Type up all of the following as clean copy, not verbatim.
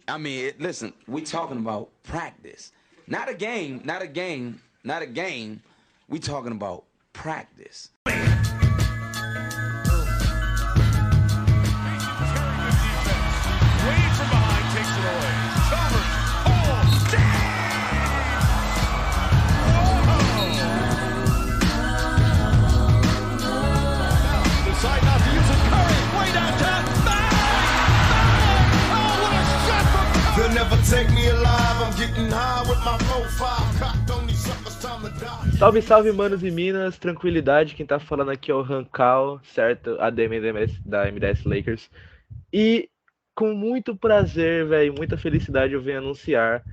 I mean, listen, we talking about practice. Not a game, not a game, not a game. We talking about practice. They'll never take me alive. I'm getting high with my 4-5 cocked on these suckers, time to die. Salve, salve, manos e minas, tranquilidade, quem tá falando aqui é o Rankal, certo? ADM da MDS Lakers. E com muito prazer, velho, muita felicidade eu venho anunciar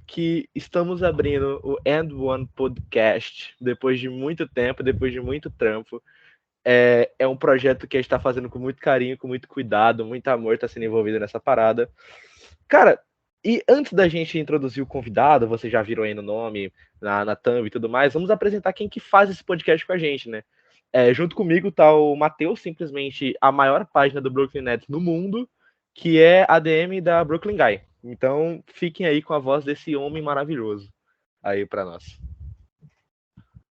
que estamos abrindo o And One Podcast, depois de muito tempo, depois de muito trampo. É um projeto que a gente tá fazendo com muito carinho, com muito cuidado, muito amor, tá sendo envolvido nessa parada. Cara, e antes da gente introduzir o convidado, vocês já viram aí no nome, na thumb e tudo mais, vamos apresentar quem que faz esse podcast com a gente, né? Junto comigo tá o Matheus, simplesmente a maior página do Brooklyn Nets no mundo, que é ADM da Brooklyn Guy. Então, fiquem aí com a voz desse homem maravilhoso aí pra nós.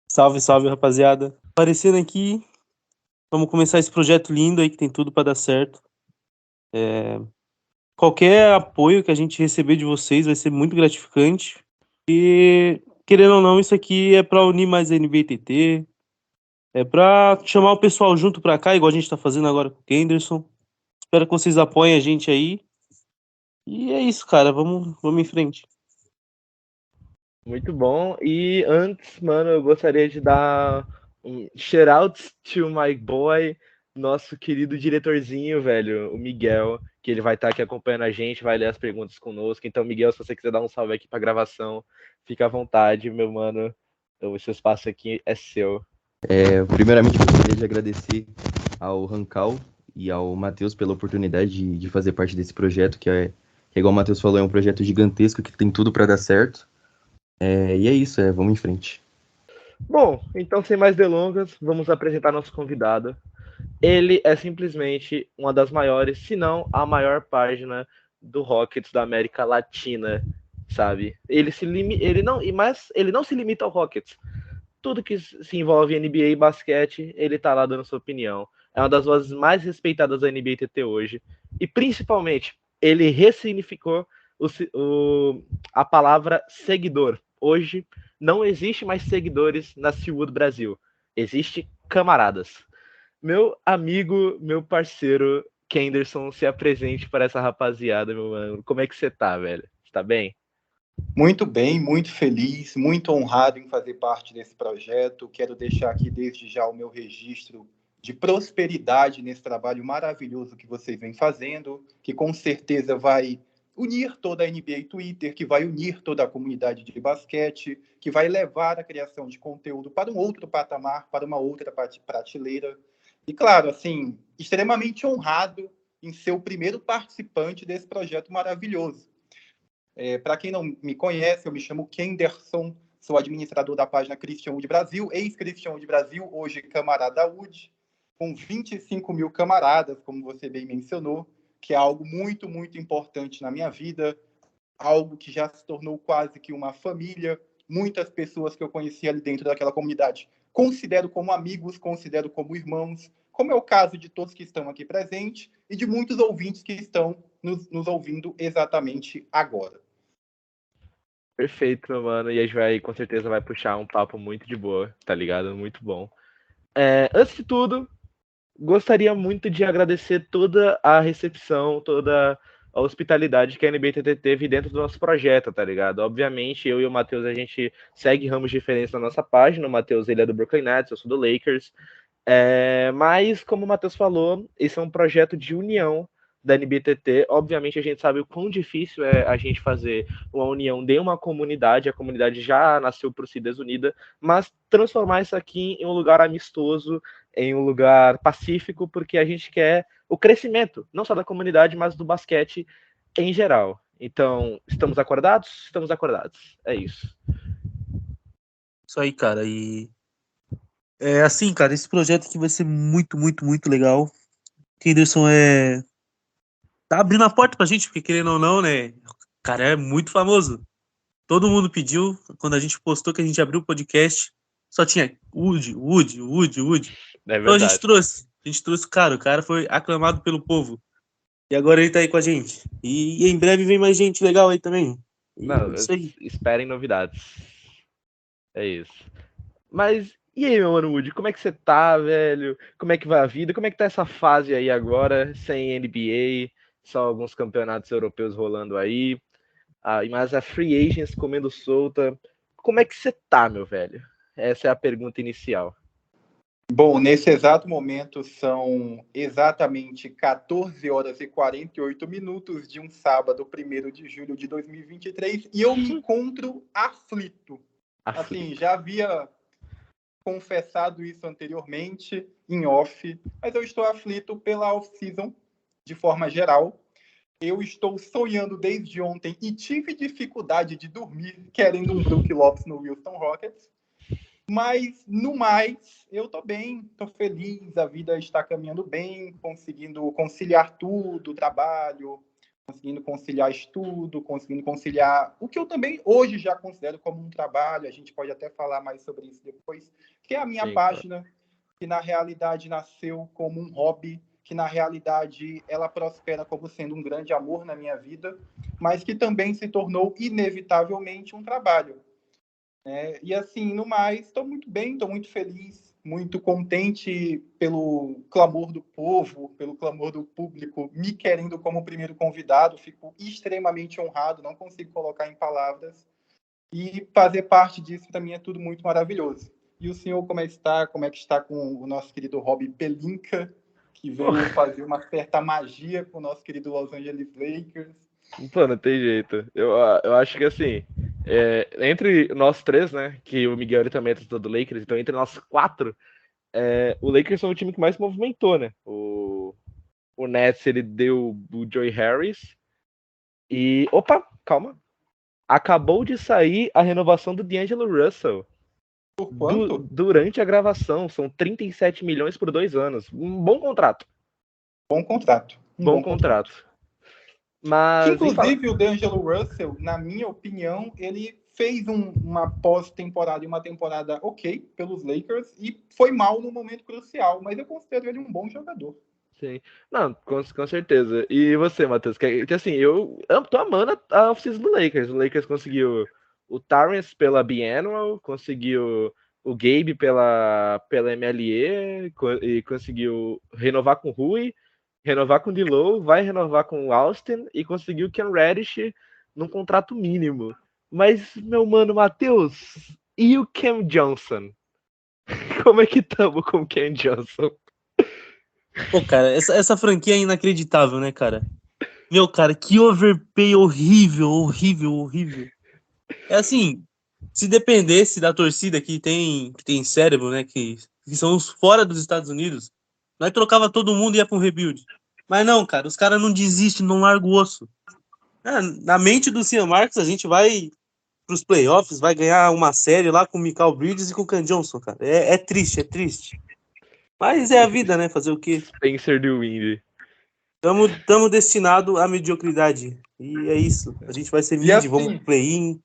Salve, salve, rapaziada. Aparecendo aqui, vamos começar esse projeto lindo aí que tem tudo pra dar certo. Qualquer apoio que a gente receber de vocês vai ser muito gratificante. E, querendo ou não, isso aqui é pra unir mais a NBTT. É pra chamar o pessoal junto pra cá, igual a gente tá fazendo agora com o Kenderson. Espero que vocês apoiem a gente aí. E é isso, cara. Vamos em frente. Muito bom. E antes, mano, eu gostaria de dar um shout-out to my boy, nosso querido diretorzinho, velho, o Miguel, que ele vai estar aqui acompanhando a gente, vai ler as perguntas conosco. Então, Miguel, se você quiser dar um salve aqui pra gravação, fica à vontade, meu mano. Então, o seu espaço aqui é seu. Primeiramente, eu gostaria de agradecer ao Rankal e ao Matheus pela oportunidade de fazer parte desse projeto, que igual o Matheus falou, é um projeto gigantesco que tem tudo para dar certo. E é isso, vamos em frente. Bom, então, sem mais delongas, vamos apresentar nosso convidado. Ele é simplesmente uma das maiores, se não a maior página do Rockets da América Latina, sabe? Mas ele não se limita ao Rockets. Tudo que se envolve NBA e basquete, ele tá lá dando sua opinião. É uma das vozes mais respeitadas da NBA TT hoje. E, principalmente, ele ressignificou a palavra seguidor. Hoje, não existe mais seguidores na Seawood Brasil. Existe camaradas. Meu amigo, meu parceiro, Kenderson, se apresente para essa rapaziada, meu mano. Como é que você tá, velho? Você tá bem? Muito bem, muito feliz, muito honrado em fazer parte desse projeto. Quero deixar aqui desde já o meu registro de prosperidade nesse trabalho maravilhoso que vocês vêm fazendo, que com certeza vai unir toda a NBA Twitter, que vai unir toda a comunidade de basquete, que vai levar a criação de conteúdo para um outro patamar, para uma outra prateleira. E, claro, assim, extremamente honrado em ser o primeiro participante desse projeto maravilhoso. Para quem não me conhece, eu me chamo Kenderson, sou administrador da página Christian Wood Brasil, ex-Christian Wood Brasil, hoje Camarada Wood, com 25 mil camaradas, como você bem mencionou, que é algo muito, muito importante na minha vida, algo que já se tornou quase que uma família. Muitas pessoas que eu conheci ali dentro daquela comunidade considero como amigos, considero como irmãos, como é o caso de todos que estão aqui presentes e de muitos ouvintes que estão nos ouvindo exatamente agora. Perfeito, meu mano. E a gente com certeza vai puxar um papo muito de boa, tá ligado? Muito bom. Antes de tudo, gostaria muito de agradecer toda a recepção, toda a hospitalidade que a NBTT teve dentro do nosso projeto, tá ligado? Obviamente, eu e o Matheus, a gente segue ramos diferentes na nossa página. O Matheus, ele é do Brooklyn Nets, eu sou do Lakers. Mas, como o Matheus falou, esse é um projeto de união da NBTT. Obviamente, a gente sabe o quão difícil é a gente fazer uma união de uma comunidade. A comunidade já nasceu por si desunida, mas transformar isso aqui em um lugar amistoso, em um lugar pacífico, porque a gente quer o crescimento, não só da comunidade, mas do basquete em geral. Então, estamos acordados? Estamos acordados. É isso. Isso aí, cara. E assim, cara, esse projeto aqui vai ser muito, muito, muito legal. Kenderson tá abrindo a porta pra gente, porque querendo ou não, né, Cara, é muito famoso. Todo mundo pediu, quando a gente postou que a gente abriu o podcast, só tinha Woody. É Então a gente verdade. trouxe o cara foi aclamado pelo povo. E agora ele tá aí com a gente. E em breve vem mais gente legal aí também. E Não, isso aí. esperem novidades. É isso. Mas, e aí, meu mano Woody, como é que você tá, velho? Como é que vai a vida? Como é que tá essa fase aí agora, sem NBA, só alguns campeonatos europeus rolando aí, mas a Free Agents comendo solta. Como é que você tá, meu velho? Essa é a pergunta inicial. Bom, nesse exato momento são exatamente 14 horas e 48 minutos de um sábado, 1º de julho de 2023, e eu me encontro aflito. Assim, já havia confessado isso anteriormente, em off, mas eu estou aflito pela off-season, de forma geral. Eu estou sonhando desde ontem e tive dificuldade de dormir querendo um Brook Lopes no Houston Rockets. Mas, no mais, eu tô bem, tô feliz, a vida está caminhando bem, conseguindo conciliar tudo, trabalho, conseguindo conciliar estudo, conseguindo conciliar o que eu também hoje já considero como um trabalho, a gente pode até falar mais sobre isso depois, que é a minha página, que na realidade nasceu como um hobby, que na realidade ela prospera como sendo um grande amor na minha vida, mas que também se tornou inevitavelmente um trabalho. E assim, no mais, estou muito bem, estou muito feliz, muito contente pelo clamor do povo, pelo clamor do público, me querendo como primeiro convidado. Fico extremamente honrado, não consigo colocar em palavras. E fazer parte disso, para mim, é tudo muito maravilhoso. E o senhor, como é que está? Como é que está com o nosso querido Rob Pelinka, que veio fazer uma certa magia com o nosso querido Los Angeles Lakers? Pô, não tem jeito. Eu acho que assim, entre nós três, né? Que o Miguel ele também é torcedor do Lakers, então entre nós quatro, o Lakers foi o time que mais movimentou, né? O Nets ele deu o Joe Harris. E. Opa, calma. Acabou de sair a renovação do D'Angelo Russell. Por quanto? Durante a gravação. São 37 milhões por 2 anos. Um bom contrato. Bom contrato. Bom contrato. Mas, inclusive, o D'Angelo Russell, na minha opinião, ele fez uma pós-temporada e uma temporada ok pelos Lakers e foi mal no momento crucial, mas eu considero ele um bom jogador. Sim. Não, com certeza. E você, Matheus? Que assim, eu tô amando a off-season do Lakers. O Lakers conseguiu o Terrence pela Biannual, conseguiu o Gabe pela MLE, e conseguiu renovar com o Rui, renovar com o D'Lo, vai renovar com o Austin e conseguiu o Cam Reddish num contrato mínimo. Mas, meu mano, Matheus, e o Cam Johnson? Como é que tamo com o Cam Johnson? Pô, cara, essa franquia é inacreditável, né, cara? Meu, cara, que overpay horrível. É assim, se dependesse da torcida que tem cérebro, né, que são os fora dos Estados Unidos, nós trocava todo mundo e ia pra um rebuild. Mas não, cara, os caras não desistem, não largam o osso. Na mente do Cian Marks, a gente vai pros playoffs, vai ganhar uma série lá com o Michael Bridges e com o Cam Johnson, cara. É triste. Mas é a vida, né? Fazer o quê? Spencer DeWind. Estamos destinados à mediocridade. E é isso. A gente vai ser mid, assim, vamos pro play-in.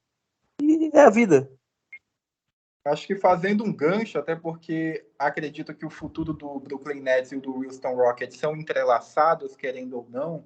E é a vida. Acho que fazendo um gancho, até porque acredito que o futuro do Brooklyn Nets e do Houston Rockets são entrelaçados, querendo ou não.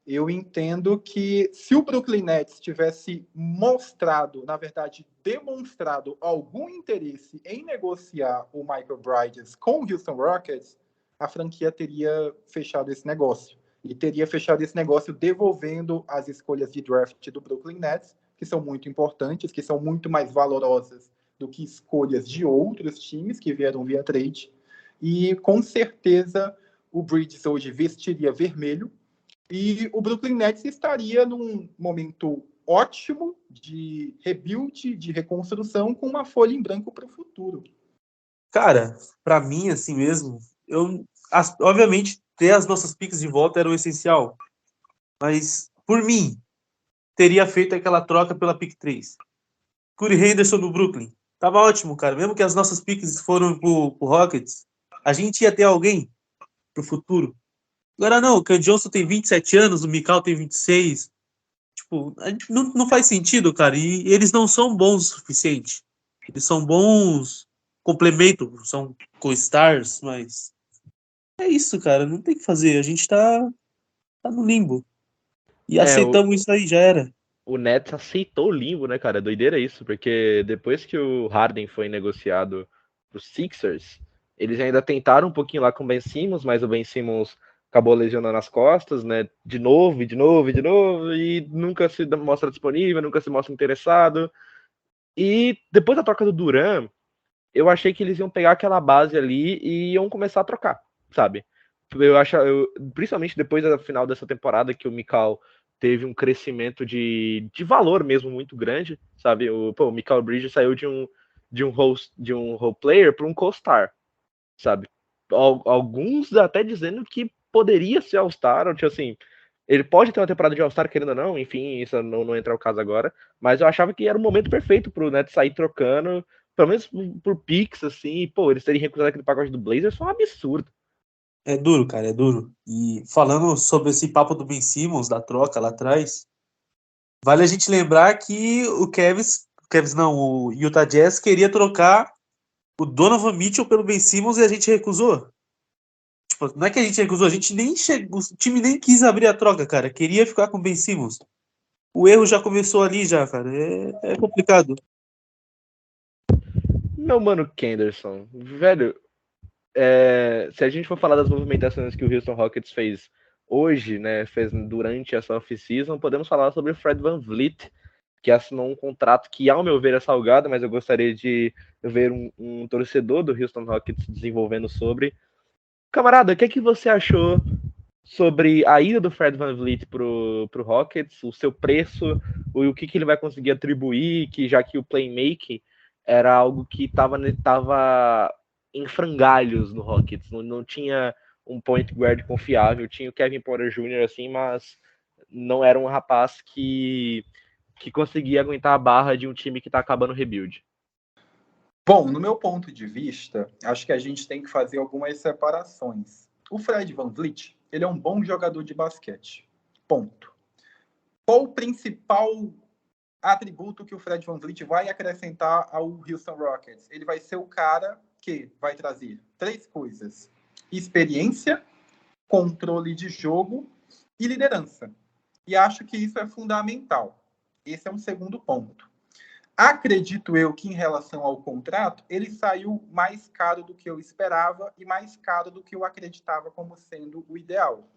Eu entendo que se o Brooklyn Nets tivesse mostrado, na verdade, demonstrado algum interesse em negociar o Michael Bridges com o Houston Rockets, a franquia teria fechado esse negócio. E teria fechado esse negócio devolvendo as escolhas de draft do Brooklyn Nets, que são muito importantes, que são muito mais valorosas do que escolhas de outros times que vieram via trade. E, com certeza, o Bridges hoje vestiria vermelho, e o Brooklyn Nets estaria num momento ótimo de rebuild, de reconstrução, com uma folha em branco para o futuro. Cara, para mim, assim mesmo, obviamente, ter as nossas picks de volta era o essencial. Mas, por mim, teria feito aquela troca pela pick 3. Curry Henderson no Brooklyn. Tava ótimo, cara. Mesmo que as nossas picks foram pro Rockets, a gente ia ter alguém pro futuro. Agora não, o Cam Johnson tem 27 anos, o Mikal tem 26. Tipo, não faz sentido, cara. E eles não são bons o suficiente. Eles são bons complemento, são co-stars, mas é isso, cara. Não tem o que fazer. A gente tá no limbo. E aceitamos isso aí, já era. O Nets aceitou o limbo, né, cara? Doideira isso, porque depois que o Harden foi negociado pros Sixers, eles ainda tentaram um pouquinho lá com o Ben Simmons, mas o Ben Simmons acabou lesionando as costas, né? De novo, e nunca se mostra disponível, nunca se mostra interessado. E depois da troca do Durant, eu achei que eles iam pegar aquela base ali e iam começar a trocar, sabe? Principalmente depois da final dessa temporada, que o Mikal teve um crescimento de valor mesmo muito grande, sabe? O Mikal Bridges saiu de um role player para um co-star, sabe? Alguns até dizendo que poderia ser All-Star, ou, tipo assim, ele pode ter uma temporada de All-Star, querendo ou não, enfim, isso não entra ao caso agora, mas eu achava que era o momento perfeito pro Nets sair trocando, pelo menos por picks, assim, pô, eles terem recusado aquele pacote do Blazers foi um absurdo. É duro, cara, é duro. E falando sobre esse papo do Ben Simmons, da troca lá atrás, vale a gente lembrar que o Utah Jazz queria trocar o Donovan Mitchell pelo Ben Simmons e a gente recusou. Tipo, não é que a gente recusou, a gente nem chegou, o time nem quis abrir a troca, cara. Queria ficar com o Ben Simmons. O erro já começou ali já, cara. É complicado. Meu mano Kenderson, velho, se a gente for falar das movimentações que o Houston Rockets fez hoje, né, fez durante essa off-season, podemos falar sobre o Fred VanVleet, que assinou um contrato que, ao meu ver, é salgado, mas eu gostaria de ver um torcedor do Houston Rockets desenvolvendo sobre. Camarada, o que é que você achou sobre a ida do Fred VanVleet pro Rockets, o seu preço, o que ele vai conseguir atribuir, que já que o playmaking era algo que estava em frangalhos no Rockets, não tinha um point guard confiável, tinha o Kevin Porter Jr. assim, mas não era um rapaz que conseguia aguentar a barra de um time que está acabando o rebuild. Bom, no meu ponto de vista, acho que a gente tem que fazer algumas separações. O Fred VanVleet, ele é um bom jogador de basquete. Ponto. Qual o principal atributo que o Fred VanVleet vai acrescentar ao Houston Rockets? Ele vai ser o cara que vai trazer 3 coisas: experiência, controle de jogo e liderança. E acho que isso é fundamental. Esse é um segundo ponto. Acredito eu que, em relação ao contrato, ele saiu mais caro do que eu esperava e mais caro do que eu acreditava como sendo o ideal.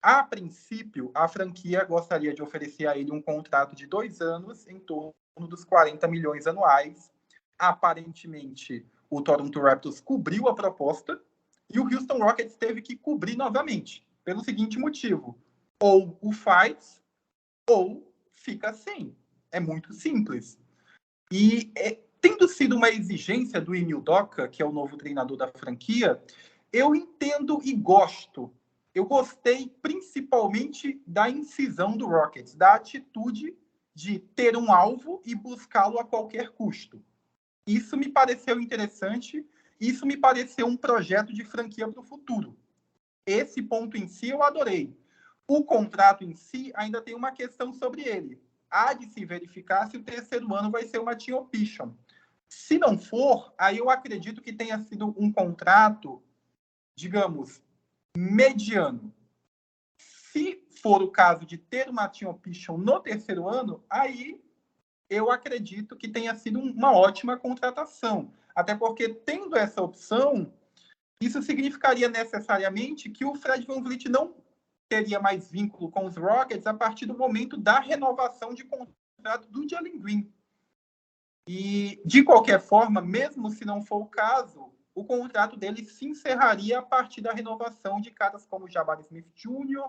A princípio, a franquia gostaria de oferecer a ele um contrato de 2 anos em torno dos 40 milhões anuais. Aparentemente, o Toronto Raptors cobriu a proposta e o Houston Rockets teve que cobrir novamente, pelo seguinte motivo: ou o faz ou fica sem. É muito simples. E tendo sido uma exigência do Emil Doca, que é o novo treinador da franquia, eu entendo e gosto. Eu gostei principalmente da incisão do Rockets, da atitude de ter um alvo e buscá-lo a qualquer custo. Isso me pareceu interessante, isso me pareceu um projeto de franquia para o futuro. Esse ponto em si eu adorei. O contrato em si ainda tem uma questão sobre ele. Há de se verificar se o terceiro ano vai ser uma team option. Se não for, aí eu acredito que tenha sido um contrato, digamos, mediano. Se for o caso de ter uma team option no terceiro ano, aí eu acredito que tenha sido uma ótima contratação. Até porque, tendo essa opção, isso significaria necessariamente que o Fred VanVleet não teria mais vínculo com os Rockets a partir do momento da renovação de contrato do Jalen Green. E, de qualquer forma, mesmo se não for o caso, o contrato dele se encerraria a partir da renovação de caras como Jabari Smith Jr.,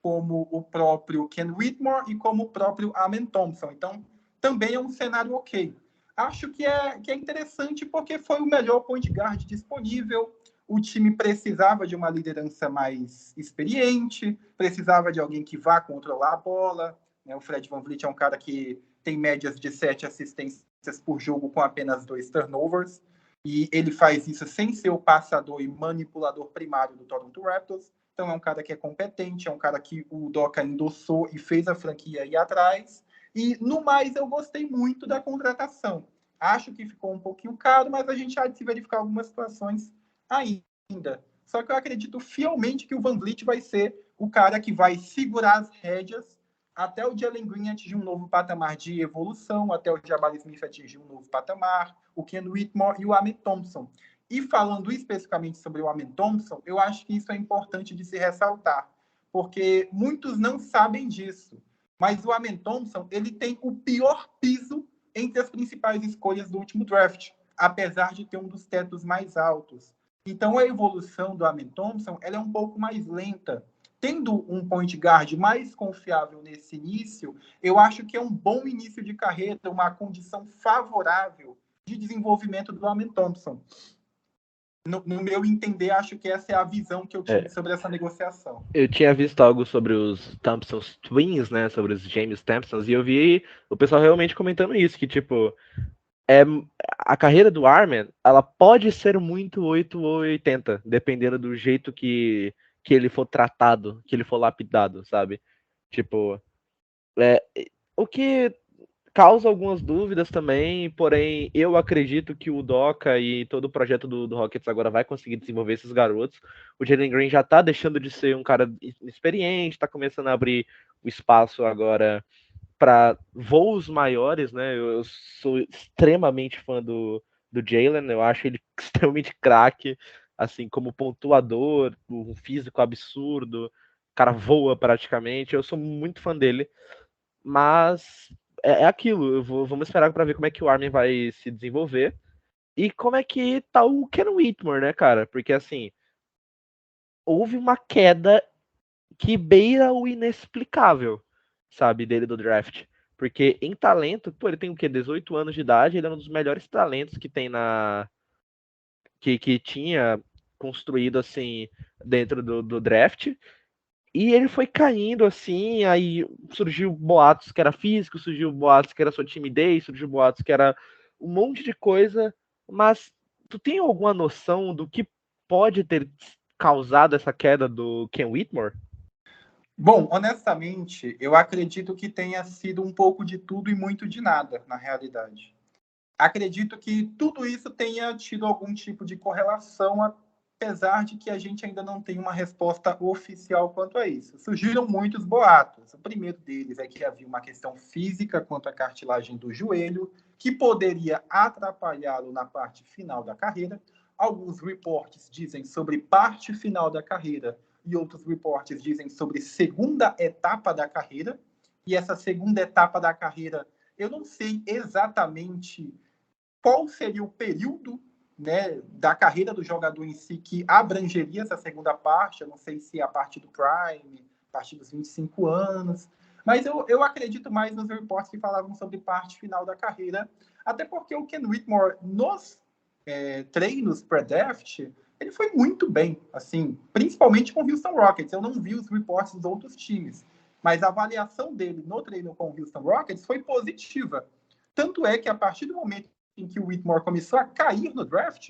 como o próprio Ken Whitmore e como o próprio Amen Thompson. Então, também é um cenário ok. Acho que é interessante porque foi o melhor point guard disponível. O time precisava de uma liderança mais experiente, precisava de alguém que vá controlar a bola. O Fred VanVleet é um cara que tem médias de 7 assistências por jogo com apenas 2 turnovers, e ele faz isso sem ser o passador e manipulador primário do Toronto Raptors. Então é um cara que é competente, é um cara que o Udoka endossou e fez a franquia ir atrás. E, no mais, eu gostei muito da contratação. Acho que ficou um pouquinho caro, mas a gente há de se verificar algumas situações ainda. Só que eu acredito fielmente que o VanVleet vai ser o cara que vai segurar as rédeas até o Jalen Green atingir um novo patamar de evolução, até o Jabari Smith atingir um novo patamar, o Ken Whitmore e o Amen Thompson. E falando especificamente sobre o Amen Thompson, eu acho que isso é importante de se ressaltar, porque muitos não sabem disso, mas o Amen Thompson ele tem o pior piso entre as principais escolhas do último draft, apesar de ter um dos tetos mais altos. Então, a evolução do Amen Thompson ela é um pouco mais lenta. Tendo um point guard mais confiável nesse início, eu acho que é um bom início de carreira, uma condição favorável de desenvolvimento do Amen Thompson. No meu entender, acho que essa é a visão que eu tive sobre essa negociação. Eu tinha visto algo sobre os Thompson Twins, né, sobre os James Thompsons, e eu vi o pessoal realmente comentando isso, que, tipo, a carreira do Armin, ela pode ser muito 8 ou 80, dependendo do jeito que ele for tratado, que ele for lapidado, sabe? Tipo, o que causa algumas dúvidas também, porém, eu acredito que o Udoka e todo o projeto do Rockets agora vai conseguir desenvolver esses garotos. O Jalen Green já tá deixando de ser um cara experiente, tá começando a abrir o espaço agora para voos maiores, né? Eu sou extremamente fã do Jalen, eu acho ele extremamente craque, assim, como pontuador, um físico absurdo, o cara voa praticamente, eu sou muito fã dele, mas é aquilo, vamos esperar para ver como é que o Armin vai se desenvolver e como é que tá o Ken Whitmore, né, cara? Porque, assim, houve uma queda que beira o inexplicável, sabe, dele do draft. Porque em talento, pô, ele tem o quê? 18 anos de idade, ele é um dos melhores talentos que tem que tinha construído, assim, dentro do draft. E ele foi caindo, assim, aí surgiu boatos que era físico, surgiu boatos que era sua timidez, surgiu boatos que era um monte de coisa, mas tu tem alguma noção do que pode ter causado essa queda do Ken Whitmore? Bom, honestamente, eu acredito que tenha sido um pouco de tudo e muito de nada, na realidade. Acredito que tudo isso tenha tido algum tipo de correlação, apesar de que a gente ainda não tem uma resposta oficial quanto a isso. Surgiram muitos boatos. O primeiro deles é que havia uma questão física quanto à cartilagem do joelho, que poderia atrapalhá-lo na parte final da carreira. Alguns reportes dizem sobre parte final da carreira e outros reportes dizem sobre segunda etapa da carreira. E essa segunda etapa da carreira, eu não sei exatamente qual seria o período, né, da carreira do jogador em si que abrangeria essa segunda parte. Eu não sei se a partir do Prime, a partir dos 25 anos, mas eu acredito mais nos reportes que falavam sobre parte final da carreira, até porque o Ken Whitmore, nos treinos pré-draft, ele foi muito bem, assim, principalmente com o Houston Rockets. Eu não vi os reportes dos outros times, mas a avaliação dele no treino com o Houston Rockets foi positiva. Tanto é que a partir do momento em que o Whitmore começou a cair no draft,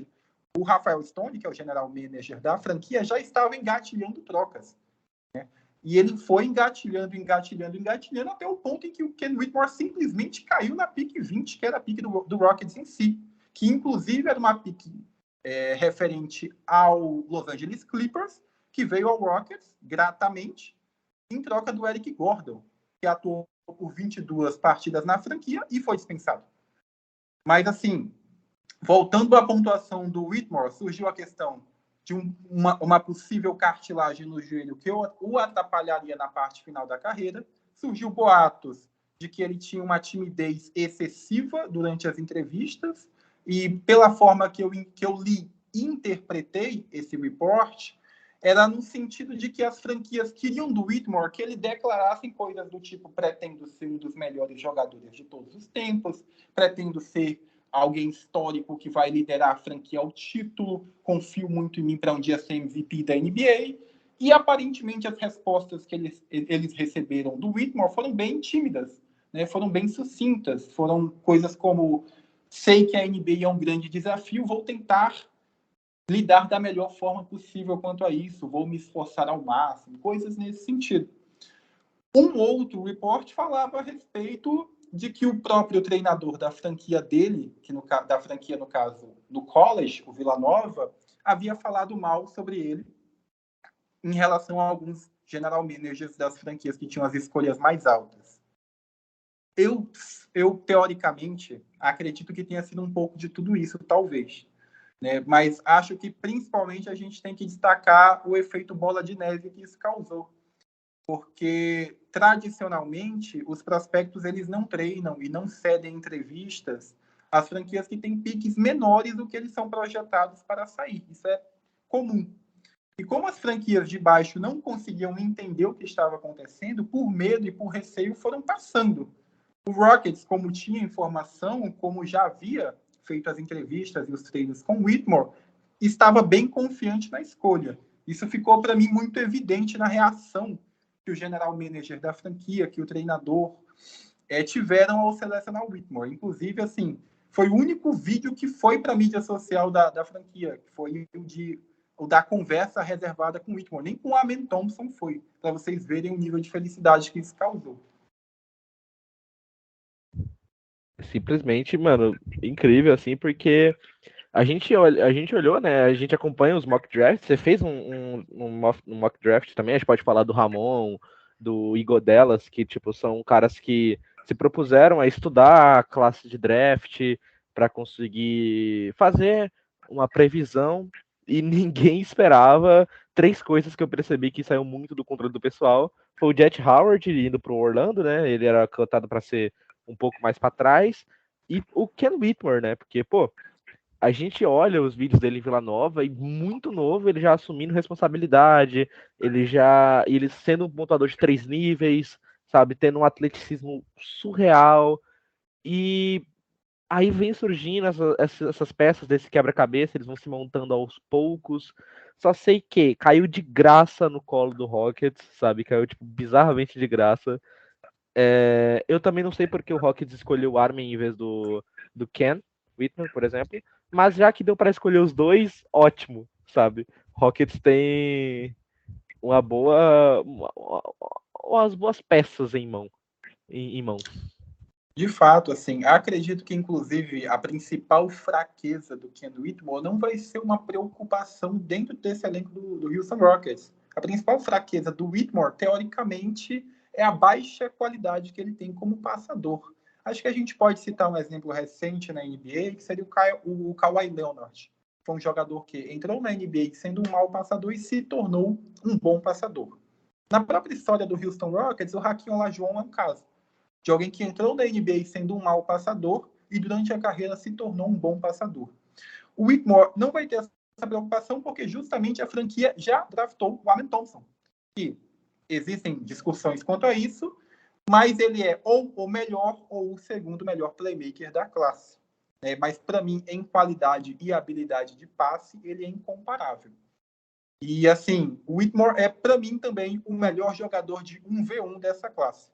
o Rafael Stone, que é o general manager da franquia, já estava engatilhando trocas, né? E ele foi engatilhando até o ponto em que o Ken Whitmore simplesmente caiu na pick 20, que era a pick do Rockets em si, que inclusive era uma pick referente ao Los Angeles Clippers, que veio ao Rockets gratamente em troca do Eric Gordon, que atuou por 22 partidas na franquia e foi dispensado. Mas, assim, voltando à pontuação do Whitmore, surgiu a questão de uma possível cartilagem no joelho que o atrapalharia na parte final da carreira. Surgiu boatos de que ele tinha uma timidez excessiva durante as entrevistas, e pela forma que eu li e interpretei esse report, era no sentido de que as franquias queriam do Whitmore que ele declarasse coisas do tipo: pretendo ser um dos melhores jogadores de todos os tempos, pretendo ser alguém histórico que vai liderar a franquia ao título, confio muito em mim para um dia ser MVP da NBA. E aparentemente as respostas que eles receberam do Whitmore foram bem tímidas, né? Foram bem sucintas, foram coisas como: sei que a NBA é um grande desafio, vou tentar lidar da melhor forma possível quanto a isso, vou me esforçar ao máximo, coisas nesse sentido. Um outro report falava a respeito de que o próprio treinador da franquia dele, da franquia, no caso, do college, o Villanova, havia falado mal sobre ele em relação a alguns general managers das franquias que tinham as escolhas mais altas. Eu teoricamente, acredito que tenha sido um pouco de tudo isso, talvez. Né? Mas acho que, principalmente, a gente tem que destacar o efeito bola de neve que isso causou. Porque, tradicionalmente, os prospectos eles não treinam e não cedem entrevistas às franquias que têm piques menores do que eles são projetados para sair. Isso é comum. E como as franquias de baixo não conseguiam entender o que estava acontecendo, por medo e por receio foram passando. O Rockets, como tinha informação, como já havia feito as entrevistas e os treinos com o Whitmore, estava bem confiante na escolha. Isso ficou para mim muito evidente na reação que o general manager da franquia, que o treinador tiveram ao selecionar o Whitmore. Inclusive, assim, foi o único vídeo que foi para a mídia social da franquia, que foi o da conversa reservada com o Whitmore. Nem com o Amen Thompson foi, para vocês verem o nível de felicidade que isso causou. Simplesmente, mano, incrível, assim, porque a gente olhou, né? A gente acompanha os mock drafts. Você fez um mock draft também. A gente pode falar do Ramon, do Igodelas, que tipo são caras que se propuseram a estudar a classe de draft para conseguir fazer uma previsão e ninguém esperava. Três coisas que eu percebi que saiu muito do controle do pessoal foi o Jet Howard indo pro Orlando, né? Ele era cotado para ser um pouco mais para trás, e o Ken Whitmore, né? Porque, pô, a gente olha os vídeos dele em Vila Nova e muito novo, ele já assumindo responsabilidade, ele sendo um pontuador de 3 níveis, sabe, tendo um atleticismo surreal, e aí vem surgindo essas peças desse quebra-cabeça, eles vão se montando aos poucos. Só sei que caiu de graça no colo do Rockets, sabe, caiu tipo bizarramente de graça. Eu também não sei porque o Rockets escolheu o Armin em vez do Ken Whitmore, por exemplo, mas já que deu para escolher os dois, ótimo, sabe? Rockets tem umas boas peças em mãos. De fato, assim, acredito que, inclusive, a principal fraqueza do Ken Whitmore não vai ser uma preocupação dentro desse elenco do Houston Rockets. A principal fraqueza do Whitmore, teoricamente, é a baixa qualidade que ele tem como passador. Acho que a gente pode citar um exemplo recente na NBA, que seria o Kawhi Leonard. Foi um jogador que entrou na NBA sendo um mau passador e se tornou um bom passador. Na própria história do Houston Rockets, o Hakeem Olajuwon é um caso de alguém que entrou na NBA sendo um mau passador e durante a carreira se tornou um bom passador. O Whitmore não vai ter essa preocupação porque justamente a franquia já draftou o Amen Thompson. E existem discussões quanto a isso, mas ele é ou o melhor ou o segundo melhor playmaker da classe. Mas para mim, em qualidade e habilidade de passe, ele é incomparável. E assim, o Whitmore é para mim também o melhor jogador de 1v1 dessa classe.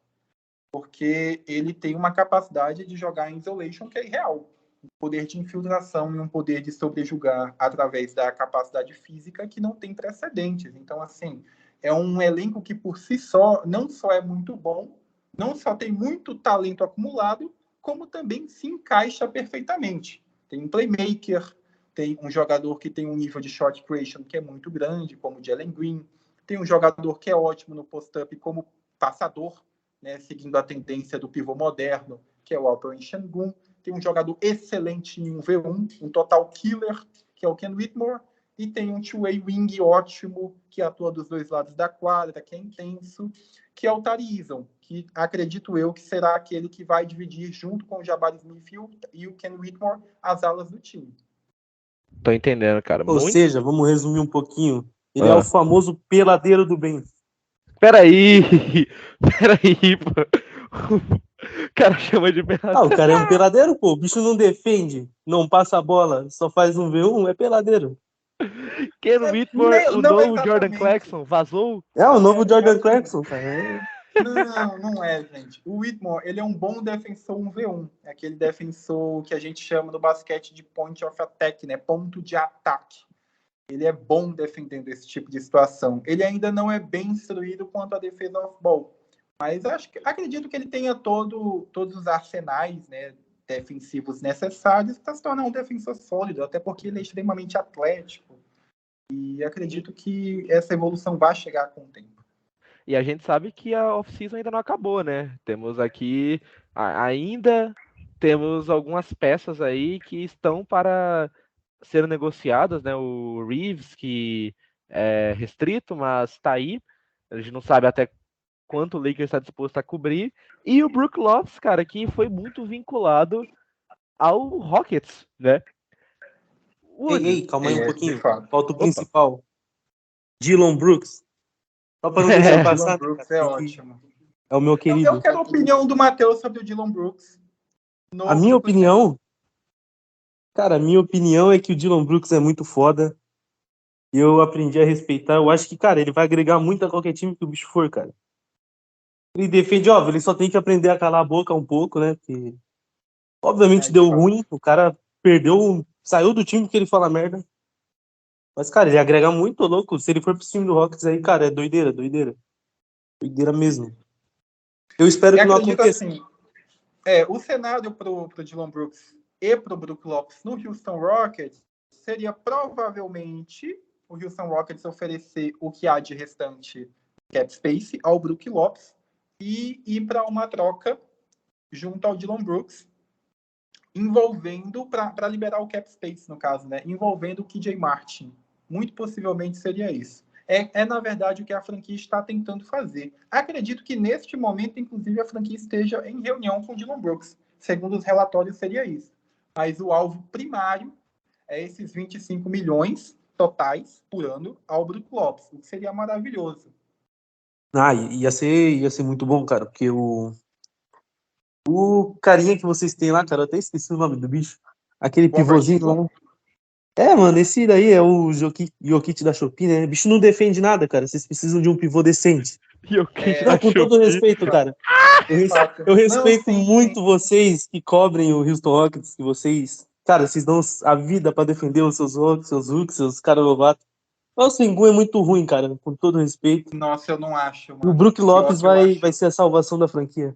Porque ele tem uma capacidade de jogar em isolation que é irreal. Um poder de infiltração e um poder de sobrejugar através da capacidade física que não tem precedentes. Então, assim, é um elenco que por si só não só é muito bom, não só tem muito talento acumulado, como também se encaixa perfeitamente. Tem um playmaker, tem um jogador que tem um nível de shot creation que é muito grande, como o Jalen Green, tem um jogador que é ótimo no post-up como passador, né, seguindo a tendência do pivô moderno, que é o Alperen Sengun. Tem um jogador excelente em 1v1, um total killer, que é o Ken Whitmore, e tem um two-way wing ótimo, que atua dos dois lados da quadra, que é intenso, que é o Tari Eason, que acredito eu que será aquele que vai dividir junto com o Jabari Smith e o Ken Whitmore as alas do time. Tô entendendo, cara. Ou seja, vamos resumir um pouquinho. Ele é o famoso peladeiro do bem. Peraí, pô. O cara chama de peladeiro. O cara é um peladeiro, pô. O bicho não defende, não passa a bola, só faz um V1, é peladeiro. Ken Whitmore, o novo Jordan Clarkson, vazou? O novo Jordan Clarkson, cara. Não é, gente. O Whitmore, ele é um bom defensor 1v1. É aquele defensor que a gente chama no basquete de point of attack, né? Ponto de ataque. Ele é bom defendendo esse tipo de situação. Ele ainda não é bem instruído quanto à defesa off-ball, mas acredito que ele tenha todos os arsenais, né, defensivos necessários para se tornar um defensor sólido, até porque ele é extremamente atlético. E acredito que essa evolução vai chegar com o tempo. E a gente sabe que a off-season ainda não acabou, né? Temos aqui ainda temos algumas peças aí que estão para ser negociadas, né? O Reeves, que é restrito, mas está aí. A gente não sabe até quanto o Lakers está disposto a cobrir. E o Brook Lopes, cara, que foi muito vinculado ao Rockets, né? Ei, calma aí um pouquinho. Falta o Opa. principal. Dillon Brooks. Só para não deixar Dillon passar. Brooks cara, é ótimo. É o meu querido. Eu quero a opinião do Matheus sobre o Dillon Brooks. A minha opinião? Cara, a minha opinião é que o Dillon Brooks é muito foda. E eu aprendi a respeitar. Eu acho que, cara, ele vai agregar muito a qualquer time que o bicho for, cara. Ele defende, óbvio, ele só tem que aprender a calar a boca um pouco, né? Porque, obviamente, deu ruim. O cara perdeu, saiu do time porque ele fala merda. Mas, cara, ele agrega muito, louco. Se ele for pro time do Rockets aí, cara, é doideira, doideira. Doideira mesmo. Eu espero que não aconteça. Assim, o cenário pro Dillon Brooks e pro Brook Lopes no Houston Rockets seria provavelmente o Houston Rockets oferecer o que há de restante cap space ao Brook Lopes e ir para uma troca junto ao Dillon Brooks, envolvendo, para liberar o cap space, no caso, né? Envolvendo o KJ Martin. Muito possivelmente seria isso. Na verdade, o que a franquia está tentando fazer. Acredito que, neste momento, inclusive, a franquia esteja em reunião com o Dillon Brooks. Segundo os relatórios, seria isso. Mas o alvo primário é esses 25 milhões totais por ano ao Brook Lopes, o que seria maravilhoso. Ia ser muito bom, cara, porque o carinha que vocês têm lá, cara, eu até esqueci o nome do bicho. Aquele pivôzinho lá. Mano, esse daí é o Jokic da Shopee, né? O bicho não defende nada, cara. Vocês precisam de um pivô decente. Com todo respeito, cara. Eu respeito muito vocês que cobrem o Houston Rockets, que vocês, cara, vocês dão a vida pra defender os seus Hooks, seus caras novatos. Mas o Sengun é muito ruim, cara, com todo respeito. Nossa, eu não acho, mano. O Brook Lopes vai ser a salvação da franquia.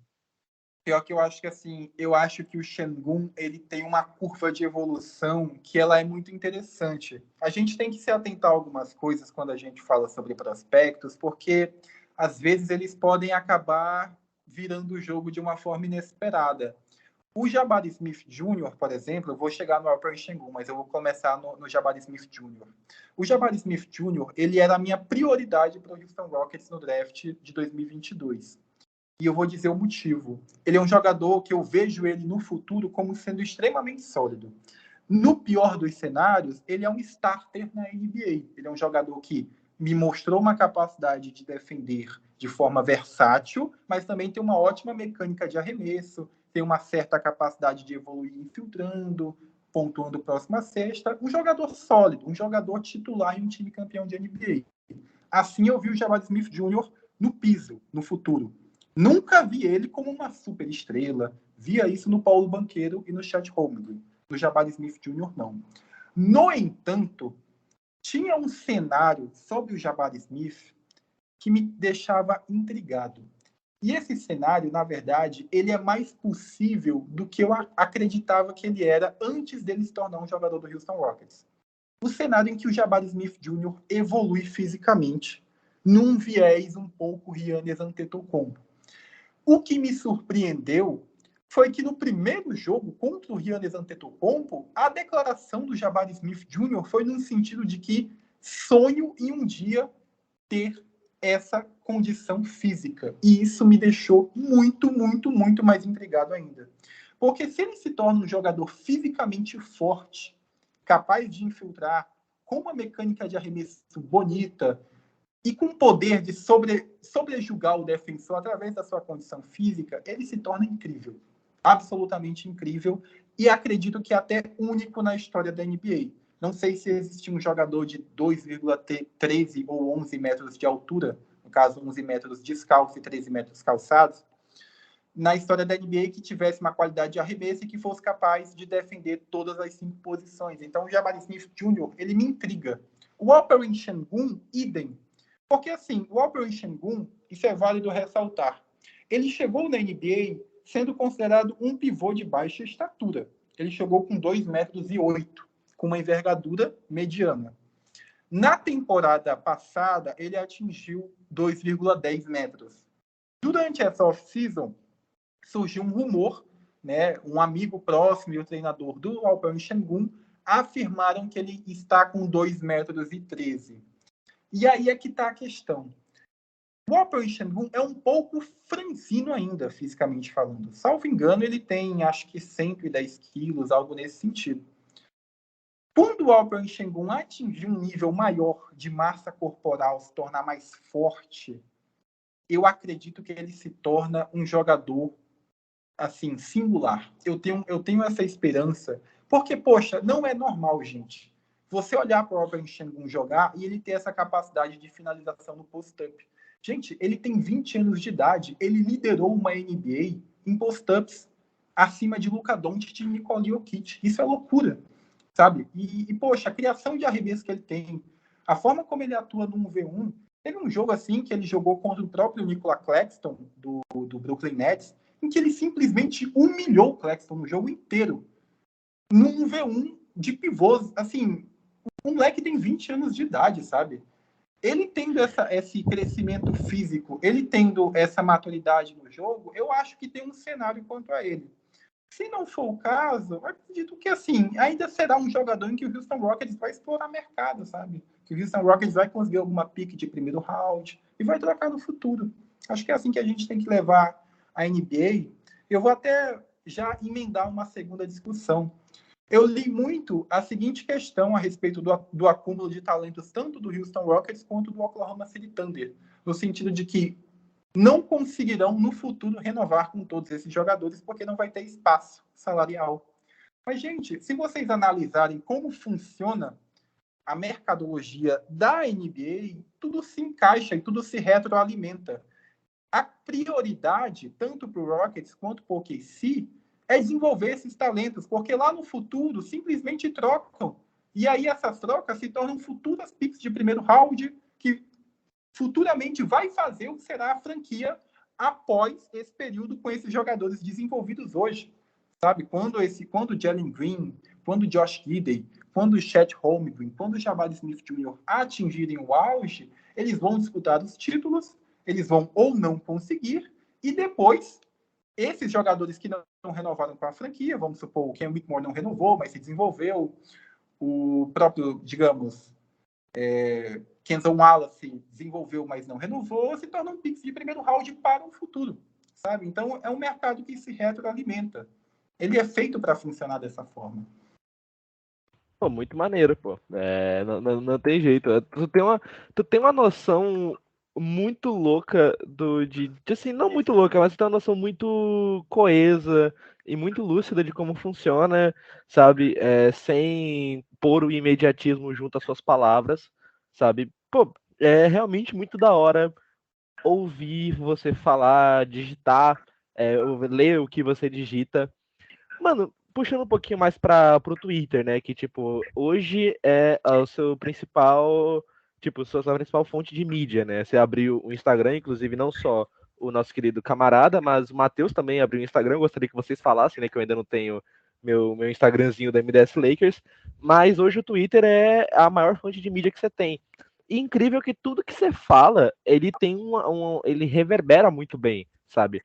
Pior que eu acho que, assim, eu acho que o Sengun, ele tem uma curva de evolução que ela é muito interessante. A gente tem que se atentar a algumas coisas quando a gente fala sobre prospectos, porque, às vezes, eles podem acabar virando o jogo de uma forma inesperada. O Jabari Smith Jr., por exemplo, eu vou chegar no Alperen Sengun, mas eu vou começar no Jabari Smith Jr. O Jabari Smith Jr., ele era a minha prioridade para o Houston Rockets no draft de 2022. E eu vou dizer o motivo. Ele é um jogador que eu vejo ele no futuro como sendo extremamente sólido. No pior dos cenários, ele é um starter na NBA. Ele é um jogador que me mostrou uma capacidade de defender de forma versátil, mas também tem uma ótima mecânica de arremesso, tem uma certa capacidade de evoluir infiltrando, pontuando próxima cesta. Um jogador sólido, um jogador titular em um time campeão de NBA. Assim eu vi o Jabari Smith Jr. no piso, no futuro. Nunca vi ele como uma super estrela. Via isso no Paulo Banchero e no Chet Holmgren. No Jabari Smith Jr., não. No entanto, tinha um cenário sobre o Jabari Smith que me deixava intrigado. E esse cenário, na verdade, ele é mais possível do que eu acreditava que ele era antes dele se tornar um jogador do Houston Rockets. O cenário em que o Jabari Smith Jr. evolui fisicamente num viés um pouco Giannis Antetokounmpo. O que me surpreendeu foi que no primeiro jogo contra o Giannis Antetokounmpo, a declaração do Jabari Smith Jr. foi no sentido de que sonho em um dia ter essa condição física. E isso me deixou muito, muito, muito mais intrigado ainda. Porque se ele se torna um jogador fisicamente forte, capaz de infiltrar, com uma mecânica de arremesso bonita, e com o poder de sobrejugar o defensor através da sua condição física, ele se torna incrível. Absolutamente incrível. E acredito que até único na história da NBA. Não sei se existia um jogador de 2,13 ou 11 metros de altura, no caso 11 metros descalço e 13 metros calçados, na história da NBA que tivesse uma qualidade de arremesso e que fosse capaz de defender todas as 5 posições. Então o Jabari Smith Jr., ele me intriga. O Alperen Sengun, idem. Porque, assim, o Alperen Sengun, isso é válido ressaltar, ele chegou na NBA sendo considerado um pivô de baixa estatura. Ele chegou com 2,08 metros, com uma envergadura mediana. Na temporada passada, ele atingiu 2,10 metros. Durante essa off-season, surgiu um rumor, né, um amigo próximo e o treinador do Alperen Sengun afirmaram que ele está com 2,13 metros. E aí é que está a questão. O Alperen Sengun é um pouco franzino ainda, fisicamente falando. Salvo engano, ele tem, acho que 110 quilos, algo nesse sentido. Quando o Alperen Sengun atingir um nível maior de massa corporal, se tornar mais forte, eu acredito que ele se torna um jogador, assim, singular. Eu tenho essa esperança, porque, poxa, não é normal, gente, você olhar para o Alperen Sengun jogar e ele ter essa capacidade de finalização no post-up. Gente, ele tem 20 anos de idade, ele liderou uma NBA em post-ups acima de Luka Doncic e Nikola Jokic. Isso é loucura, sabe? E, poxa, a criação de arremesso que ele tem, a forma como ele atua no 1v1, teve um jogo assim que ele jogou contra o próprio Nicola Claxton, do Brooklyn Nets, em que ele simplesmente humilhou o Claxton no jogo inteiro. No 1v1 de pivôs, assim, o moleque tem 20 anos de idade, sabe? Ele tendo esse crescimento físico, ele tendo essa maturidade no jogo, eu acho que tem um cenário quanto a ele. Se não for o caso, eu acredito que, assim, ainda será um jogador em que o Houston Rockets vai explorar mercado, sabe? Que o Houston Rockets vai conseguir alguma pique de primeiro round e vai trocar no futuro. Acho que é assim que a gente tem que levar a NBA. Eu vou até já emendar uma segunda discussão. Eu li muito a seguinte questão a respeito do acúmulo de talentos tanto do Houston Rockets quanto do Oklahoma City Thunder, no sentido de que não conseguirão no futuro renovar com todos esses jogadores porque não vai ter espaço salarial. Mas, gente, se vocês analisarem como funciona a mercadologia da NBA, tudo se encaixa e tudo se retroalimenta. A prioridade, tanto para o Rockets quanto para o OKC, é desenvolver esses talentos, porque lá no futuro simplesmente trocam. E aí essas trocas se tornam futuras picks de primeiro round, que futuramente vai fazer o que será a franquia após esse período com esses jogadores desenvolvidos hoje. Sabe? Quando o Jalen Green, quando o Josh Giddey, quando o Chet Holmgren, quando o Jabari Smith Jr. atingirem o auge, eles vão disputar os títulos, eles vão ou não conseguir, e depois esses jogadores que não renovaram com a franquia, vamos supor, o Ken Whitmore não renovou, mas se desenvolveu, o próprio, digamos, Kenzo Wallace desenvolveu, mas não renovou, se tornam picks de primeiro round para o futuro, sabe? Então, é um mercado que se retroalimenta. Ele é feito para funcionar dessa forma. Pô, muito maneiro, pô. Não tem jeito. Tu tem uma noção muito louca assim, não muito louca, mas tu tem uma noção muito coesa e muito lúcida de como funciona, sabe? Sem pôr o imediatismo junto às suas palavras, sabe? Pô, é realmente muito da hora ouvir você falar, digitar, ler o que você digita. Mano, puxando um pouquinho mais pro Twitter, né? Que, tipo, hoje é o seu principal, tipo, sua principal fonte de mídia, né? Você abriu o Instagram, inclusive, não só o nosso querido camarada, mas o Matheus também abriu o Instagram. Eu gostaria que vocês falassem, né? Que eu ainda não tenho meu Instagramzinho da MDS Lakers. Mas hoje o Twitter é a maior fonte de mídia que você tem. E incrível que tudo que você fala, ele tem ele reverbera muito bem, sabe?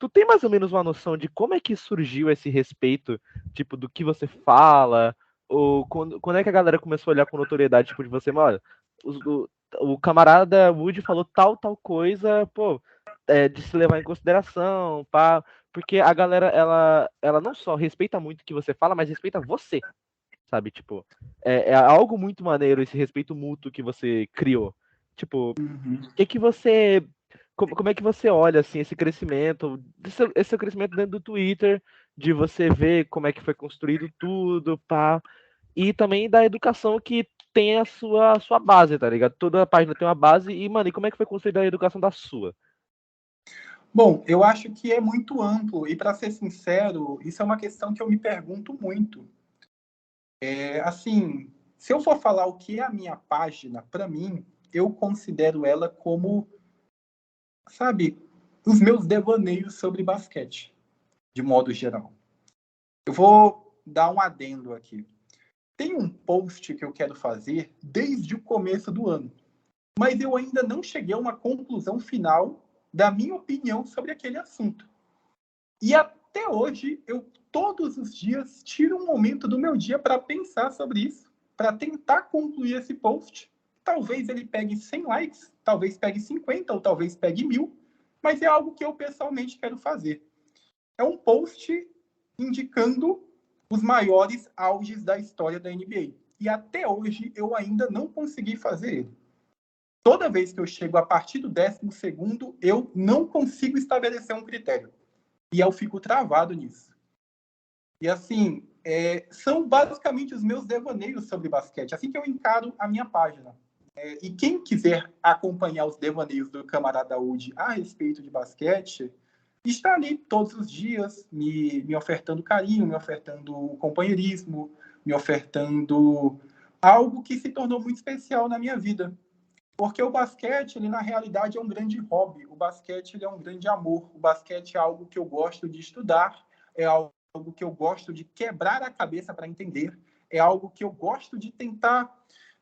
Tu tem mais ou menos uma noção de como é que surgiu esse respeito, tipo, do que você fala? Ou quando é que a galera começou a olhar com notoriedade, tipo, de você, olha, o camarada Woody falou tal coisa, pô, de se levar em consideração, pá, porque a galera, ela não só respeita muito o que você fala, mas respeita você, sabe? Tipo, é algo muito maneiro esse respeito mútuo que você criou. Tipo, o que você... Como é que você olha assim esse crescimento, esse crescimento dentro do Twitter, de você ver como é que foi construído tudo, pá, e também da educação que tem a sua base, tá ligado? Toda a página tem uma base e, mano, e como é que foi construída a educação da sua? Bom, eu acho que é muito amplo e, para ser sincero, isso é uma questão que eu me pergunto muito. Assim, se eu for falar o que é a minha página, para mim, eu considero ela como, sabe, os meus devaneios sobre basquete, de modo geral. Eu vou dar um adendo aqui. Tem um post que eu quero fazer desde o começo do ano, mas eu ainda não cheguei a uma conclusão final da minha opinião sobre aquele assunto. E até hoje, eu todos os dias tiro um momento do meu dia para pensar sobre isso, para tentar concluir esse post. Talvez ele pegue 100 likes, talvez pegue 50, ou talvez pegue 1000, mas é algo que eu pessoalmente quero fazer. É um post indicando os maiores auges da história da NBA. E até hoje eu ainda não consegui fazer ele. Toda vez que eu chego a partir do 12º, eu não consigo estabelecer um critério. E eu fico travado nisso. E assim, são basicamente os meus devaneios sobre basquete. Assim que eu encaro a minha página. E quem quiser acompanhar os devaneios do camarada Woody a respeito de basquete, está ali todos os dias, me ofertando carinho, me ofertando companheirismo, me ofertando algo que se tornou muito especial na minha vida. Porque o basquete, ele na realidade é um grande hobby, o basquete ele é um grande amor, o basquete é algo que eu gosto de estudar, é algo que eu gosto de quebrar a cabeça para entender, é algo que eu gosto de tentar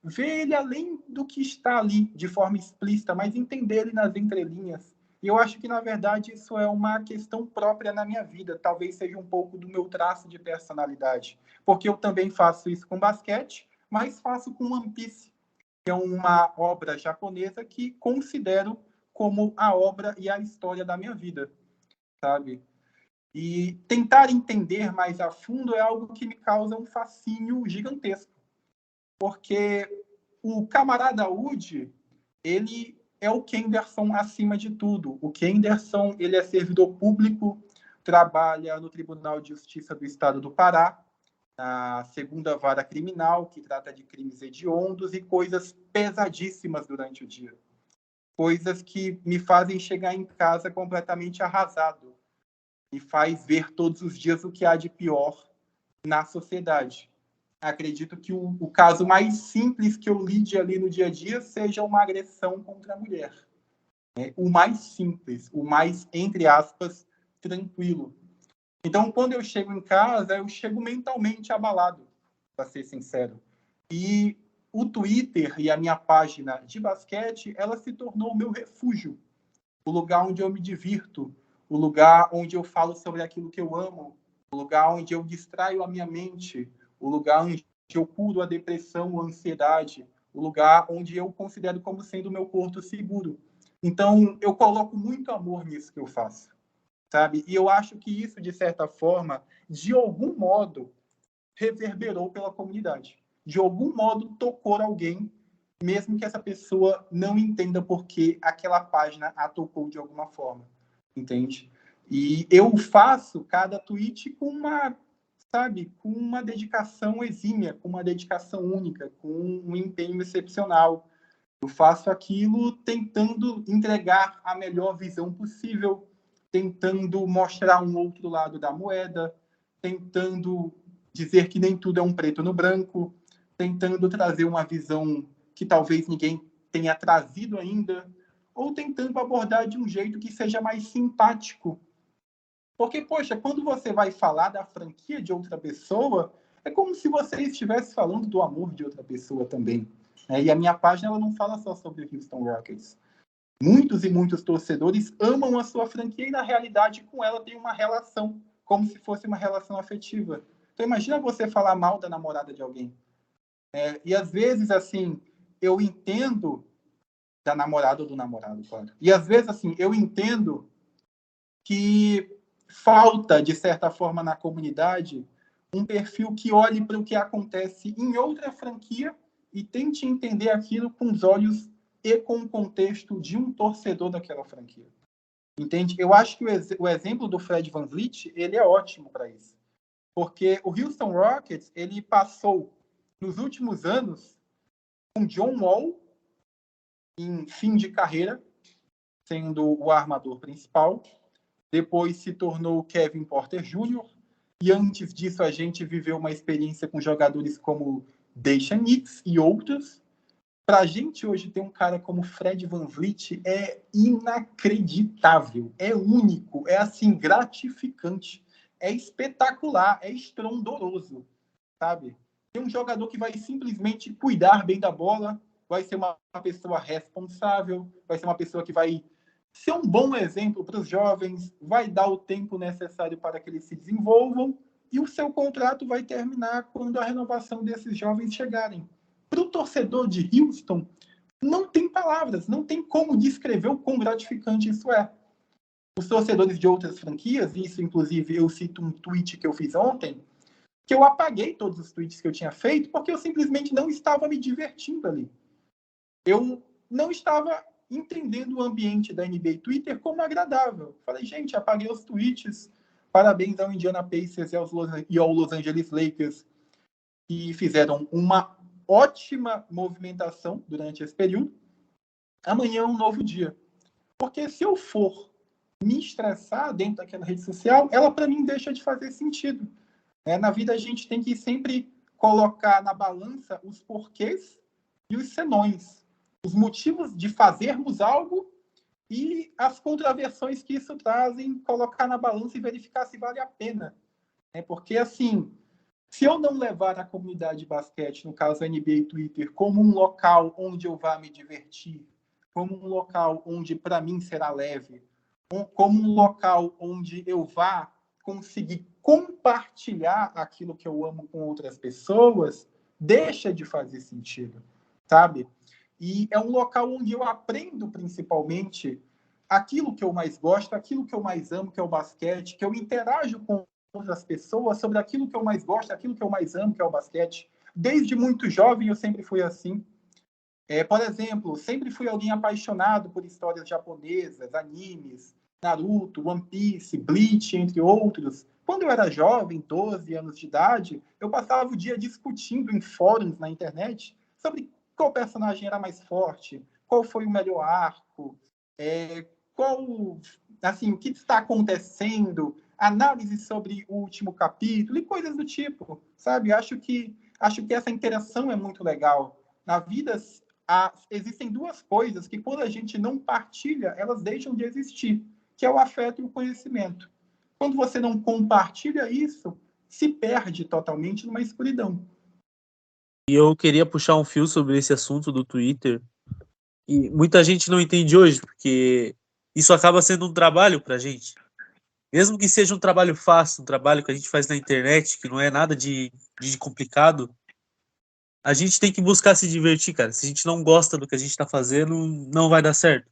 ver ele além do que está ali de forma explícita, mas entender ele nas entrelinhas. E eu acho que, na verdade, isso é uma questão própria na minha vida, talvez seja um pouco do meu traço de personalidade, porque eu também faço isso com basquete, mas faço com One Piece, que é uma obra japonesa que considero como a obra e a história da minha vida, sabe? E tentar entender mais a fundo é algo que me causa um fascínio gigantesco, porque o camarada Woody, ele é o Kenderson acima de tudo. O Kenderson, ele é servidor público, trabalha no Tribunal de Justiça do Estado do Pará, na 2ª Vara Criminal, que trata de crimes hediondos e coisas pesadíssimas durante o dia. Coisas que me fazem chegar em casa completamente arrasado. Me faz ver todos os dias o que há de pior na sociedade. Acredito que o caso mais simples que eu lide ali no dia a dia seja uma agressão contra a mulher. O mais simples, o mais, entre aspas, tranquilo. Então, quando eu chego em casa, eu chego mentalmente abalado, para ser sincero. E o Twitter e a minha página de basquete, ela se tornou o meu refúgio, o lugar onde eu me divirto, o lugar onde eu falo sobre aquilo que eu amo, o lugar onde eu distraio a minha mente, o lugar onde eu curo a depressão, a ansiedade, o lugar onde eu considero como sendo o meu porto seguro. Então, eu coloco muito amor nisso que eu faço, sabe? E eu acho que isso, de certa forma, de algum modo, reverberou pela comunidade. De algum modo, tocou alguém, mesmo que essa pessoa não entenda por que aquela página a tocou de alguma forma, entende? E eu faço cada tweet com uma, sabe, com uma dedicação exímia, com uma dedicação única, com um empenho excepcional. Eu faço aquilo tentando entregar a melhor visão possível, tentando mostrar um outro lado da moeda, tentando dizer que nem tudo é um preto no branco, tentando trazer uma visão que talvez ninguém tenha trazido ainda, ou tentando abordar de um jeito que seja mais simpático. Porque, poxa, quando você vai falar da franquia de outra pessoa, é como se você estivesse falando do amor de outra pessoa também. E a minha página ela não fala só sobre o Houston Rockets. Muitos e muitos torcedores amam a sua franquia e, na realidade, com ela tem uma relação, como se fosse uma relação afetiva. Então, imagina você falar mal da namorada de alguém. E, às vezes, assim, eu entendo da namorada ou do namorado, claro. E, às vezes, assim, eu entendo que falta, de certa forma, na comunidade, um perfil que olhe para o que acontece em outra franquia e tente entender aquilo com os olhos e com o contexto de um torcedor daquela franquia. Entende? Eu acho que o exemplo do Fred VanVleet, ele é ótimo para isso. Porque o Houston Rockets, ele passou, nos últimos anos, com John Wall, em fim de carreira, sendo o armador principal. Depois se tornou Kevin Porter Jr. E antes disso a gente viveu uma experiência com jogadores como Dejan Nix e outros. Para a gente hoje ter um cara como Fred VanVleet é inacreditável, é único, é assim, gratificante, é espetacular, é estrondoroso, sabe? Tem um jogador que vai simplesmente cuidar bem da bola, vai ser uma pessoa responsável, vai ser uma pessoa que vai ser um bom exemplo para os jovens, vai dar o tempo necessário para que eles se desenvolvam e o seu contrato vai terminar quando a renovação desses jovens chegarem. Para o torcedor de Houston, não tem palavras, não tem como descrever o quão gratificante isso é. Os torcedores de outras franquias, isso inclusive eu cito um tweet que eu fiz ontem, que eu apaguei todos os tweets que eu tinha feito porque eu simplesmente não estava me divertindo ali. Eu não estava entendendo o ambiente da NBA Twitter como agradável. Falei, gente, apaguei os tweets, parabéns ao Indiana Pacers e ao Los Angeles Lakers, que fizeram uma ótima movimentação durante esse período. Amanhã é um novo dia. Porque se eu for me estressar dentro daquela rede social, ela para mim deixa de fazer sentido. Na vida a gente tem que sempre colocar na balança os porquês e os senões. Os motivos de fazermos algo e as contraversões que isso trazem, colocar na balança e verificar se vale a pena. Porque, assim, se eu não levar a comunidade de basquete, no caso a NBA Twitter, como um local onde eu vá me divertir, como um local onde para mim será leve, como um local onde eu vá conseguir compartilhar aquilo que eu amo com outras pessoas, deixa de fazer sentido, sabe? E é um local onde eu aprendo principalmente aquilo que eu mais gosto, aquilo que eu mais amo, que é o basquete, que eu interajo com outras pessoas sobre aquilo que eu mais gosto, aquilo que eu mais amo, que é o basquete. Desde muito jovem eu sempre fui assim. Por exemplo, sempre fui alguém apaixonado por histórias japonesas, animes, Naruto, One Piece, Bleach, entre outros. Quando eu era jovem, 12 anos de idade, eu passava o dia discutindo em fóruns na internet sobre qual personagem era mais forte, qual foi o melhor arco, o que está acontecendo, análise sobre o último capítulo e coisas do tipo, sabe? Acho que essa interação é muito legal. Na vida, existem duas coisas que, quando a gente não partilha, elas deixam de existir, que é o afeto e o conhecimento. Quando você não compartilha isso, se perde totalmente numa escuridão. E eu queria puxar um fio sobre esse assunto do Twitter. E muita gente não entende hoje, porque isso acaba sendo um trabalho pra gente. Mesmo que seja um trabalho fácil, um trabalho que a gente faz na internet, que não é nada de complicado, a gente tem que buscar se divertir, cara. Se a gente não gosta do que a gente tá fazendo, não vai dar certo.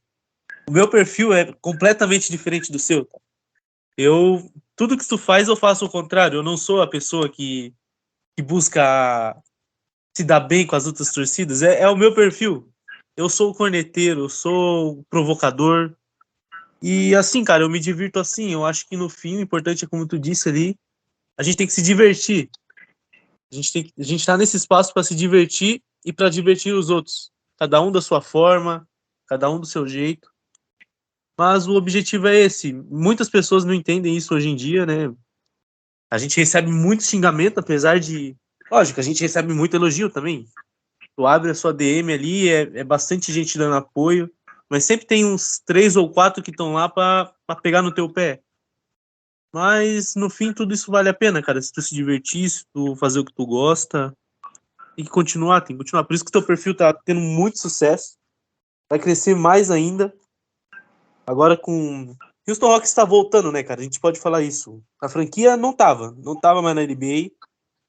O meu perfil é completamente diferente do seu. Tudo que tu faz, eu faço o contrário. Eu não sou a pessoa que busca se dar bem com as outras torcidas. É o meu perfil. Eu sou o corneteiro, eu sou o provocador. E assim, cara, eu me divirto assim. Eu acho que no fim, o importante é, como tu disse ali, a gente tem que se divertir. A gente tá nesse espaço para se divertir e para divertir os outros. Cada um da sua forma, cada um do seu jeito. Mas o objetivo é esse. Muitas pessoas não entendem isso hoje em dia, né? A gente recebe muito xingamento, apesar de... Lógico, a gente recebe muito elogio também. Tu abre a sua DM ali, é bastante gente dando apoio, mas sempre tem uns 3 ou 4 que estão lá pra pegar no teu pé. Mas, no fim, tudo isso vale a pena, cara. Se tu se divertir, se tu fazer o que tu gosta, tem que continuar. Por isso que teu perfil tá tendo muito sucesso. Vai crescer mais ainda. Agora com... Houston Rockets tá voltando, né, cara? A gente pode falar isso. A franquia não tava mais na NBA.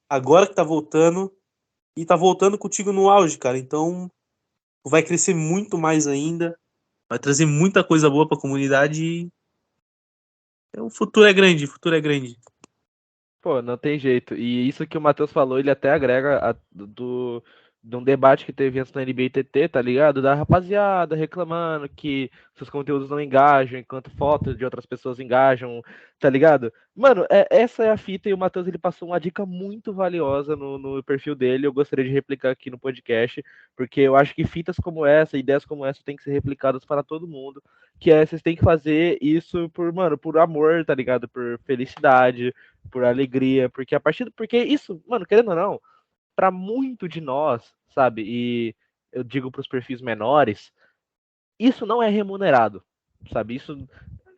Agora que tá voltando. E tá voltando contigo no auge, cara. Então, vai crescer muito mais ainda. Vai trazer muita coisa boa pra comunidade. E o futuro é grande, Pô, não tem jeito. E isso que o Matheus falou, ele até agrega de um debate que teve antes na NBTT, tá ligado? Da rapaziada reclamando que seus conteúdos não engajam, enquanto fotos de outras pessoas engajam, tá ligado? Mano, essa é a fita, e o Matheus, ele passou uma dica muito valiosa no perfil dele. Eu gostaria de replicar aqui no podcast, porque eu acho que fitas como essa, ideias como essa, tem que ser replicadas para todo mundo, que vocês têm que fazer isso por amor, tá ligado? Por felicidade, por alegria, porque porque isso, mano, querendo ou não, para muito de nós, sabe? E eu digo para os perfis menores, isso não é remunerado, sabe? Isso,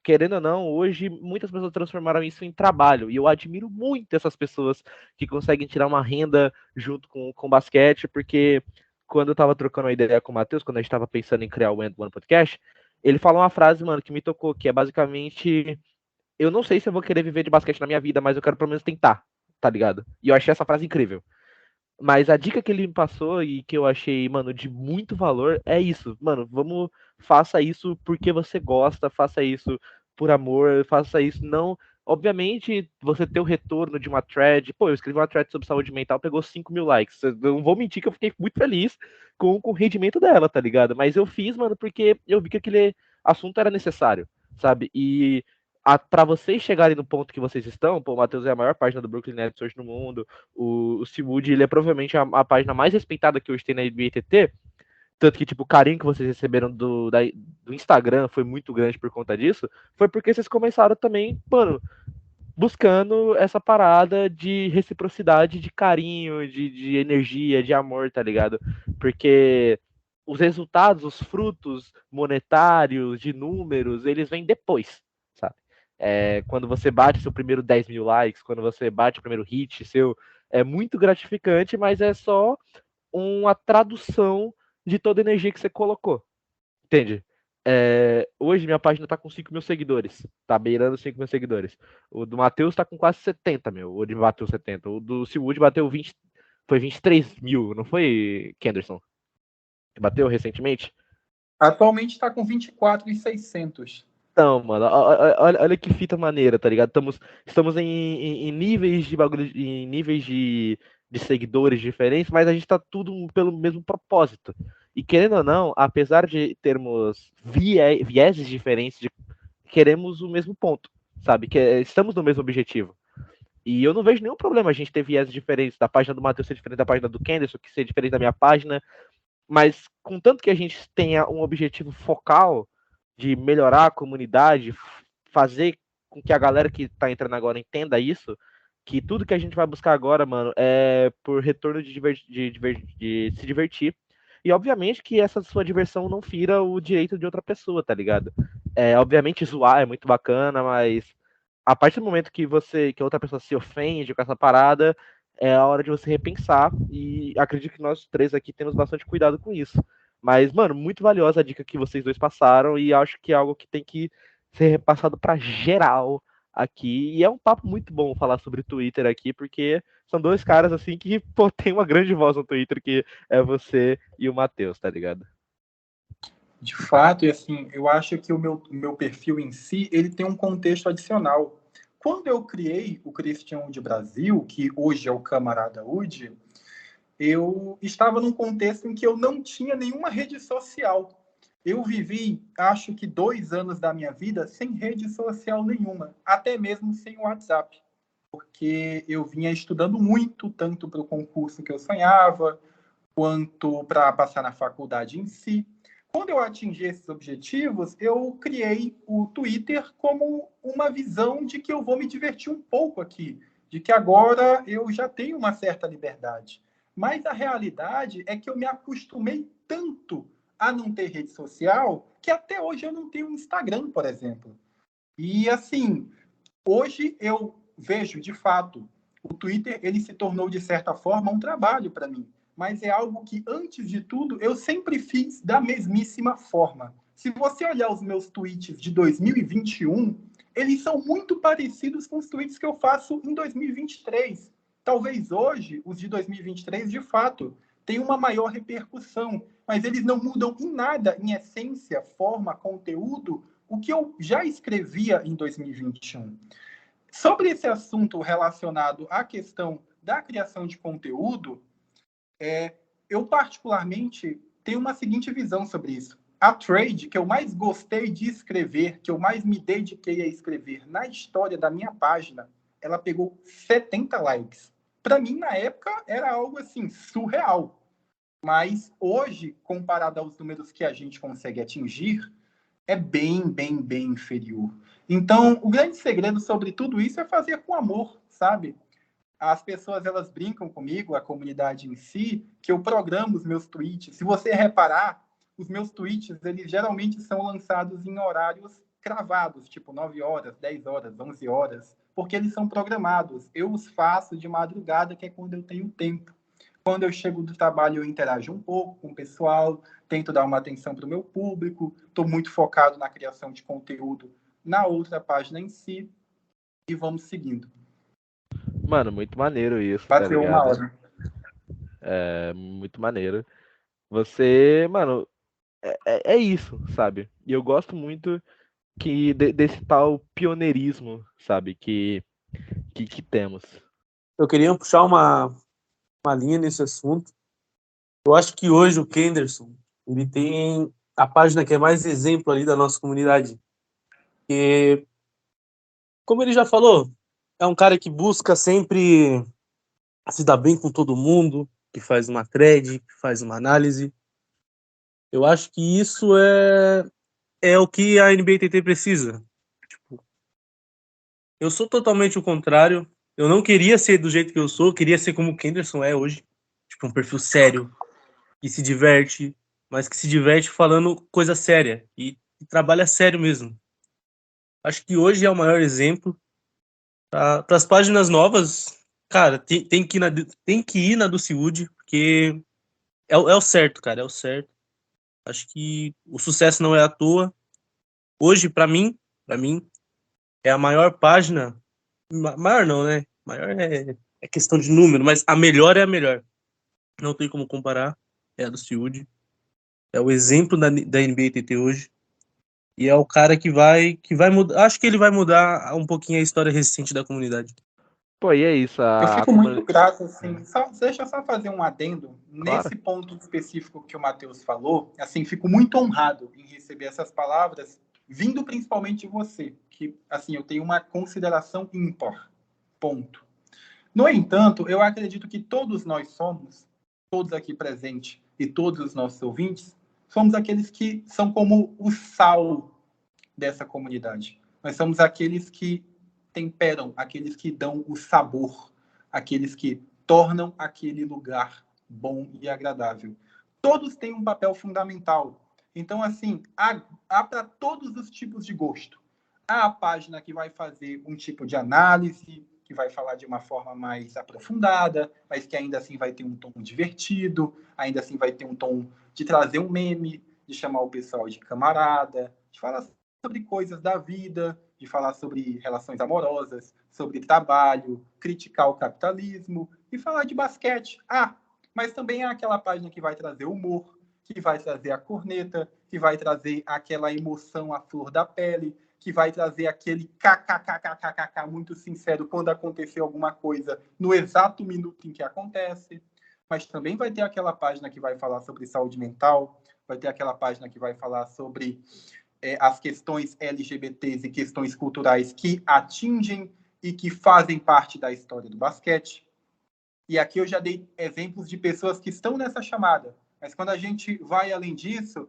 querendo ou não, hoje muitas pessoas transformaram isso em trabalho. E eu admiro muito essas pessoas que conseguem tirar uma renda junto com basquete, porque quando eu tava trocando uma ideia com o Matheus, quando a gente tava pensando em criar o End One Podcast, ele falou uma frase, mano, que me tocou, que é basicamente: eu não sei se eu vou querer viver de basquete na minha vida, mas eu quero pelo menos tentar, tá ligado? E eu achei essa frase incrível. Mas a dica que ele me passou e que eu achei, mano, de muito valor é isso. Mano, faça isso porque você gosta, faça isso por amor, faça isso não. Obviamente, você ter o retorno de uma thread. Pô, eu escrevi uma thread sobre saúde mental, pegou 5.000 likes. Eu não vou mentir que eu fiquei muito feliz com o rendimento dela, tá ligado? Mas eu fiz, mano, porque eu vi que aquele assunto era necessário, sabe? E para vocês chegarem no ponto que vocês estão, pô, o Matheus é a maior página do Brooklyn Nets hoje no mundo, o Seawood, ele é provavelmente a página mais respeitada que hoje tem na NBATT, tanto que, tipo, o carinho que vocês receberam do Instagram foi muito grande por conta disso, foi porque vocês começaram também, mano, buscando essa parada de reciprocidade, de carinho, de energia, de amor, tá ligado? Porque os resultados, os frutos monetários, de números, eles vêm depois, sabe? Quando você bate seu primeiro 10.000 likes, quando você bate o primeiro hit seu, é muito gratificante, mas é só uma tradução de toda a energia que você colocou, entende? Hoje minha página tá com 5.000 seguidores, tá beirando 5.000 seguidores. O do Matheus tá com quase 70, meu, o de bateu 70. O do Seawood bateu 20, foi 23 mil, não foi, Kenderson? Bateu recentemente? Atualmente está com 24.600. Então, mano, olha que fita maneira, tá ligado? Estamos em níveis de bagulho, em níveis de seguidores diferentes, mas a gente tá tudo pelo mesmo propósito. E querendo ou não, apesar de termos vieses diferentes, queremos o mesmo ponto, sabe? Estamos no mesmo objetivo. E eu não vejo nenhum problema a gente ter vieses diferentes, da página do Matheus ser diferente da página do Kenderson, que ser diferente da minha página, mas contanto que a gente tenha um objetivo focal de melhorar a comunidade, fazer com que a galera que tá entrando agora entenda isso, que tudo que a gente vai buscar agora, mano, é por retorno de se divertir. E obviamente que essa sua diversão não fira o direito de outra pessoa, tá ligado? Obviamente zoar é muito bacana, mas a partir do momento que que a outra pessoa se ofende com essa parada, é a hora de você repensar. E acredito que nós três aqui temos bastante cuidado com isso. Mas, mano, muito valiosa a dica que vocês dois passaram e acho que é algo que tem que ser repassado para geral aqui. E é um papo muito bom falar sobre Twitter aqui, porque são dois caras assim que, pô, tem uma grande voz no Twitter, que é você e o Matheus, tá ligado? De fato, e assim, eu acho que o meu perfil em si, ele tem um contexto adicional. Quando eu criei o Christian Wood Brasil, que hoje é o Camarada Wood, eu estava num contexto em que eu não tinha nenhuma rede social. Eu vivi, acho que 2 anos da minha vida sem rede social nenhuma, até mesmo sem WhatsApp, porque eu vinha estudando muito, tanto para o concurso que eu sonhava, quanto para passar na faculdade em si. Quando eu atingi esses objetivos, eu criei o Twitter como uma visão de que eu vou me divertir um pouco aqui, de que agora eu já tenho uma certa liberdade. Mas a realidade é que eu me acostumei tanto a não ter rede social que até hoje eu não tenho Instagram, por exemplo. E assim, hoje eu vejo, de fato, o Twitter ele se tornou, de certa forma, um trabalho para mim. Mas é algo que, antes de tudo, eu sempre fiz da mesmíssima forma. Se você olhar os meus tweets de 2021, eles são muito parecidos com os tweets que eu faço em 2023. Talvez hoje, os de 2023, de fato, tenham uma maior repercussão, mas eles não mudam em nada, em essência, forma, conteúdo, o que eu já escrevia em 2021. Sobre esse assunto relacionado à questão da criação de conteúdo, eu particularmente tenho uma seguinte visão sobre isso. A trade que eu mais gostei de escrever, que eu mais me dediquei a escrever na história da minha página, ela pegou 70 likes. Para mim, na época, era algo assim, surreal. Mas hoje, comparado aos números que a gente consegue atingir, é bem, bem, bem inferior. Então, o grande segredo sobre tudo isso é fazer com amor, sabe? as pessoas elas brincam comigo, a comunidade em si, que eu programo os meus tweets. Se você reparar, os meus tweets, eles geralmente são lançados em horários cravados, tipo 9 horas, 10 horas, 11 horas, porque eles são programados. Eu os faço de madrugada, que é quando eu tenho tempo. Quando eu chego do trabalho, eu interajo um pouco com o pessoal, tento dar uma atenção para o meu público, estou muito focado na criação de conteúdo na outra página em si, e vamos seguindo. Mano, muito maneiro isso, tá Bateu uma ligado? hora. É muito maneiro. Você, mano, é isso, sabe? E eu gosto muito desse tal pioneirismo, sabe? Que temos. Eu queria puxar uma linha nesse assunto. Eu acho que hoje o Kenderson, ele tem a página que é mais exemplo ali da nossa comunidade. Porque, como ele já falou, é um cara que busca sempre se dar bem com todo mundo, que faz uma thread, que faz uma análise. Eu acho que isso é o que a NBTT precisa. Tipo, eu sou totalmente o contrário. Eu não queria ser do jeito que eu sou, eu queria ser como o Kenderson é hoje. Tipo, um perfil sério, que se diverte, mas que se diverte falando coisa séria e trabalha sério mesmo. Acho que hoje é o maior exemplo. Para as páginas novas, cara, tem que ir na do Ciúde, porque é o certo, cara, é o certo. Acho que o sucesso não é à toa. Hoje, para mim, é a maior página. Maior não, né? Maior é questão de número, mas a melhor é a melhor. Não tem como comparar. É a do Ciúde. É o exemplo da NBA TT hoje. E é o cara que vai mudar. Acho que ele vai mudar um pouquinho a história recente da comunidade. Pô, e é isso, Eu a fico muito comunidade. grato, assim, deixa eu só fazer um adendo. Claro. Nesse ponto específico que o Matheus falou, assim, fico muito honrado em receber essas palavras, vindo principalmente de você, que, assim, eu tenho uma consideração ímpar, ponto. No entanto, eu acredito que todos nós somos, todos aqui presentes e todos os nossos ouvintes, somos aqueles que são como o sal dessa comunidade. Nós somos aqueles que temperam, aqueles que dão o sabor, aqueles que tornam aquele lugar bom e agradável. Todos têm um papel fundamental. Então, assim, há para todos os tipos de gosto. Há a página que vai fazer um tipo de análise, que vai falar de uma forma mais aprofundada, mas que ainda assim vai ter um tom divertido, ainda assim vai ter um tom de trazer um meme, de chamar o pessoal de camarada, de falar sobre coisas da vida, de falar sobre relações amorosas, sobre trabalho, criticar o capitalismo e falar de basquete. Mas também há aquela página que vai trazer humor, que vai trazer a corneta, que vai trazer aquela emoção à flor da pele, que vai trazer aquele kkkkkk muito sincero quando aconteceu alguma coisa no exato minuto em que acontece. Mas também vai ter aquela página que vai falar sobre saúde mental, vai ter aquela página que vai falar sobre as questões LGBTs e questões culturais que atingem e que fazem parte da história do basquete. E aqui eu já dei exemplos de pessoas que estão nessa chamada. Mas quando a gente vai além disso,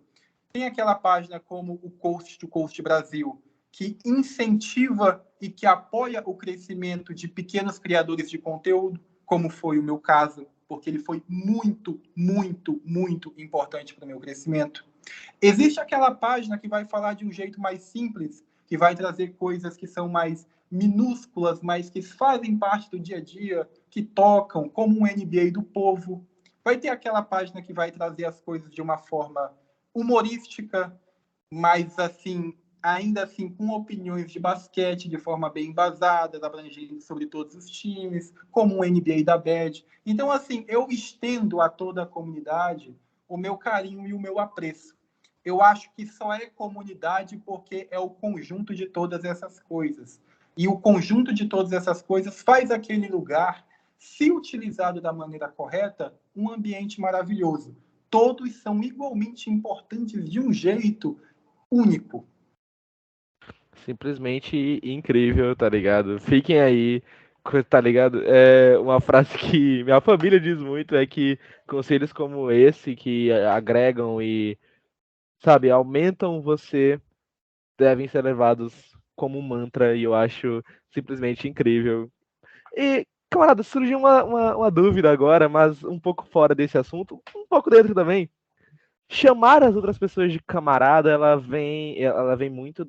tem aquela página como o Coast to Coast Brasil, que incentiva e que apoia o crescimento de pequenos criadores de conteúdo, como foi o meu caso, porque ele foi muito, muito, muito importante para o meu crescimento. Existe aquela página que vai falar de um jeito mais simples, que vai trazer coisas que são mais minúsculas, mas que fazem parte do dia a dia, que tocam, como um NBA do povo. Vai ter aquela página que vai trazer as coisas de uma forma humorística, mas assim, ainda assim com opiniões de basquete de forma bem embasada, abrangendo sobre todos os times, como um NBA da BED. Então, assim, eu estendo a toda a comunidade o meu carinho e o meu apreço. Eu acho que só é comunidade porque é o conjunto de todas essas coisas. E o conjunto de todas essas coisas faz aquele lugar, se utilizado da maneira correta, um ambiente maravilhoso. Todos são igualmente importantes de um jeito único. Simplesmente incrível, tá ligado? Fiquem aí, tá ligado? Uma frase que minha família diz muito é que conselhos como esse, que agregam e, sabe, aumentam você, devem ser levados como um mantra, e eu acho simplesmente incrível. E, camarada, surgiu uma dúvida agora, mas um pouco fora desse assunto, um pouco dentro também. Chamar as outras pessoas de camarada, ela vem muito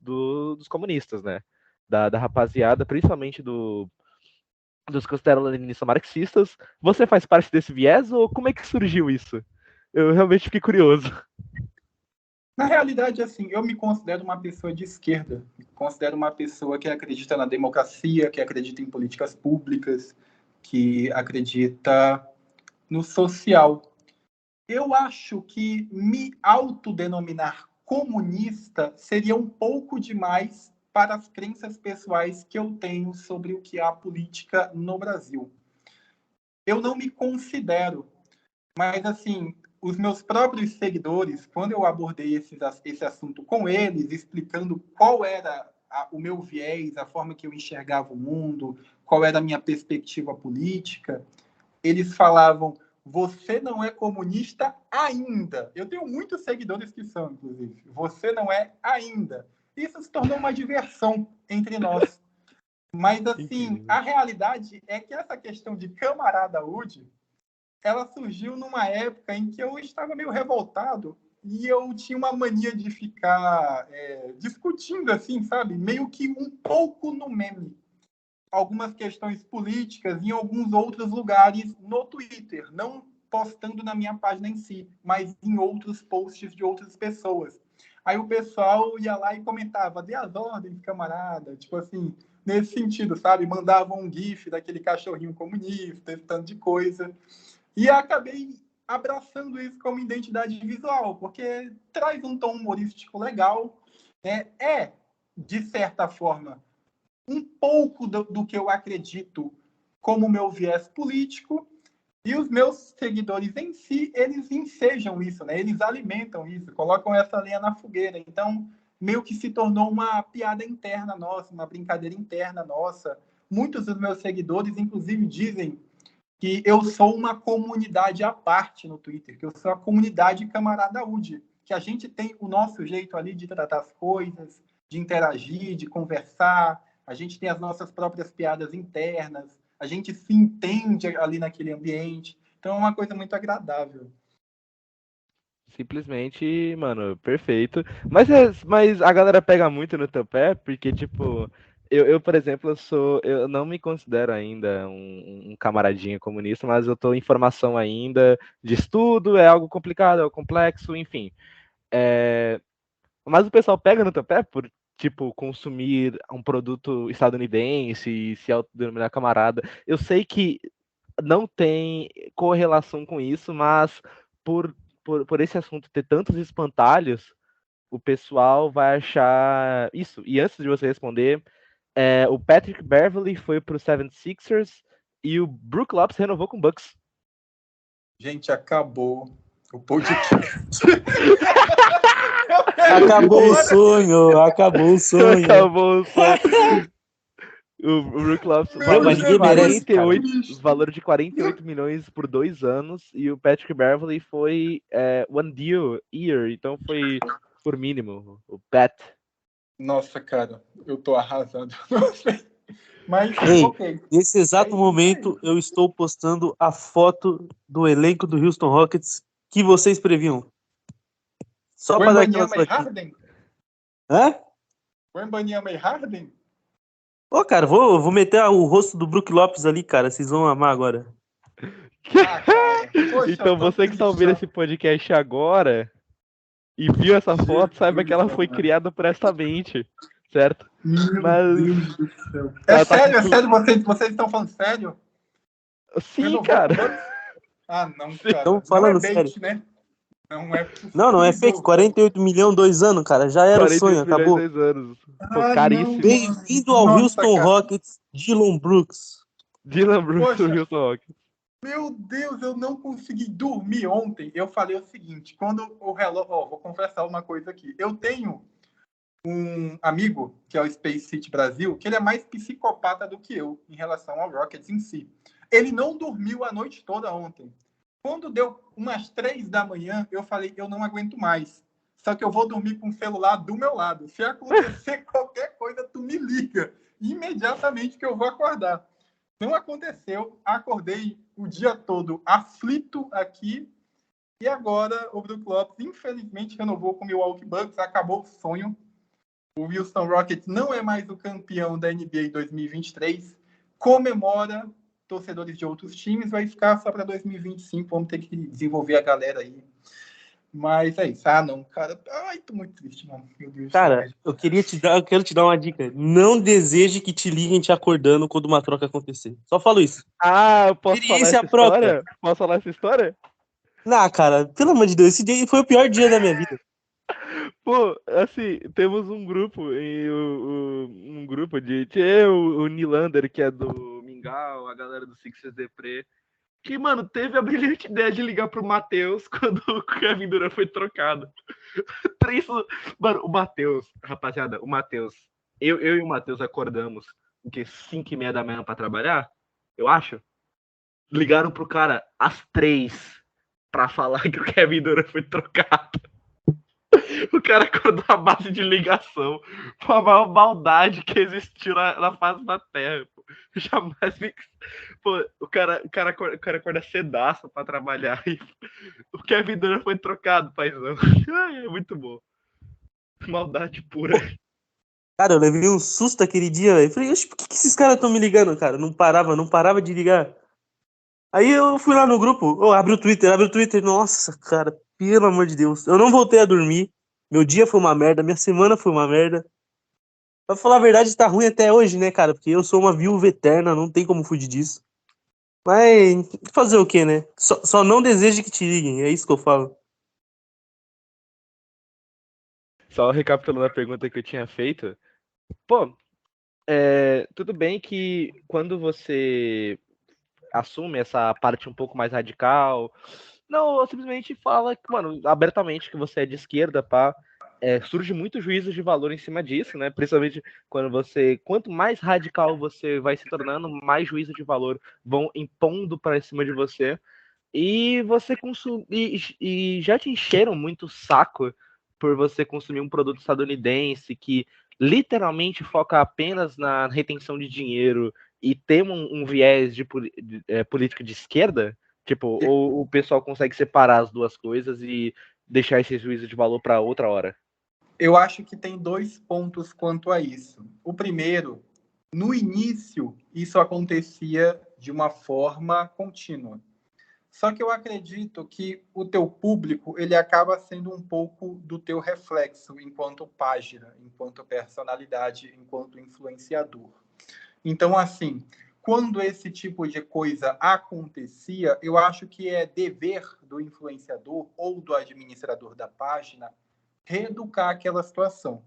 dos comunistas, né? Da rapaziada, principalmente dos considerados marxistas. Você faz parte desse viés ou como é que surgiu isso? Eu realmente fiquei curioso. Na realidade, assim, eu me considero uma pessoa de esquerda. Me considero uma pessoa que acredita na democracia, que acredita em políticas públicas, que acredita no social. Eu acho que me autodenominar comunista seria um pouco demais para as crenças pessoais que eu tenho sobre o que é a política no Brasil. Eu não me considero, mas, assim, os meus próprios seguidores, quando eu abordei esse assunto com eles, explicando qual era o meu viés, a forma que eu enxergava o mundo, qual era a minha perspectiva política, eles falavam: você não é comunista ainda. Eu tenho muitos seguidores que são, inclusive. Você não é ainda. Isso se tornou uma diversão entre nós. Mas, assim, a realidade é que essa questão de camaradaúde, ela surgiu numa época em que eu estava meio revoltado e eu tinha uma mania de ficar discutindo, assim, sabe? Meio que um pouco no meme. Algumas questões políticas em alguns outros lugares no Twitter, não postando na minha página em si, mas em outros posts de outras pessoas. Aí o pessoal ia lá e comentava: dê as ordens, camarada, tipo assim, nesse sentido, sabe? Mandava um gif daquele cachorrinho comunista, esse tanto de coisa. E acabei abraçando isso como identidade visual, porque traz um tom humorístico legal, né? De certa forma, um pouco do que eu acredito como meu viés político, e os meus seguidores em si, eles ensejam isso, né? Eles alimentam isso, colocam essa lenha na fogueira. Então, meio que se tornou uma piada interna nossa, uma brincadeira interna nossa. Muitos dos meus seguidores, inclusive, dizem que eu sou uma comunidade à parte no Twitter, que eu sou a comunidade camaradaúde, que a gente tem o nosso jeito ali de tratar as coisas, de interagir, de conversar, a gente tem as nossas próprias piadas internas, a gente se entende ali naquele ambiente. Então é uma coisa muito agradável. Simplesmente, mano, perfeito. Mas a galera pega muito no teu pé, porque, tipo, por exemplo, eu não me considero ainda um camaradinha comunista, mas eu tô em formação ainda de estudo, é algo complicado, é algo complexo, enfim. Mas o pessoal pega no teu pé por, tipo, consumir um produto estadunidense e se autodenominar camarada. Eu sei que não tem correlação com isso, mas por esse assunto ter tantos espantalhos, o pessoal vai achar isso. E antes de você responder, o Patrick Beverley foi pro 76ers e o Brook Lopes renovou com o Bucks. Gente, acabou o podcast. Acabou o sonho, acabou o sonho. Acabou o sonho. O Brook Lopes, valor de 48 milhões por 2 anos, e o Patrick Beverley foi one deal year, então foi por mínimo, o Pat. Nossa, cara, eu tô arrasado. Mas, Ei, ok. nesse exato momento, eu estou postando a foto do elenco do Houston Rockets que vocês previam. Só para dar aquela Wembanyama e Harden? Hã? Wembanyama e Harden? Ô, cara, vou meter o rosto do Brook Lopes ali, cara. Vocês vão amar agora. Cara. Poxa, então você que está ouvindo esse podcast agora e viu essa foto, saiba que ela foi criada por esta mente, certo? Meu Deus do céu. É sério? Vocês estão falando sério? Sim, cara. Ah, não, cara. Estão falando bait, sério. Né? Não é possível. Não é fake. 48 milhões, 2 anos, cara. Já era o sonho, acabou. 2 anos. Pô, caríssimo. Bem-vindo ao Houston Rockets, Dillon Brooks. Dillon Brooks do Houston Rockets. Meu Deus, eu não consegui dormir ontem. Eu falei o seguinte, quando o relógio... vou confessar uma coisa aqui. Eu tenho um amigo, que é o Space City Brasil, que ele é mais psicopata do que eu em relação ao Rockets em si. Ele não dormiu a noite toda ontem. Quando deu umas 3 da manhã, eu falei, eu não aguento mais. Só que eu vou dormir com o celular do meu lado. Se acontecer qualquer coisa, tu me liga. Imediatamente que eu vou acordar. Não aconteceu. Acordei o dia todo aflito aqui. E agora o Brook Lopes, infelizmente, renovou com o Milwaukee Bucks. Acabou o sonho. O Houston Rockets não é mais o campeão da NBA 2023. Comemora, torcedores de outros times. Vai ficar só para 2025. Vamos ter que desenvolver a galera aí. Mas é isso. Ah, não, cara. Ai, tô muito triste, mano. Meu Deus. Cara, eu quero te dar uma dica. Não deseje que te liguem te acordando quando uma troca acontecer. Só falo isso. Ah, eu posso falar Experiência essa própria. história? Posso falar essa história? Não, cara, pelo amor de Deus, esse dia foi o pior dia da minha vida. Pô, assim, temos um grupo, um grupo de tinha o Nylander, que é do Mingau, a galera do Sixers Depre, que, mano, teve a brilhante ideia de ligar pro Matheus quando o Kevin Durant foi trocado. Mano, o Matheus, rapaziada, eu e o Matheus acordamos, o que, 5h30 da manhã pra trabalhar, eu acho. Ligaram pro cara às 3 pra falar que o Kevin Durant foi trocado. O cara acordou a base de ligação. Foi a maior maldade que existiu na face da Terra. Pô. Jamais vi. Pô, o cara acorda cedaço pra trabalhar. E o Kevin Durant foi trocado, paizão. É muito bom. Maldade pura. Cara, eu levei um susto aquele dia, velho. Falei, oxe, por que esses caras estão me ligando, cara? Não parava de ligar. Aí eu fui lá no grupo, abre o Twitter. Nossa, cara, pelo amor de Deus. Eu não voltei a dormir. Meu dia foi uma merda, minha semana foi uma merda. Pra falar a verdade, tá ruim até hoje, né, cara? Porque eu sou uma viúva eterna, não tem como fugir disso. Mas fazer o quê, né? Só não deseje que te liguem, é isso que eu falo. Só recapitulando a pergunta que eu tinha feito. Pô, tudo bem que quando você assume essa parte um pouco mais radical, não, simplesmente fala, mano, abertamente que você é de esquerda, pá. Surge muito juízo de valor em cima disso, né? Principalmente quanto mais radical você vai se tornando, mais juízo de valor vão impondo para cima de você. E você consumir e já te encheram muito o saco por você consumir um produto estadunidense que literalmente foca apenas na retenção de dinheiro e tem um viés de política de esquerda, tipo, ou o pessoal consegue separar as duas coisas e deixar esse juízo de valor para outra hora? Eu acho que tem 2 pontos quanto a isso. O primeiro, no início, isso acontecia de uma forma contínua. Só que eu acredito que o teu público, ele acaba sendo um pouco do teu reflexo enquanto página, enquanto personalidade, enquanto influenciador. Então, assim, quando esse tipo de coisa acontecia, eu acho que é dever do influenciador ou do administrador da página reeducar aquela situação,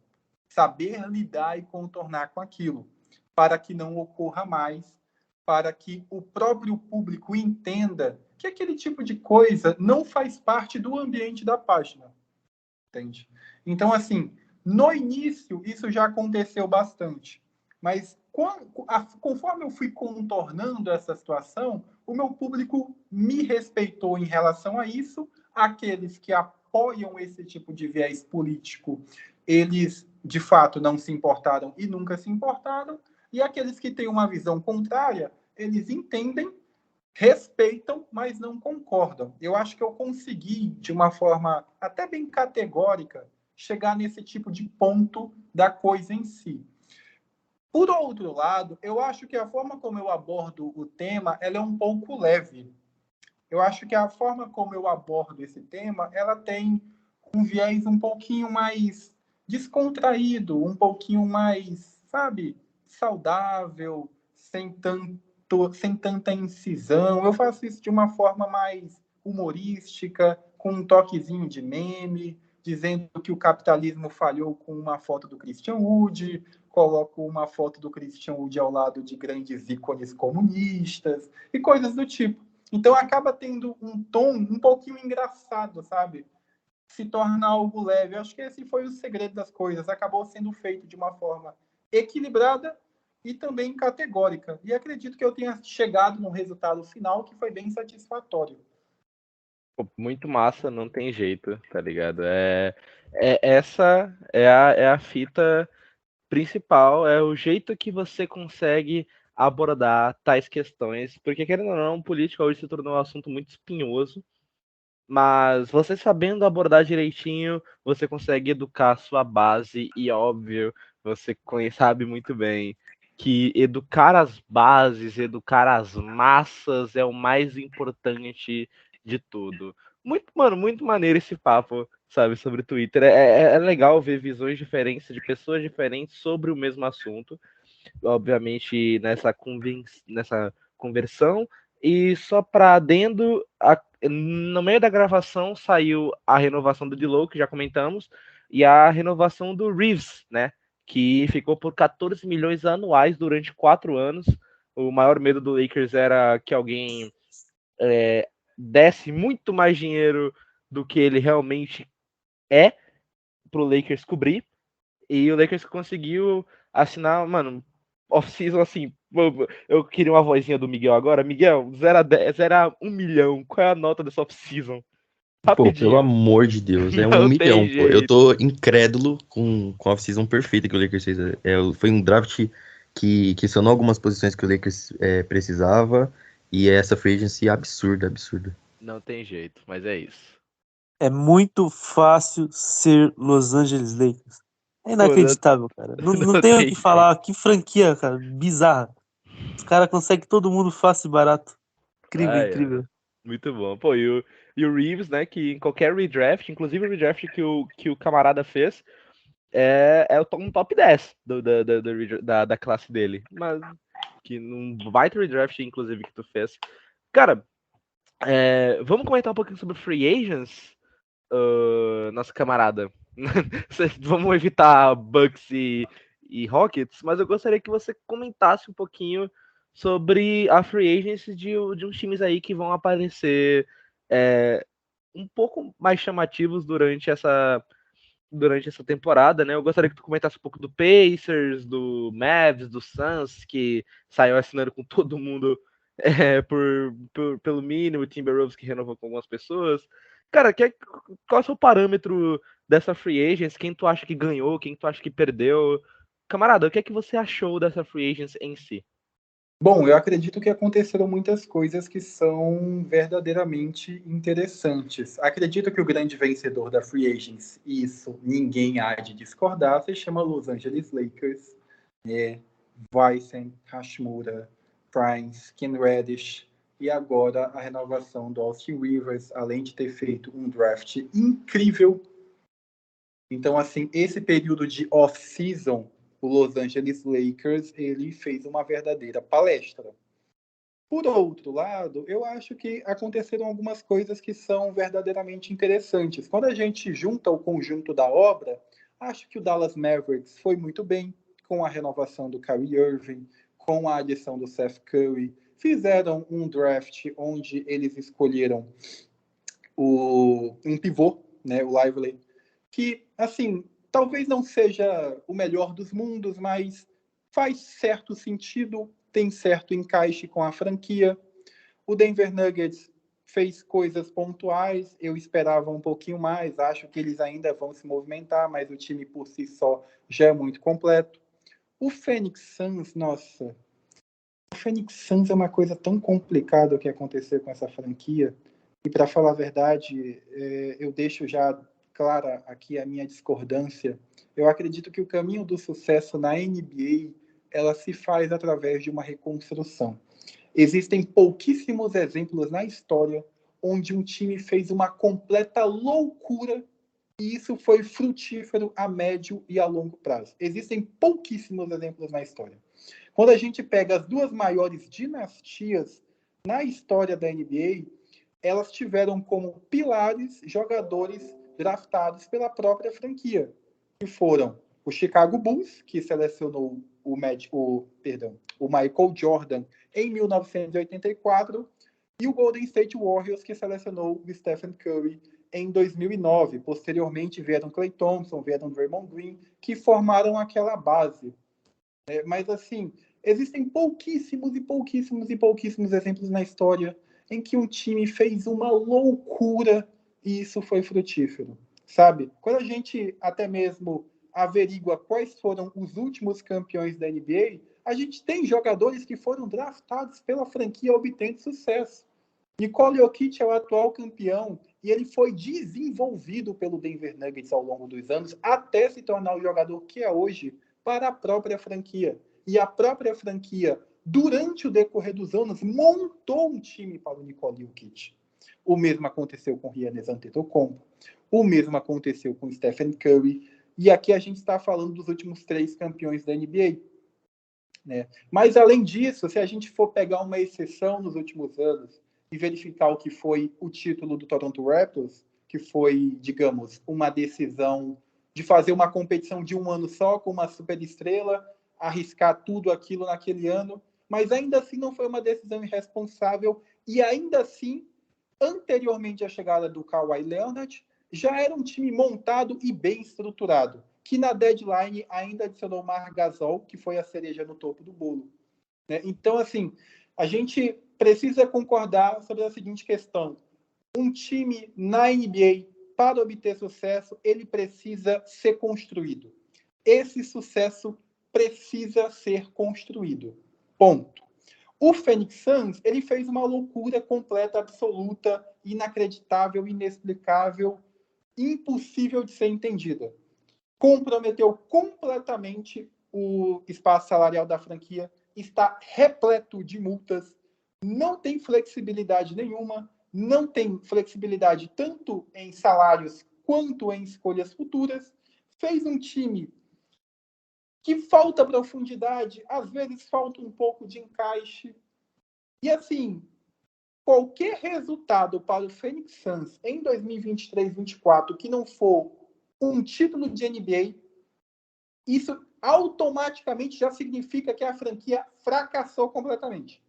saber lidar e contornar com aquilo, para que não ocorra mais, para que o próprio público entenda que aquele tipo de coisa não faz parte do ambiente da página, entende? Então, assim, no início, isso já aconteceu bastante, mas conforme eu fui contornando essa situação, o meu público me respeitou em relação a isso, aqueles que apoiam esse tipo de viés político, eles, de fato, não se importaram e nunca se importaram, e aqueles que têm uma visão contrária, eles entendem, respeitam, mas não concordam. Eu acho que eu consegui, de uma forma até bem categórica, chegar nesse tipo de ponto da coisa em si. Por outro lado, eu acho que a forma como eu abordo o tema, ela é um pouco leve. Eu acho que a forma como eu abordo esse tema, ela tem um viés um pouquinho mais descontraído, um pouquinho mais, sabe, saudável, sem tanta incisão. Eu faço isso de uma forma mais humorística, com um toquezinho de meme, dizendo que o capitalismo falhou com uma foto do Christian Wood, coloco uma foto do Christian Wood ao lado de grandes ícones comunistas e coisas do tipo. Então acaba tendo um tom um pouquinho engraçado, sabe? Se torna algo leve. Eu acho que esse foi o segredo das coisas. Acabou sendo feito de uma forma equilibrada e também categórica. E acredito que eu tenha chegado num resultado final que foi bem satisfatório. Pô, muito massa, não tem jeito, tá ligado? Essa é a fita principal, é o jeito que você consegue abordar tais questões, porque querendo ou não, política hoje se tornou um assunto muito espinhoso, mas você sabendo abordar direitinho, você consegue educar a sua base e, óbvio, você sabe muito bem que educar as bases, educar as massas é o mais importante de tudo. Muito, mano, muito maneiro esse papo, sabe, sobre Twitter. É legal ver visões diferentes de pessoas diferentes sobre o mesmo assunto, obviamente nessa conversão. E só para adendo, no meio da gravação saiu a renovação do D-Lo, que já comentamos, e a renovação do Reeves, né? Que ficou por 14 milhões anuais durante 4 anos. O maior medo do Lakers era que alguém desse muito mais dinheiro do que ele realmente é pro Lakers cobrir. E o Lakers conseguiu assinar, mano, off-season assim. Eu queria uma vozinha do Miguel agora. Miguel, 0 a 10, 0 a 1 milhão. Qual é a nota dessa off-season? Pô, pelo Rapidinho. amor de Deus, é 1 Não tem milhão, pô. Eu jeito. tô incrédulo com a off-season perfeita que o Lakers fez. Foi um draft que sanou algumas posições que o Lakers precisava, e essa free agency absurda, absurda. Não tem jeito, mas é isso. É muito fácil ser Los Angeles Lakers. É inacreditável, cara. Não tem o que jeito. falar. Que franquia, cara. Bizarra. Os caras conseguem todo mundo fácil e barato. Incrível, incrível. Muito bom. Pô, e o Reeves, né, que em qualquer redraft, inclusive o redraft que o camarada fez, é um top 10 da classe dele. Mas que num baita redraft, inclusive, que tu fez. Cara, vamos comentar um pouquinho sobre free agents, nosso camarada. Vamos evitar Bucks e Rockets, mas eu gostaria que você comentasse um pouquinho sobre a free agency de uns times aí que vão aparecer um pouco mais chamativos durante essa temporada, né? Eu gostaria que tu comentasse um pouco do Pacers, do Mavs, do Suns, que saiu assinando com todo mundo pelo mínimo, Timberwolves que renovou com algumas pessoas. Cara, qual é o seu parâmetro dessa free agents? Quem tu acha que ganhou? Quem tu acha que perdeu? Camarada, o que é que você achou dessa free agents em si? Bom, eu acredito que aconteceram muitas coisas que são verdadeiramente interessantes. Acredito que o grande vencedor da Free Agents, isso ninguém há de discordar, se chama Los Angeles Lakers. Weisen, Hashimura, Prince, Ken Reddish e agora a renovação do Austin Rivers, além de ter feito um draft incrível. Então, assim, esse período de off-season, o Los Angeles Lakers, ele fez uma verdadeira palestra. Por outro lado, eu acho que aconteceram algumas coisas que são verdadeiramente interessantes. Quando a gente junta o conjunto da obra, acho que o Dallas Mavericks foi muito bem com a renovação do Kyrie Irving, com a adição do Seth Curry. Fizeram um draft onde eles escolheram um pivô, né, o Lively, que, assim, talvez não seja o melhor dos mundos, mas faz certo sentido, tem certo encaixe com a franquia. O Denver Nuggets fez coisas pontuais, eu esperava um pouquinho mais, acho que eles ainda vão se movimentar, mas o time por si só já é muito completo. O Phoenix Suns, nossa, o Phoenix Suns é uma coisa tão complicada o que aconteceu com essa franquia, e para falar a verdade, eu deixo já clara aqui a minha discordância. Eu acredito que o caminho do sucesso na NBA, ela se faz através de uma reconstrução. Existem pouquíssimos exemplos na história onde um time fez uma completa loucura e isso foi frutífero a médio e a longo prazo. Existem pouquíssimos exemplos na história. Quando a gente pega as duas maiores dinastias na história da NBA, elas tiveram como pilares jogadores draftados pela própria franquia, que foram o Chicago Bulls, que selecionou o Michael Jordan em 1984, e o Golden State Warriors, que selecionou o Stephen Curry em 2009. Posteriormente vieram Klay Thompson, vieram Draymond Green, que formaram aquela base. Mas, assim, existem pouquíssimos exemplos na história em que um time fez uma loucura e isso foi frutífero, sabe? Quando a gente até mesmo averigua quais foram os últimos campeões da NBA, a gente tem jogadores que foram draftados pela franquia obtendo sucesso. Nikola Jokic é o atual campeão e ele foi desenvolvido pelo Denver Nuggets ao longo dos anos até se tornar o jogador que é hoje para a própria franquia. E a própria franquia, durante o decorrer dos anos, montou um time para o Nikola Jokic. O mesmo aconteceu com Giannis Antetokounmpo. O mesmo aconteceu com Stephen Curry. E aqui a gente está falando dos últimos 3 campeões da NBA. Né? Mas, além disso, se a gente for pegar uma exceção nos últimos anos e verificar o que foi o título do Toronto Raptors, que foi, digamos, uma decisão de fazer uma competição de um ano só com uma superestrela, arriscar tudo aquilo naquele ano, mas ainda assim não foi uma decisão irresponsável e ainda assim, anteriormente à chegada do Kawhi Leonard, já era um time montado e bem estruturado, que na deadline ainda adicionou Marc Gasol, que foi a cereja no topo do bolo. Né? Então, assim, a gente precisa concordar sobre a seguinte questão. Um time na NBA, para obter sucesso, ele precisa ser construído. Esse sucesso precisa ser construído. Ponto. O Phoenix Suns, ele fez uma loucura completa, absoluta, inacreditável, inexplicável, impossível de ser entendida. Comprometeu completamente o espaço salarial da franquia, está repleto de multas, não tem flexibilidade nenhuma, não tem flexibilidade tanto em salários quanto em escolhas futuras, fez um time que falta profundidade, às vezes falta um pouco de encaixe, e assim, qualquer resultado para o Phoenix Suns em 2023-24 que não for um título de NBA, isso automaticamente já significa que a franquia fracassou completamente.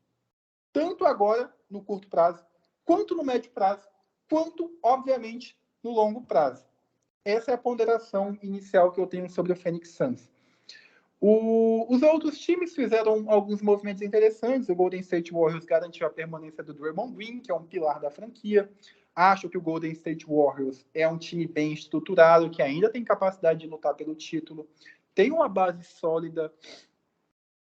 Tanto agora, no curto prazo, quanto no médio prazo, quanto, obviamente, no longo prazo. Essa é a ponderação inicial que eu tenho sobre o Phoenix Suns. Os outros times fizeram alguns movimentos interessantes. O Golden State Warriors garantiu a permanência do Draymond Green, que é um pilar da franquia. Acho que o Golden State Warriors é um time bem estruturado, que ainda tem capacidade de lutar pelo título, tem uma base sólida,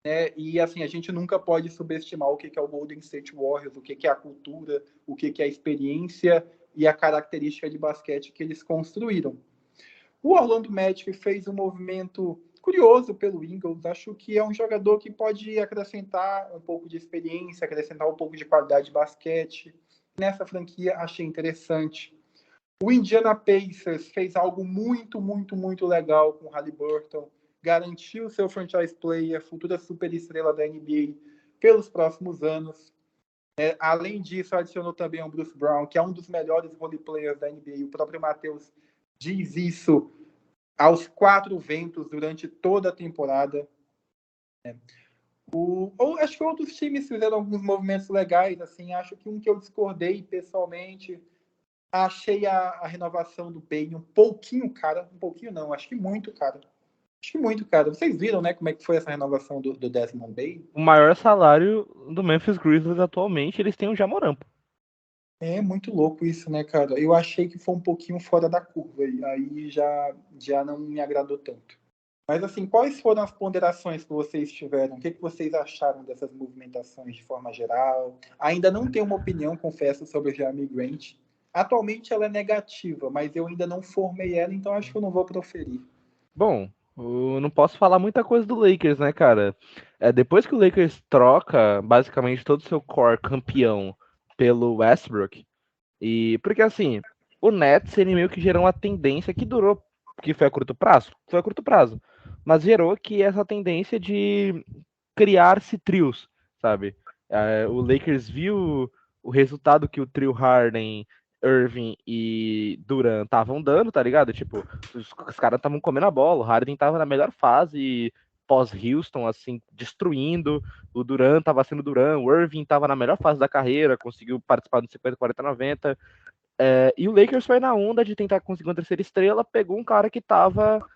né? E assim, a gente nunca pode subestimar o que é o Golden State Warriors, o que é a cultura, o que é a experiência e a característica de basquete que eles construíram. O Orlando Magic fez um movimento curioso pelo Ingles. Acho que é um jogador que pode acrescentar um pouco de experiência, acrescentar um pouco de qualidade de basquete. Nessa franquia, achei interessante. O Indiana Pacers fez algo muito, muito, muito legal com o Haliburton. Garantiu seu franchise player, futura superestrela da NBA, pelos próximos anos. Além disso, adicionou também o Bruce Brown, que é um dos melhores role players da NBA. O próprio Matheus diz isso aos 4 ventos durante toda a temporada. Acho que outros times fizeram alguns movimentos legais. Assim, acho que um que eu discordei pessoalmente, achei a renovação do Bane um pouquinho cara. Um pouquinho não, acho que muito cara. Acho que muito cara. Vocês viram, né, como é que foi essa renovação do Desmond Bane? O maior salário do Memphis Grizzlies atualmente, eles têm o Jamoran. É muito louco isso, né, cara? Eu achei que foi um pouquinho fora da curva. E aí já não me agradou tanto. Mas, assim, quais foram as ponderações que vocês tiveram? O que vocês acharam dessas movimentações de forma geral? Ainda não tenho uma opinião, confesso, sobre a Jerami Grant. Atualmente ela é negativa, mas eu ainda não formei ela, então acho que eu não vou proferir. Bom, eu não posso falar muita coisa do Lakers, né, cara? Depois que o Lakers troca basicamente todo o seu core campeão pelo Westbrook, porque assim, o Nets ele meio que gerou uma tendência que durou, que foi a curto prazo, mas gerou que essa tendência de criar-se trios, sabe? O Lakers viu o resultado que o trio Harden, Irving e Durant estavam dando, tá ligado? Tipo, os caras estavam comendo a bola, o Harden tava na melhor fase pós-Houston, assim, destruindo, o Durant tava sendo Durant, o Irving tava na melhor fase da carreira, conseguiu participar do 50, 40, 90, e o Lakers foi na onda de tentar conseguir uma terceira estrela, pegou um cara que tava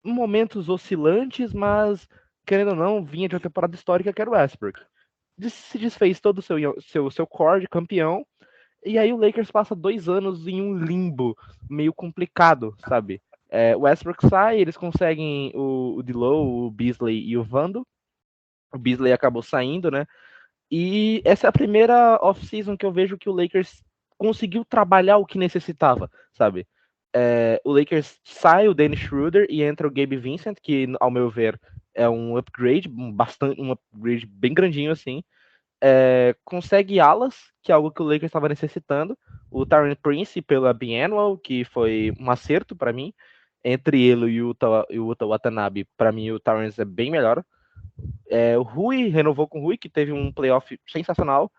em momentos oscilantes, mas, querendo ou não, vinha de uma temporada histórica que era o Westbrook. Se desfez todo o seu core de campeão, e aí o Lakers passa 2 anos em um limbo meio complicado, sabe? O Westbrook sai, eles conseguem o D'Lo, o Beasley e o Vando, O Beasley acabou saindo, né? E essa é a primeira off-season que eu vejo que o Lakers conseguiu trabalhar o que necessitava, sabe? O Lakers sai o Dennis Schroeder e entra o Gabe Vincent, que, ao meu ver, é um upgrade, um upgrade bem grandinho, assim. Consegue alas, que é algo que o Lakers estava necessitando. O Taurean Prince pela Biannual, que foi um acerto para mim. Entre ele e o Yuta Watanabe, para mim o Taurean é bem melhor. O Rui renovou com o Rui, que teve um playoff sensacional.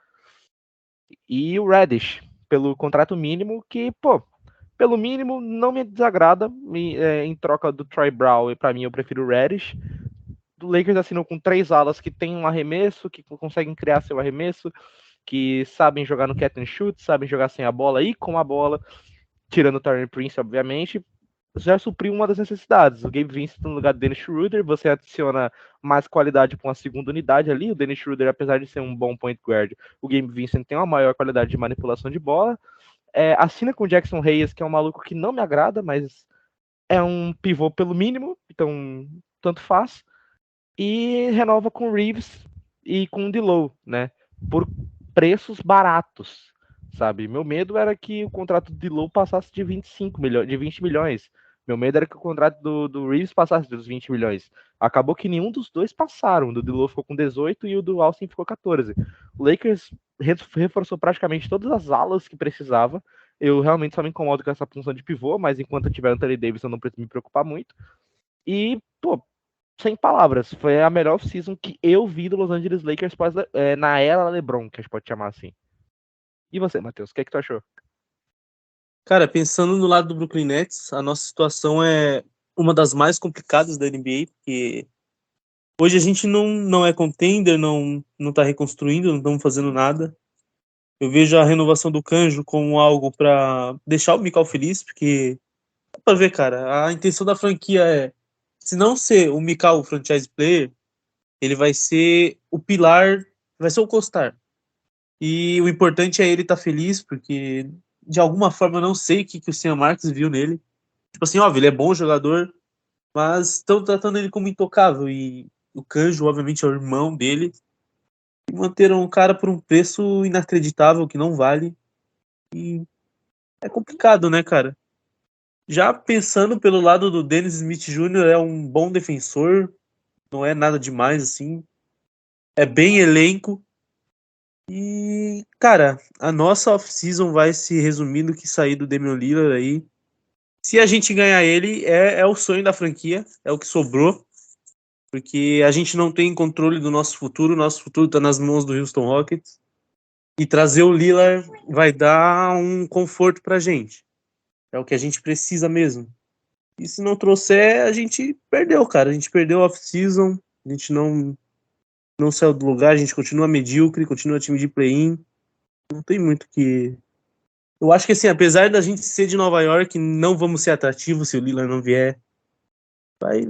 E o Reddish, pelo contrato mínimo, que, pô, pelo mínimo não me desagrada. Em troca do Troy Brown, e para mim eu prefiro o Reddish. O Lakers assinou com 3 alas que tem um arremesso, que conseguem criar seu arremesso, que sabem jogar no catch and shoot, sabem jogar sem a bola e com a bola, tirando o Taurean Prince, obviamente. Já supriu uma das necessidades. O Gabe Vincent no lugar do Dennis Schroeder, você adiciona mais qualidade com a segunda unidade ali. O Dennis Schroeder, apesar de ser um bom point guard, o Gabe Vincent tem uma maior qualidade de manipulação de bola. Assina com o Jackson Reyes, que é um maluco que não me agrada, mas é um pivô pelo mínimo, então tanto faz. E renova com o Reeves e com o D'Lo, né? Por preços baratos, sabe? Meu medo era que o contrato do D'Lo passasse de 25 milhões, de 20 milhões. Meu medo era que o contrato do Reeves passasse dos 20 milhões. Acabou que nenhum dos dois passaram. O do D'Lo ficou com 18 e o do Austin ficou 14. O Lakers reforçou praticamente todas as alas que precisava. Eu realmente só me incomodo com essa função de pivô, mas enquanto eu tiver Anthony Davis eu não preciso me preocupar muito. E, pô, sem palavras, foi a melhor season que eu vi do Los Angeles Lakers na era LeBron, que a gente pode chamar assim. E você, Matheus, o que tu achou? Cara, pensando no lado do Brooklyn Nets, a nossa situação é uma das mais complicadas da NBA, porque hoje a gente não é contender, não tá reconstruindo, não estamos fazendo nada. Eu vejo a renovação do Canjo como algo para deixar o Mikal feliz, porque dá pra ver, cara, a intenção da franquia é, se não ser o Mikal o franchise player, ele vai ser o pilar, vai ser o co-star. E o importante é ele estar feliz, porque de alguma forma eu não sei o que o Sean Marks viu nele. Tipo assim, óbvio, ele é bom jogador, mas estão tratando ele como intocável. E o Canjo, obviamente, é o irmão dele. E manteram o cara por um preço inacreditável, que não vale. E é complicado, né, cara? Já pensando pelo lado do Dennis Smith Jr., é um bom defensor, não é nada demais, assim. É bem elenco. E, cara, a nossa off-season vai se resumir no que sair do Damian Lillard aí. Se a gente ganhar ele, é o sonho da franquia, é o que sobrou. Porque a gente não tem controle do nosso futuro tá nas mãos do Houston Rockets. E trazer o Lillard vai dar um conforto pra gente. É o que a gente precisa mesmo. E se não trouxer, a gente perdeu, cara. A gente perdeu a off-season, a gente não saiu do lugar, a gente continua medíocre, continua time de play-in. Não tem muito que... Eu acho que, assim, apesar da gente ser de Nova York, não vamos ser atrativos se o Lillard não vier.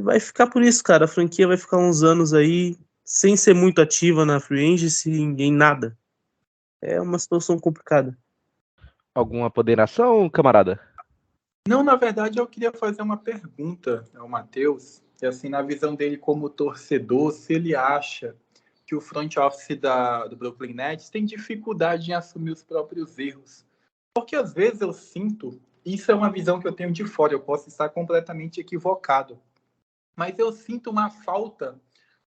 Vai ficar por isso, cara. A franquia vai ficar uns anos aí sem ser muito ativa na free agency, em nada. É uma situação complicada. Alguma ponderação, camarada? Não, na verdade, eu queria fazer uma pergunta ao Matheus, que assim, na visão dele como torcedor, se ele acha que o front office do Brooklyn Nets tem dificuldade em assumir os próprios erros. Porque às vezes eu sinto, isso é uma visão que eu tenho de fora, eu posso estar completamente equivocado, mas eu sinto uma falta,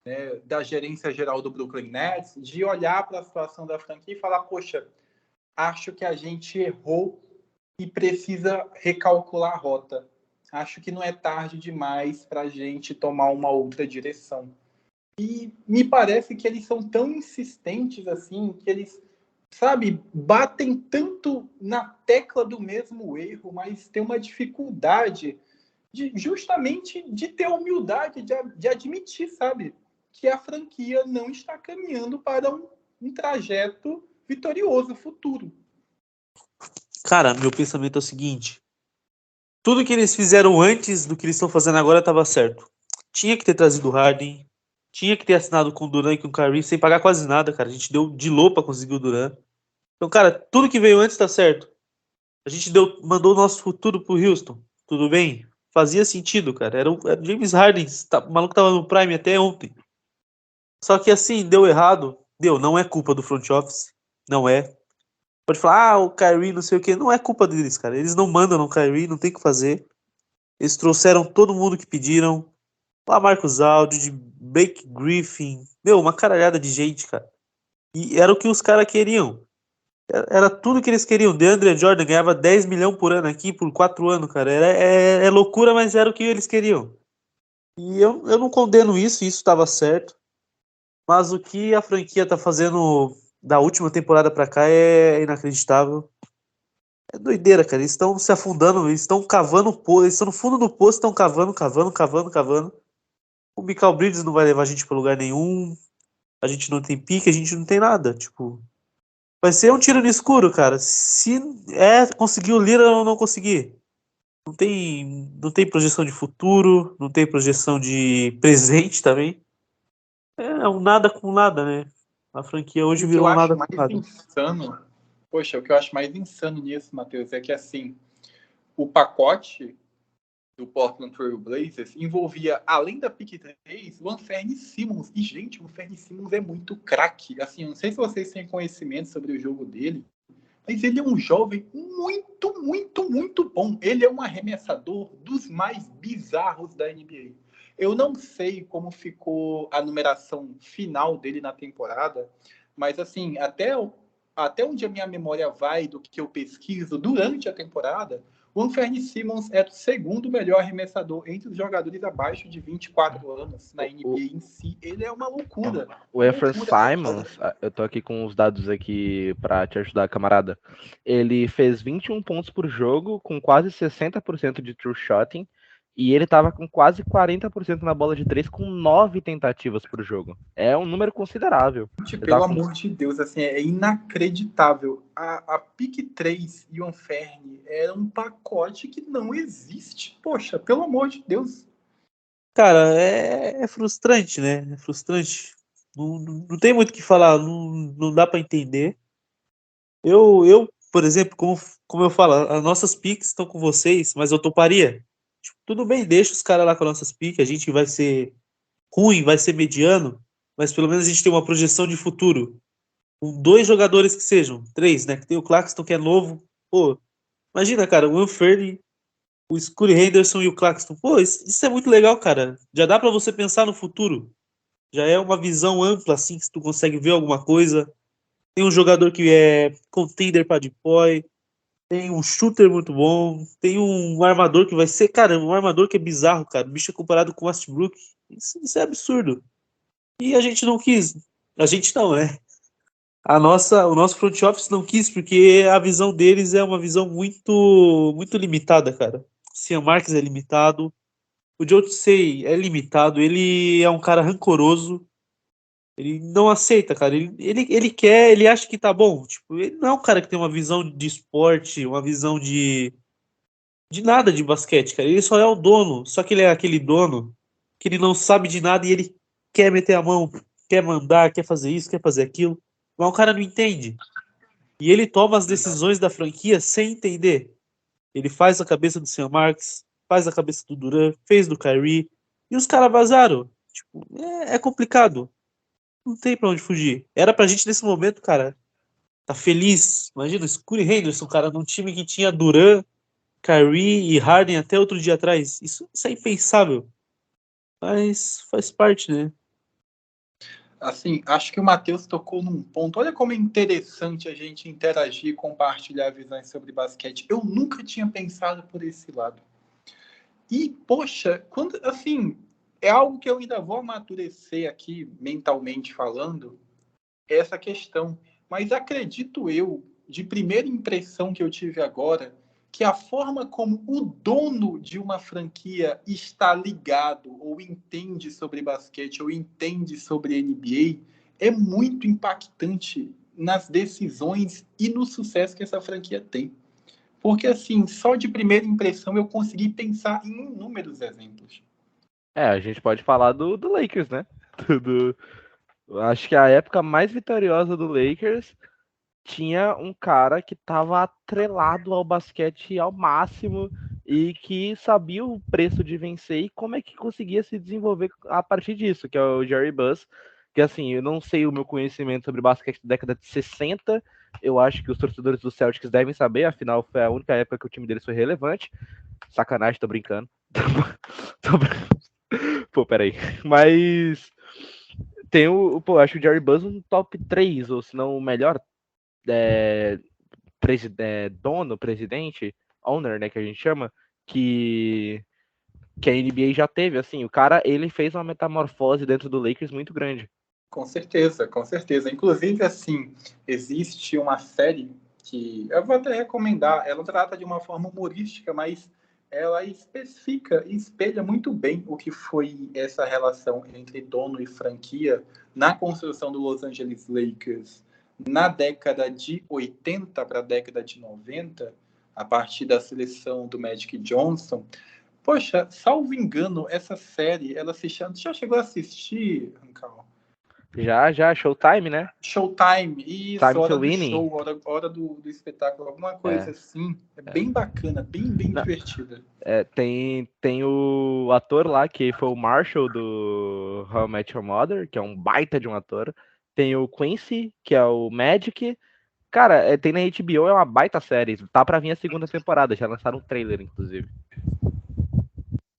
né, da gerência geral do Brooklyn Nets de olhar para a situação da franquia e falar, poxa, acho que a gente errou e precisa recalcular a rota. Acho que não é tarde demais para a gente tomar uma outra direção. E me parece que eles são tão insistentes assim, que eles, sabe, batem tanto na tecla do mesmo erro, mas tem uma dificuldade justamente de ter a humildade de admitir, sabe, que a franquia não está caminhando para um trajeto vitorioso futuro. Cara, meu pensamento é o seguinte. Tudo que eles fizeram antes do que eles estão fazendo agora estava certo. Tinha que ter trazido o Harden. Tinha que ter assinado com o Durant e com o Kyrie sem pagar quase nada, cara. A gente deu de louco pra conseguir o Durant. Então, cara, tudo que veio antes tá certo. A gente mandou o nosso futuro pro Houston. Tudo bem? Fazia sentido, cara. Era o James Harden. O maluco tava no Prime até ontem. Só que assim, deu errado. Não é culpa do front office. Não é. Pode falar, o Kyrie não sei o que. Não é culpa deles, cara. Eles não mandam no Kyrie, não tem o que fazer. Eles trouxeram todo mundo que pediram. Lamarcus Aldridge, Blake Griffin. Uma caralhada de gente, cara. E era o que os caras queriam. Era tudo que eles queriam. DeAndre Jordan ganhava 10 milhões por ano aqui por 4 anos, cara. É loucura, mas era o que eles queriam. E eu não condeno isso estava certo. Mas o que a franquia tá fazendo da última temporada pra cá é inacreditável. É doideira, cara. Eles estão se afundando, eles estão cavando o poço. Eles estão no fundo do poço, estão cavando, cavando, cavando, cavando. O Michael Bridges não vai levar a gente pra lugar nenhum. A gente não tem pique, a gente não tem nada. Tipo, vai ser um tiro no escuro, cara. Se conseguir o Lillard ou não conseguir. Não tem projeção de futuro, não tem projeção de presente também. É um nada com nada, né? A franquia hoje O que eu virou um acho nada mais com nada. insano, poxa, o que eu acho mais insano nisso, Matheus, é que assim, o pacote do Portland Trail Blazers envolvia, além da pick 3, o Anthony Simons. E, gente, o Anthony Simons é muito craque. Assim, eu não sei se vocês têm conhecimento sobre o jogo dele, mas ele é um jovem muito, muito, muito bom. Ele é um arremessador dos mais bizarros da NBA. Eu não sei como ficou a numeração final dele na temporada, mas assim, até onde a minha memória vai do que eu pesquiso durante a temporada, o Anthony Simons é o segundo melhor arremessador entre os jogadores abaixo de 24 anos na NBA em si. Ele é uma loucura. O Anthony Simons, eu tô aqui com os dados aqui pra te ajudar, camarada. Ele fez 21 pontos por jogo, com quase 60% de true shotting, e ele tava com quase 40% na bola de 3, com 9 tentativas por jogo. É um número considerável. Pelo amor de Deus, assim, é inacreditável. A pick 3 e o Anthony era um pacote que não existe. Poxa, pelo amor de Deus. Cara, é frustrante, né? É frustrante. Não tem muito o que falar, não dá pra entender. Por exemplo, como eu falo, as nossas picks estão com vocês, mas eu toparia. Tipo, tudo bem, deixa os caras lá com as nossas picks, a gente vai ser ruim, vai ser mediano, mas pelo menos a gente tem uma projeção de futuro. Com 2 jogadores que sejam, 3, né? Que tem o Claxton, que é novo. Pô, imagina, cara, o Anthony, o Scottie Henderson e o Claxton. Pô, isso é muito legal, cara. Já dá pra você pensar no futuro. Já é uma visão ampla, assim, que tu consegue ver alguma coisa. Tem um jogador que é contender pra deploy. Tem um shooter muito bom. Tem um armador que vai ser, cara, um armador que é bizarro, cara. O bicho é comparado com o Westbrook. Isso é absurdo. E a gente não quis. A gente não, né? O nosso front office não quis, porque a visão deles é uma visão muito, muito limitada, cara. O Sean Marks é limitado. O Joe Tsai é limitado. Ele é um cara rancoroso. Ele não aceita, cara. Ele acha que tá bom. Tipo, ele não é um cara que tem uma visão de esporte, uma visão de nada de basquete, cara. Ele só é o dono. Só que ele é aquele dono que ele não sabe de nada e ele quer meter a mão, quer mandar, quer fazer isso, quer fazer aquilo. Mas o cara não entende. E ele toma as decisões da franquia sem entender. Ele faz a cabeça do Sean Marks, faz a cabeça do Durant, fez do Kyrie. E os caras vazaram. Tipo, é complicado. Não tem pra onde fugir. Era pra gente nesse momento, cara, tá feliz. Imagina, o Scottie Henderson, cara, num time que tinha Durant, Kyrie e Harden até outro dia atrás. Isso é impensável. Mas faz parte, né? Assim, acho que o Matheus tocou num ponto. Olha como é interessante a gente interagir e compartilhar visões sobre basquete. Eu nunca tinha pensado por esse lado. E, poxa, assim, é algo que eu ainda vou amadurecer aqui, mentalmente falando, essa questão. Mas acredito eu, de primeira impressão que eu tive agora, que a forma como o dono de uma franquia está ligado ou entende sobre basquete ou entende sobre NBA é muito impactante nas decisões e no sucesso que essa franquia tem. Porque, assim, só de primeira impressão eu consegui pensar em inúmeros exemplos. A gente pode falar do Lakers, né? Acho que a época mais vitoriosa do Lakers tinha um cara que estava atrelado ao basquete ao máximo e que sabia o preço de vencer e como é que conseguia se desenvolver a partir disso, que é o Jerry Buss, que assim, eu não sei o meu conhecimento sobre basquete da década de 60, eu acho que os torcedores do Celtics devem saber, afinal foi a única época que o time deles foi relevante. Sacanagem, tô brincando. Pô, peraí. Mas tem pô, acho o Jerry Buss um top 3, ou se não o melhor dono, presidente, owner, né, que a gente chama, que a NBA já teve, assim, o cara, ele fez uma metamorfose dentro do Lakers muito grande. Com certeza, com certeza. Inclusive, assim, existe uma série que eu vou até recomendar, ela trata de uma forma humorística, mas ela especifica e espelha muito bem o que foi essa relação entre dono e franquia na construção do Los Angeles Lakers na década de 80 para a década de 90, a partir da seleção do Magic Johnson. Poxa, salvo engano, essa série, ela se chama... Já chegou a assistir, Rancal? Já, Showtime, né? Showtime, isso, Time hora to do Winning. show, hora do espetáculo, alguma coisa assim. É bem bacana, bem divertida. Tem o ator lá, que foi o Marshall do How I Met Your Mother, que é um baita de um ator. Tem o Quincy, que é o Magic. Cara, tem na HBO, é uma baita série. Tá pra vir a segunda temporada, já lançaram um trailer, inclusive.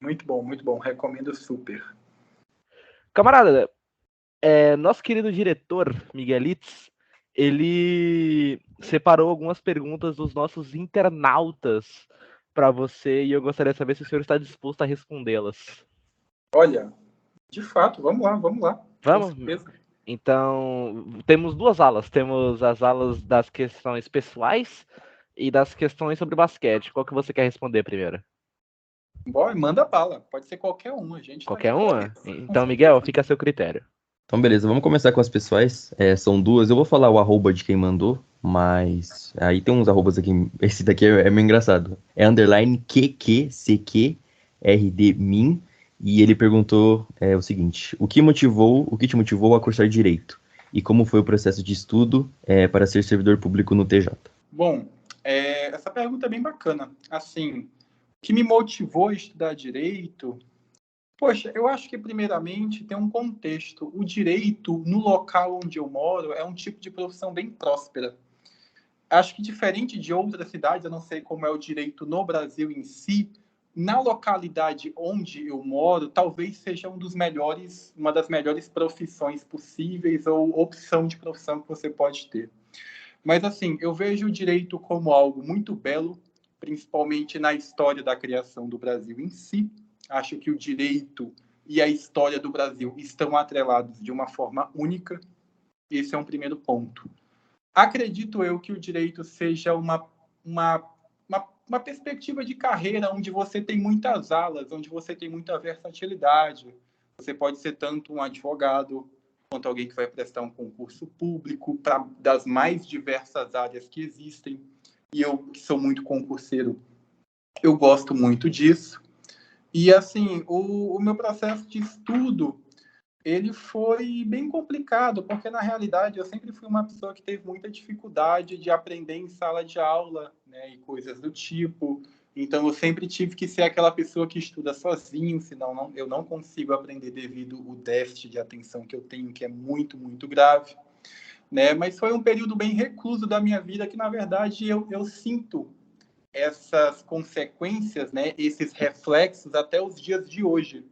Muito bom, recomendo super. Camarada, nosso querido diretor, Miguelites, ele separou algumas perguntas dos nossos internautas para você e eu gostaria de saber se o senhor está disposto a respondê-las. Olha, de fato, vamos lá. Vamos? Com certeza. Então, temos duas alas. Temos as alas das questões pessoais e das questões sobre basquete. Qual que você quer responder primeiro? Bora, manda bala. Pode ser qualquer uma, gente. Qualquer tá uma? Então, Miguel, fica a seu critério. Então, beleza, vamos começar com as pessoais. São duas. Eu vou falar o arroba de quem mandou, mas aí tem uns arrobas aqui. Esse daqui é meio engraçado. É underline QQCQRDmin. E ele perguntou o seguinte: o que te motivou a cursar direito? E como foi o processo de estudo para ser servidor público no TJ? Bom, essa pergunta é bem bacana. Assim, o que me motivou a estudar direito? Poxa, eu acho que primeiramente tem um contexto. O direito, no local onde eu moro, é um tipo de profissão bem próspera. Acho que diferente de outras cidades, eu não sei como é o direito no Brasil em si, na localidade onde eu moro, talvez seja uma das melhores profissões possíveis ou opção de profissão que você pode ter. Mas, assim, eu vejo o direito como algo muito belo, principalmente na história da criação do Brasil em si. Acho que o direito e a história do Brasil estão atrelados de uma forma única. Esse é um primeiro ponto. Acredito eu que o direito seja uma perspectiva de carreira onde você tem muitas alas, onde você tem muita versatilidade. Você pode ser tanto um advogado quanto alguém que vai prestar um concurso público das mais diversas áreas que existem. E eu, que sou muito concurseiro, eu gosto muito disso. E, assim, o meu processo de estudo, ele foi bem complicado, porque, na realidade, eu sempre fui uma pessoa que teve muita dificuldade de aprender em sala de aula, né, e coisas do tipo. Então, eu sempre tive que ser aquela pessoa que estuda sozinho, senão eu não consigo aprender devido ao déficit de atenção que eu tenho, que é muito, muito grave. Né? Mas foi um período bem recluso da minha vida que, na verdade, eu sinto essas consequências, né, esses reflexos até os dias de hoje.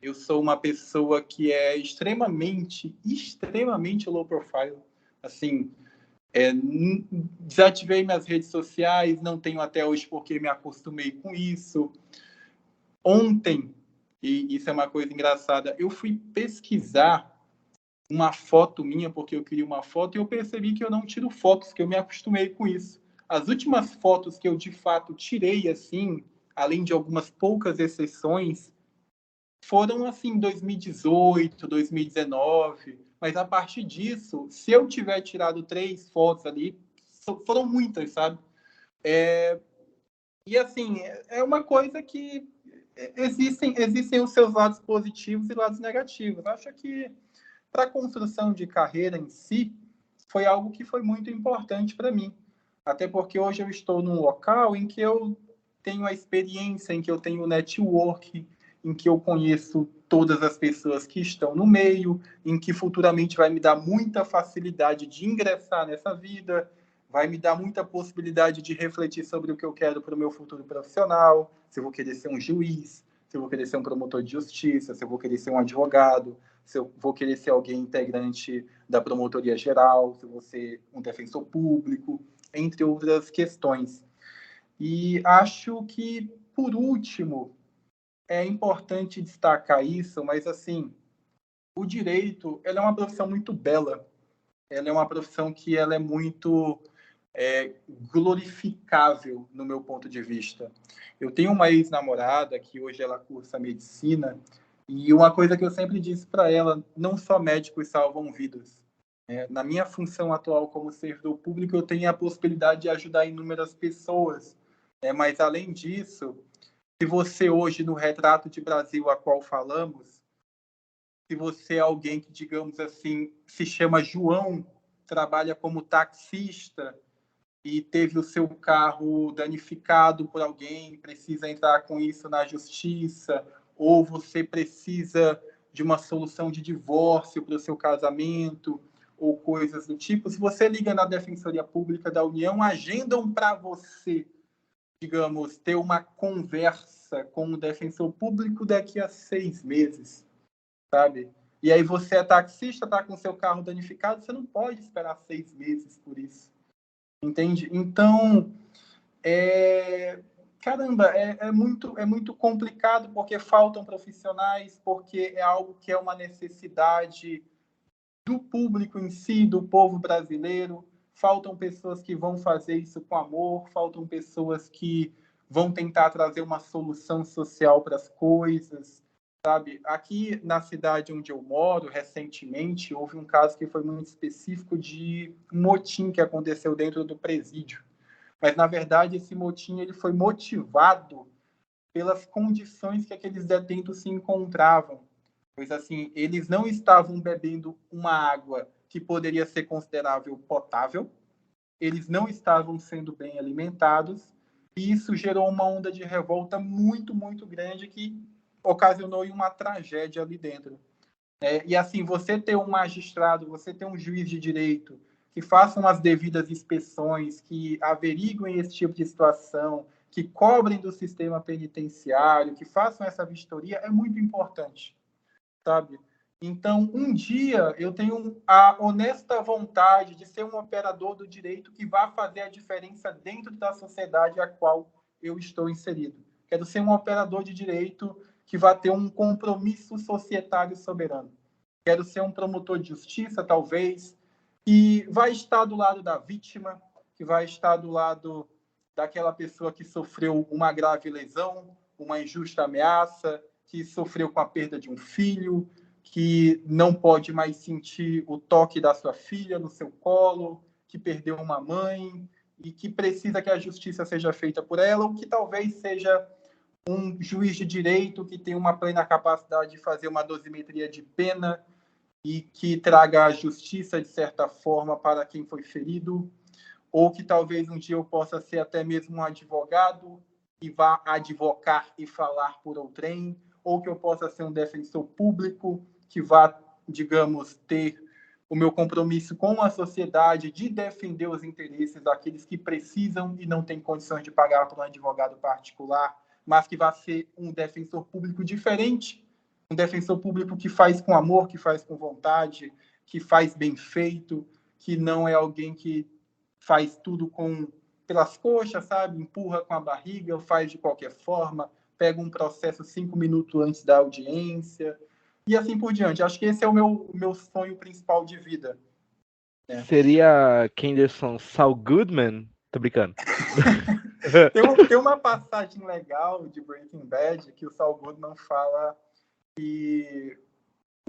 Eu sou uma pessoa que é extremamente low profile. Assim, desativei minhas redes sociais, não tenho até hoje porque me acostumei com isso. Ontem, e isso é uma coisa engraçada, eu fui pesquisar uma foto minha, porque eu queria uma foto, e eu percebi que eu não tiro fotos, que eu me acostumei com isso. As últimas fotos que eu, de fato, tirei, assim, além de algumas poucas exceções, foram, assim, 2018, 2019. Mas, a partir disso, se eu tiver tirado 3 fotos ali, foram muitas, sabe? E, assim, é uma coisa que existem os seus lados positivos e lados negativos. Eu acho que, para a construção de carreira em si, foi algo que foi muito importante para mim. Até porque hoje eu estou num local em que eu tenho a experiência, em que eu tenho o network, em que eu conheço todas as pessoas que estão no meio, em que futuramente vai me dar muita facilidade de ingressar nessa vida, vai me dar muita possibilidade de refletir sobre o que eu quero para o meu futuro profissional, se eu vou querer ser um juiz, se eu vou querer ser um promotor de justiça, se eu vou querer ser um advogado, se eu vou querer ser alguém integrante da promotoria geral, se eu vou ser um defensor público, entre outras questões. E acho que, por último, é importante destacar isso, mas, assim, o direito, ela é uma profissão muito bela. Ela é uma profissão que ela é muito glorificável, no meu ponto de vista. Eu tenho uma ex-namorada que hoje ela cursa medicina, e uma coisa que eu sempre disse para ela, não só médicos salvam vidas. Na minha função atual como servidor público, eu tenho a possibilidade de ajudar inúmeras pessoas. Mas, além disso, se você hoje, no Retrato de Brasil a qual falamos, se você é alguém que, digamos assim, se chama João, trabalha como taxista e teve o seu carro danificado por alguém, precisa entrar com isso na justiça, ou você precisa de uma solução de divórcio para o seu casamento, ou coisas do tipo, se você liga na Defensoria Pública da União, agendam para você, digamos, ter uma conversa com o defensor público daqui a 6 meses, sabe? E aí você é taxista, está com seu carro danificado, você não pode esperar 6 meses por isso. Entende? Então, caramba, é muito complicado porque faltam profissionais, porque é algo que é uma necessidade do público em si, do povo brasileiro. Faltam pessoas que vão fazer isso com amor, faltam pessoas que vão tentar trazer uma solução social para as coisas, sabe? Aqui na cidade onde eu moro, recentemente, houve um caso que foi muito específico de um motim que aconteceu dentro do presídio. Mas, na verdade, esse motim ele foi motivado pelas condições que aqueles detentos se encontravam. Pois, assim, eles não estavam bebendo uma água que poderia ser considerável potável, eles não estavam sendo bem alimentados, e isso gerou uma onda de revolta muito, muito grande que ocasionou uma tragédia ali dentro. E assim, você ter um magistrado, você ter um juiz de direito que façam as devidas inspeções, que averiguem esse tipo de situação, que cobrem do sistema penitenciário, que façam essa vistoria, é muito importante, sabe? Então, um dia eu tenho a honesta vontade de ser um operador do direito que vá fazer a diferença dentro da sociedade a qual eu estou inserido. Quero ser um operador de direito que vai ter um compromisso societário soberano. Quero ser um promotor de justiça, talvez, que vai estar do lado da vítima, que vai estar do lado daquela pessoa que sofreu uma grave lesão, uma injusta ameaça, que sofreu com a perda de um filho, que não pode mais sentir o toque da sua filha no seu colo, que perdeu uma mãe e que precisa que a justiça seja feita por ela, ou que talvez seja um juiz de direito que tem uma plena capacidade de fazer uma dosimetria de pena e que traga a justiça, de certa forma, para quem foi ferido, ou que talvez um dia eu possa ser até mesmo um advogado e vá advocar e falar por outrem, ou que eu possa ser um defensor público que vá, digamos, ter o meu compromisso com a sociedade de defender os interesses daqueles que precisam e não têm condições de pagar por um advogado particular, mas que vai ser um defensor público diferente, um defensor público que faz com amor, que faz com vontade, que faz bem feito, que não é alguém que faz tudo pelas coxas, sabe? Empurra com a barriga, faz de qualquer forma, pega um processo 5 minutos antes da audiência, e assim por diante. Acho que esse é o meu sonho principal de vida. Seria Kenderson Saul Goodman? Tô brincando. Tem uma passagem legal de Breaking Bad que o Saul Goodman fala que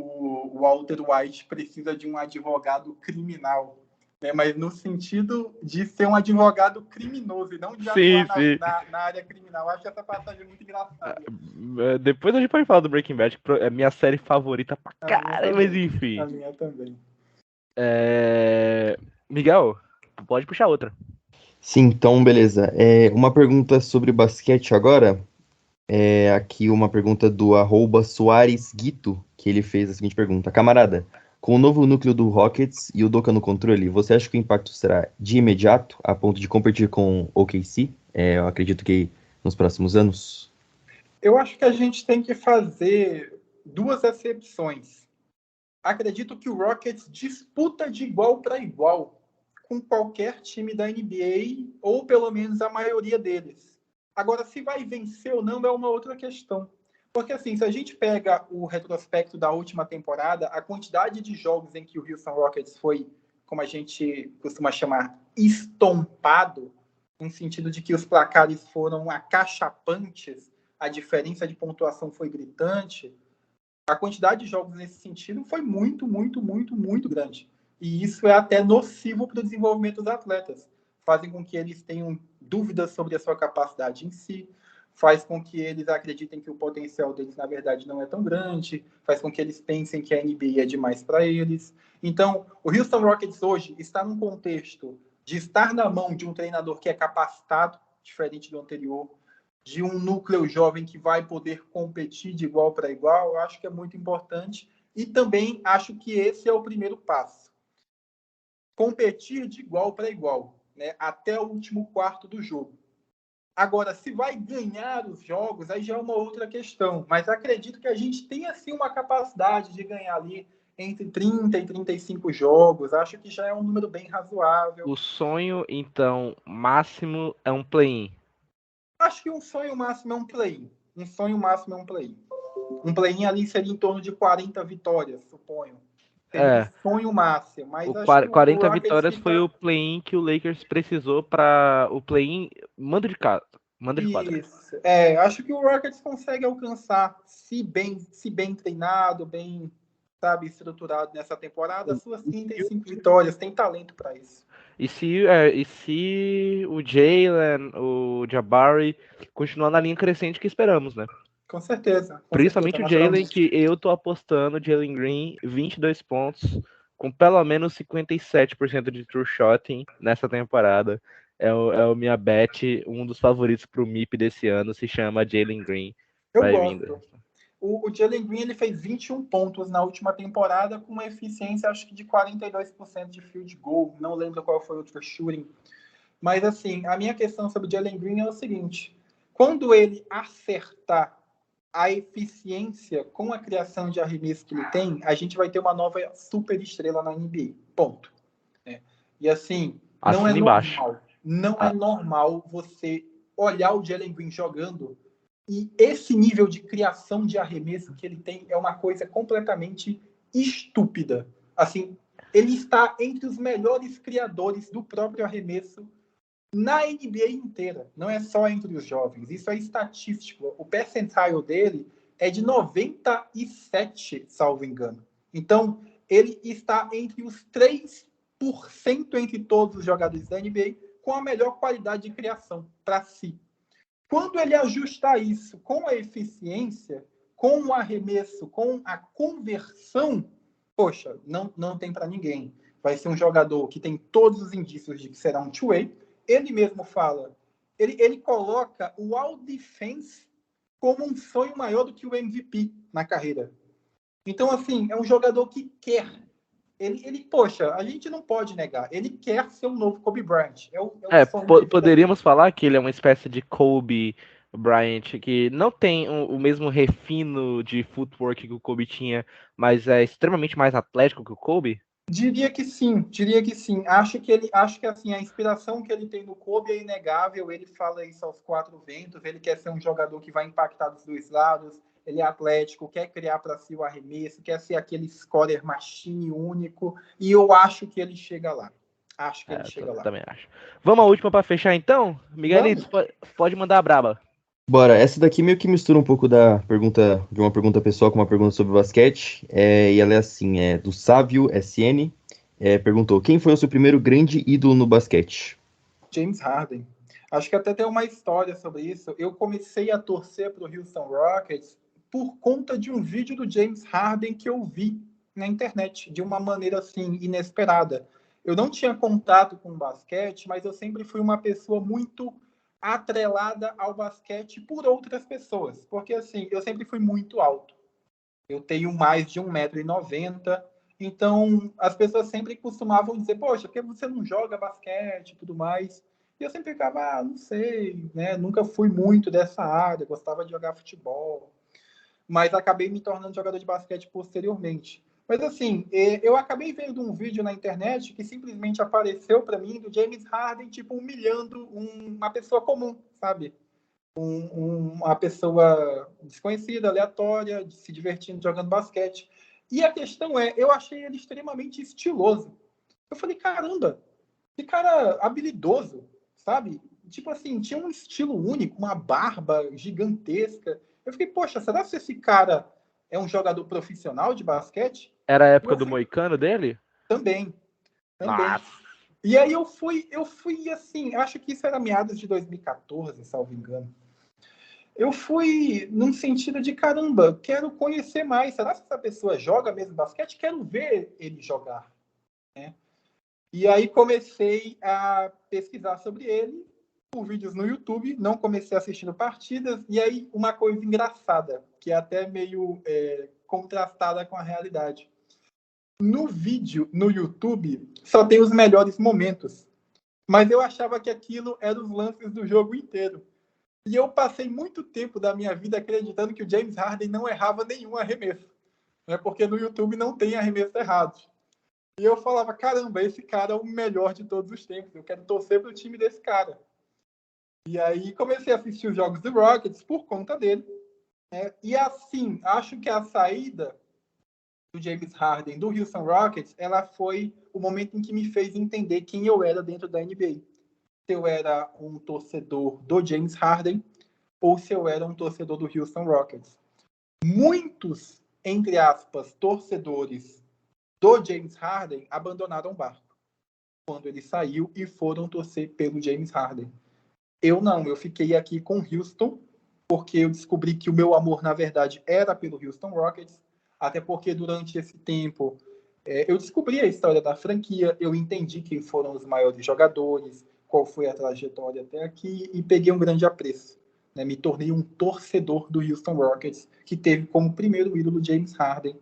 o Walter White precisa de um advogado criminal, né? Mas no sentido de ser um advogado criminoso e não de atuar na área criminal. Acho essa passagem muito engraçada. Depois a gente pode falar do Breaking Bad, que é minha série favorita pra caralho, mas enfim. A minha também. Miguel, pode puxar outra. Sim, então beleza. Uma pergunta sobre basquete agora. Aqui uma pergunta do @SoaresGuito, que ele fez a seguinte pergunta. Camarada, com o novo núcleo do Rockets e o Doka no controle, você acha que o impacto será de imediato, a ponto de competir com o OKC? Eu acredito que nos próximos anos. Eu acho que a gente tem que fazer duas exceções. Acredito que o Rockets disputa de igual para igual com qualquer time da NBA, ou pelo menos a maioria deles. Agora, se vai vencer ou não é uma outra questão. Porque, assim, se a gente pega o retrospecto da última temporada, a quantidade de jogos em que o Houston Rockets foi, como a gente costuma chamar, estompado, no sentido de que os placares foram acachapantes, a diferença de pontuação foi gritante, a quantidade de jogos nesse sentido foi muito, muito, muito, muito grande. E isso é até nocivo para o desenvolvimento dos atletas. Fazem com que eles tenham dúvidas sobre a sua capacidade em si, faz com que eles acreditem que o potencial deles, na verdade, não é tão grande, faz com que eles pensem que a NBA é demais para eles. Então, o Houston Rockets hoje está num contexto de estar na mão de um treinador que é capacitado, diferente do anterior, de um núcleo jovem que vai poder competir de igual para igual. Eu acho que é muito importante. E também acho que esse é o primeiro passo. Competir de igual para igual, né, até o último quarto do jogo. Agora, se vai ganhar os jogos, aí já é uma outra questão. Mas acredito que a gente tem, assim, uma capacidade de ganhar ali entre 30 e 35 jogos. Acho que já é um número bem razoável. O sonho, então, máximo é um play-in. Acho que um sonho máximo é um play-in. Um sonho máximo é um play-in. Um play-in ali seria em torno de 40 vitórias, suponho. Seria um sonho máximo. Mas O acho que o 40 Rockets vitórias fica... foi o play-in que o Lakers precisou para o play-in mando de casa, mando de quadra. Isso. Acho que o Rockets consegue alcançar, se bem treinado, bem, sabe, estruturado nessa temporada, as suas 35 vitórias. Tem talento para isso. E se o Jalen, o Jabari continuar na linha crescente que esperamos, né? Com certeza. Principalmente o Jalen, que eu tô apostando, Jalen Green, 22 pontos, com pelo menos 57% de true shotting nessa temporada. É o minha bet, um dos favoritos pro MIP desse ano, se chama Jalen Green. Eu Vai gosto. vindo. O Jalen Green ele fez 21 pontos na última temporada, com uma eficiência, acho que de 42% de field goal. Não lembro qual foi o outro shooting. Mas, assim, a minha questão sobre o Jalen Green é o seguinte. Quando ele acertar a eficiência com a criação de arremesso que ele tem, a gente vai ter uma nova super estrela na NBA. Ponto. E, assim, não é normal. Não é normal você olhar o Jalen Green jogando e esse nível de criação de arremesso que ele tem é uma coisa completamente estúpida. Assim, ele está entre os melhores criadores do próprio arremesso na NBA inteira. Não é só entre os jovens. Isso é estatístico. O percentile dele é de 97, salvo engano. Então, ele está entre os 3% entre todos os jogadores da NBA com a melhor qualidade de criação para si. Quando ele ajustar isso com a eficiência, com o arremesso, com a conversão, poxa, não tem para ninguém. Vai ser um jogador que tem todos os indícios de que será um two-way. Ele mesmo fala, ele coloca o All-Defense como um sonho maior do que o MVP na carreira. Então, assim, é um jogador que quer. Poxa, a gente não pode negar. Ele quer ser um novo Kobe Bryant. Poderíamos falar que ele é uma espécie de Kobe Bryant, que não tem o mesmo refino de footwork que o Kobe tinha, mas é extremamente mais atlético que o Kobe? Diria que sim. Acho que assim, a inspiração que ele tem no Kobe é inegável. Ele fala isso aos quatro ventos. Ele quer ser um jogador que vai impactar dos dois lados. Ele é atlético, quer criar para si o arremesso, quer ser aquele scorer machine único. E eu acho que ele chega lá. Também acho. Vamos à última para fechar, então? Miguelito, pode mandar a braba. Bora, essa daqui meio que mistura um pouco de uma pergunta pessoal com uma pergunta sobre basquete, e ela é assim, do Sávio SN, perguntou, quem foi o seu primeiro grande ídolo no basquete? James Harden. Acho que até tem uma história sobre isso. Eu comecei a torcer para o Houston Rockets por conta de um vídeo do James Harden que eu vi na internet, de uma maneira assim, inesperada. Eu não tinha contato com basquete, mas eu sempre fui uma pessoa muito atrelada ao basquete por outras pessoas. Porque, assim, eu sempre fui muito alto. Eu tenho mais de 1,90 m. Então, as pessoas sempre costumavam dizer, poxa, por que você não joga basquete e tudo mais? E eu sempre ficava, não sei, né? Nunca fui muito dessa área, gostava de jogar futebol. Mas acabei me tornando jogador de basquete posteriormente. Mas, assim, eu acabei vendo um vídeo na internet que simplesmente apareceu para mim do James Harden, tipo, humilhando uma pessoa comum, sabe? Uma pessoa desconhecida, aleatória, se divertindo jogando basquete. E a questão é, eu achei ele extremamente estiloso. Eu falei, caramba, que cara habilidoso, sabe? Tipo assim, tinha um estilo único, uma barba gigantesca. Eu fiquei, poxa, será que esse cara é um jogador profissional de basquete? Era a E época eu do fui moicano dele? também. Nossa. E aí eu fui assim, acho que isso era meados de 2014, salvo engano. Eu fui num sentido de, caramba, quero conhecer mais. Será que essa pessoa joga mesmo basquete? Quero ver ele jogar, né? E aí comecei a pesquisar sobre ele por vídeos no YouTube, não comecei assistindo partidas, e aí uma coisa engraçada, que é até meio contrastada com a realidade. No vídeo, no YouTube, só tem os melhores momentos, mas eu achava que aquilo eram os lances do jogo inteiro. E eu passei muito tempo da minha vida acreditando que o James Harden não errava nenhum arremesso, né? Porque no YouTube não tem arremesso errado. E eu falava, caramba, esse cara é o melhor de todos os tempos, eu quero torcer para o time desse cara. E aí comecei a assistir os jogos do Rockets por conta dele, né? E assim, acho que a saída do James Harden do Houston Rockets, ela foi o momento em que me fez entender quem eu era dentro da NBA. Se eu era um torcedor do James Harden ou se eu era um torcedor do Houston Rockets. Muitos, entre aspas, torcedores do James Harden abandonaram o barco quando ele saiu e foram torcer pelo James Harden. Eu não, eu fiquei aqui com Houston porque eu descobri que o meu amor, na verdade, era pelo Houston Rockets, até porque durante esse tempo eu descobri a história da franquia, eu entendi quem foram os maiores jogadores, qual foi a trajetória até aqui e peguei um grande apreço. Né? Me tornei um torcedor do Houston Rockets, que teve como primeiro ídolo James Harden.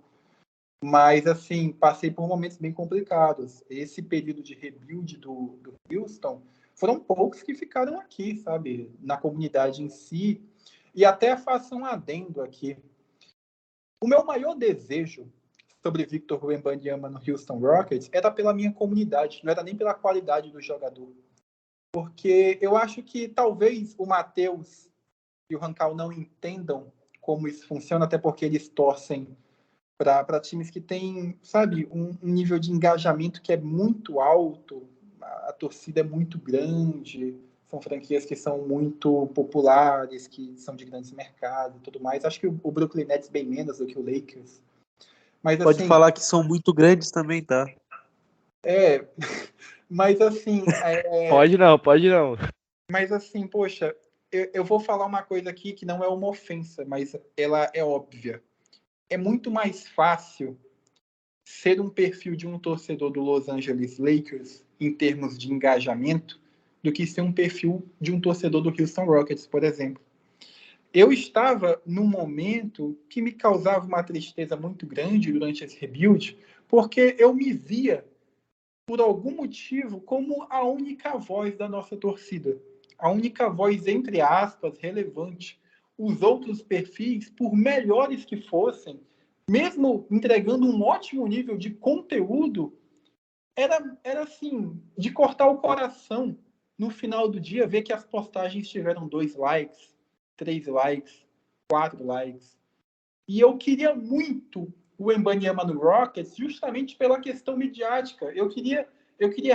Mas, assim, passei por momentos bem complicados. Esse período de rebuild do Houston, foram poucos que ficaram aqui, sabe? Na comunidade em si. E até faço um adendo aqui. O meu maior desejo sobre Victor Wembanyama no Houston Rockets era pela minha comunidade, não era nem pela qualidade do jogador. Porque eu acho que talvez o Matheus e o Rancal não entendam como isso funciona, até porque eles torcem para times que têm, sabe, um nível de engajamento que é muito alto, a torcida é muito grande, são franquias que são muito populares, que são de grandes mercados e tudo mais. Acho que o Brooklyn Nets bem menos do que o Lakers. Mas, Pode assim, falar que são muito grandes também, tá? mas assim... Pode não. Mas assim, poxa, eu vou falar uma coisa aqui que não é uma ofensa, mas ela é óbvia. É muito mais fácil ser um perfil de um torcedor do Los Angeles Lakers em termos de engajamento do que ser um perfil de um torcedor do Houston Rockets, por exemplo. Eu estava num momento que me causava uma tristeza muito grande durante esse rebuild, porque eu me via, por algum motivo, como a única voz da nossa torcida. A única voz, entre aspas, relevante. Os outros perfis, por melhores que fossem, mesmo entregando um ótimo nível de conteúdo, era assim, de cortar o coração no final do dia, ver que as postagens tiveram 2 likes, 3 likes, 4 likes. E eu queria muito o Wembanyama no Rockets justamente pela questão midiática. Eu queria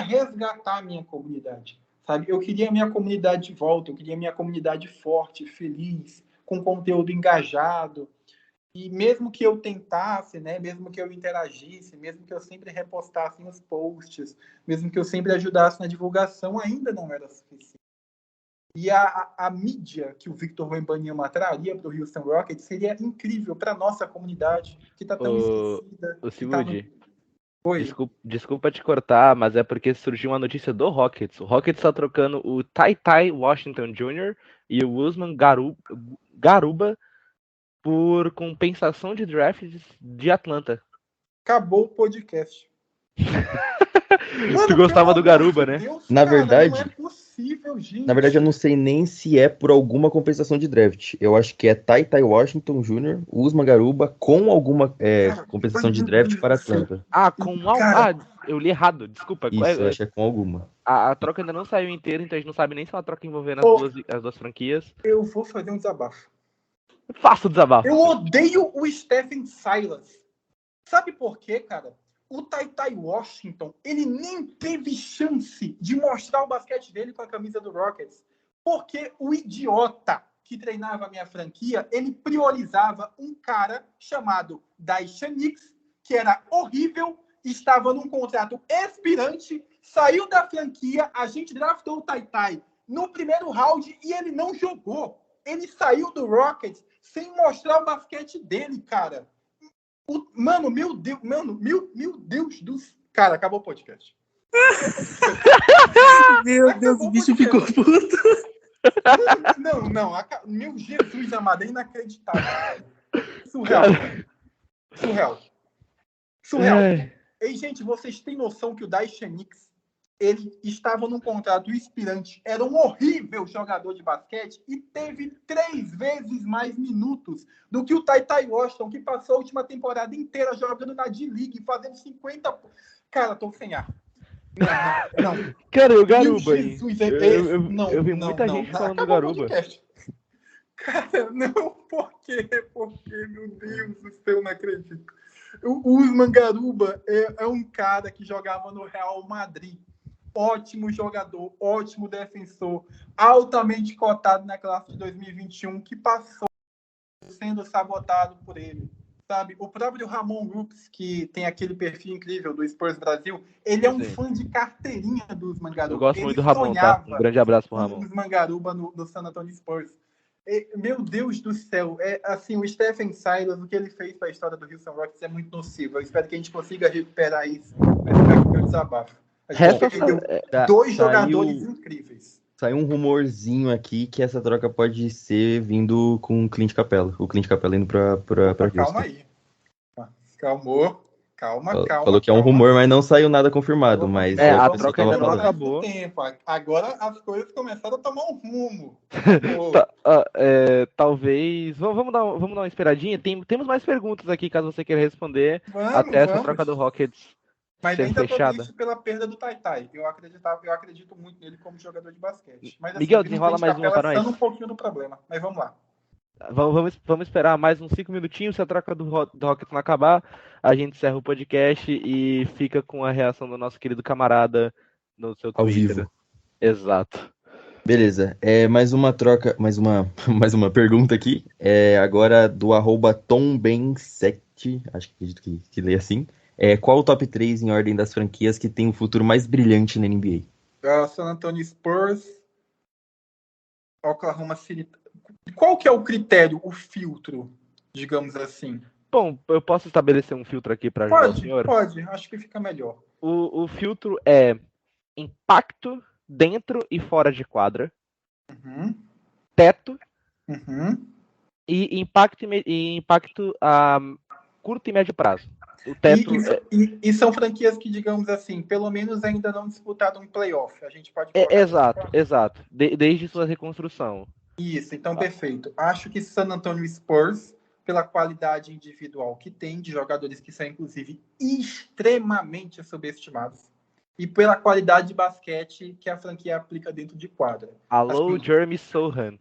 resgatar a minha comunidade, sabe? Eu queria a minha comunidade de volta, eu queria a minha comunidade forte, feliz, com conteúdo engajado. E mesmo que eu tentasse, né, mesmo que eu interagisse, mesmo que eu sempre repostasse nos posts, mesmo que eu sempre ajudasse na divulgação, ainda não era suficiente. E a mídia que o Victor Wembanyama traria para o Houston Rockets seria incrível para a nossa comunidade, que está tão esquecida. O Simudi, Oi. Desculpa te cortar, mas é porque surgiu uma notícia do Rockets. O Rockets está trocando o Ty Washington Jr. e o Usman Garuba por compensação de drafts de Atlanta. Acabou o podcast. Tu gostava do Garuba, né? Deus, Na cara, verdade- não é possível, gente. Na verdade, eu não sei nem se é por alguma compensação de draft. Eu acho que é Ty Washington Jr., Usman Garuba, com alguma Cara, compensação de meu draft Deus para do céu. Atlanta. Cara. Eu li errado, desculpa. Isso, eu acho que é com alguma. A troca ainda não saiu inteira, então a gente não sabe nem se é uma troca envolvendo as duas franquias. Eu vou fazer um desabafo. Faça o desabafo. Eu odeio o Stephen Silas. Sabe por quê, cara? O Ty Washington, ele nem teve chance de mostrar o basquete dele com a camisa do Rockets. Porque o idiota que treinava a minha franquia, ele priorizava um cara chamado Daishan Nix, que era horrível, estava num contrato expirante, saiu da franquia, a gente draftou o Ty no primeiro round e ele não jogou. Ele saiu do Rockets sem mostrar o basquete dele, cara. Mano, meu Deus dos... Cara, acabou o podcast. Meu Deus, o bicho ficou puto. Não. Meu Jesus amado, é inacreditável. Surreal. Ei, gente, vocês têm noção que o Daishan Nix, ele estava num contrato expirante, era um horrível jogador de basquete e teve 3 vezes mais minutos do que o Ty Washington, que passou a última temporada inteira jogando na D-League, fazendo 50... Cara, tô sem ar. Não. Cara, o Garuba. Jesus, eu vi muita gente falando do Garuba. Cara, não, por quê? Meu Deus do céu, não acredito. O Usman Garuba é um cara que jogava no Real Madrid. Ótimo jogador, ótimo defensor, altamente cotado na classe de 2021, que passou sendo sabotado por ele. Sabe? O próprio Ramon Rooks, que tem aquele perfil incrível do Spurs Brasil, ele é um fã de carteirinha do Usman Garuba. Eu gosto muito do Ramon, tá? Um grande abraço pro Ramon. O Usman Garuba no San Antonio Spurs. Meu Deus do céu, assim, o Stephen Silas, o que ele fez para a história do Houston Rockets é muito nocivo. Eu espero que a gente consiga recuperar isso. Mas fica aqui meu desabafo. A gente perdeu 2 jogadores incríveis. Saiu um rumorzinho aqui que essa troca pode ser vindo com o Clint Capela. O Clint Capela indo pra Houston. Calma aí. Calma. Falou que é um rumor, mas não saiu nada confirmado. Mas a o pessoal troca ainda não falando. acabou. Agora as coisas começaram a tomar um rumo. Talvez... Vamos dar uma esperadinha? Temos mais perguntas aqui, caso você queira responder. Até essa troca do Rockets mas ser ainda fechada. tô triste pela perda do Ty. Eu acredito muito nele como jogador de basquete. Mas, assim, Miguel, desenrola mais uma para nós. Um pouquinho do problema, mas vamos lá. Vamos esperar mais uns 5 minutinhos. Se a troca do Rockets não acabar, a gente encerra o podcast e fica com a reação do nosso querido camarada no seu Ao Twitter. vivo. Exato. Beleza. Mais uma troca, mais uma pergunta aqui. Agora do @tomben7, acho que acredito que lê assim. Qual o top 3 em ordem das franquias que tem o futuro mais brilhante na NBA? San Antonio Spurs, Oklahoma City. Qual que é o critério, o filtro, digamos assim? Bom, eu posso estabelecer um filtro aqui para ajudar o senhor? Pode, acho que fica melhor. O filtro é impacto dentro e fora de quadra, teto e impacto a curto e médio prazo. O teto e são franquias que, digamos assim, pelo menos ainda não disputaram um playoff. A gente pode falar. Exato. Desde sua reconstrução. Isso, então perfeito. Acho que San Antonio Spurs, pela qualidade individual que tem, de jogadores que são, inclusive, extremamente subestimados, e pela qualidade de basquete que a franquia aplica dentro de quadra. Alô, Jeremy Sohan.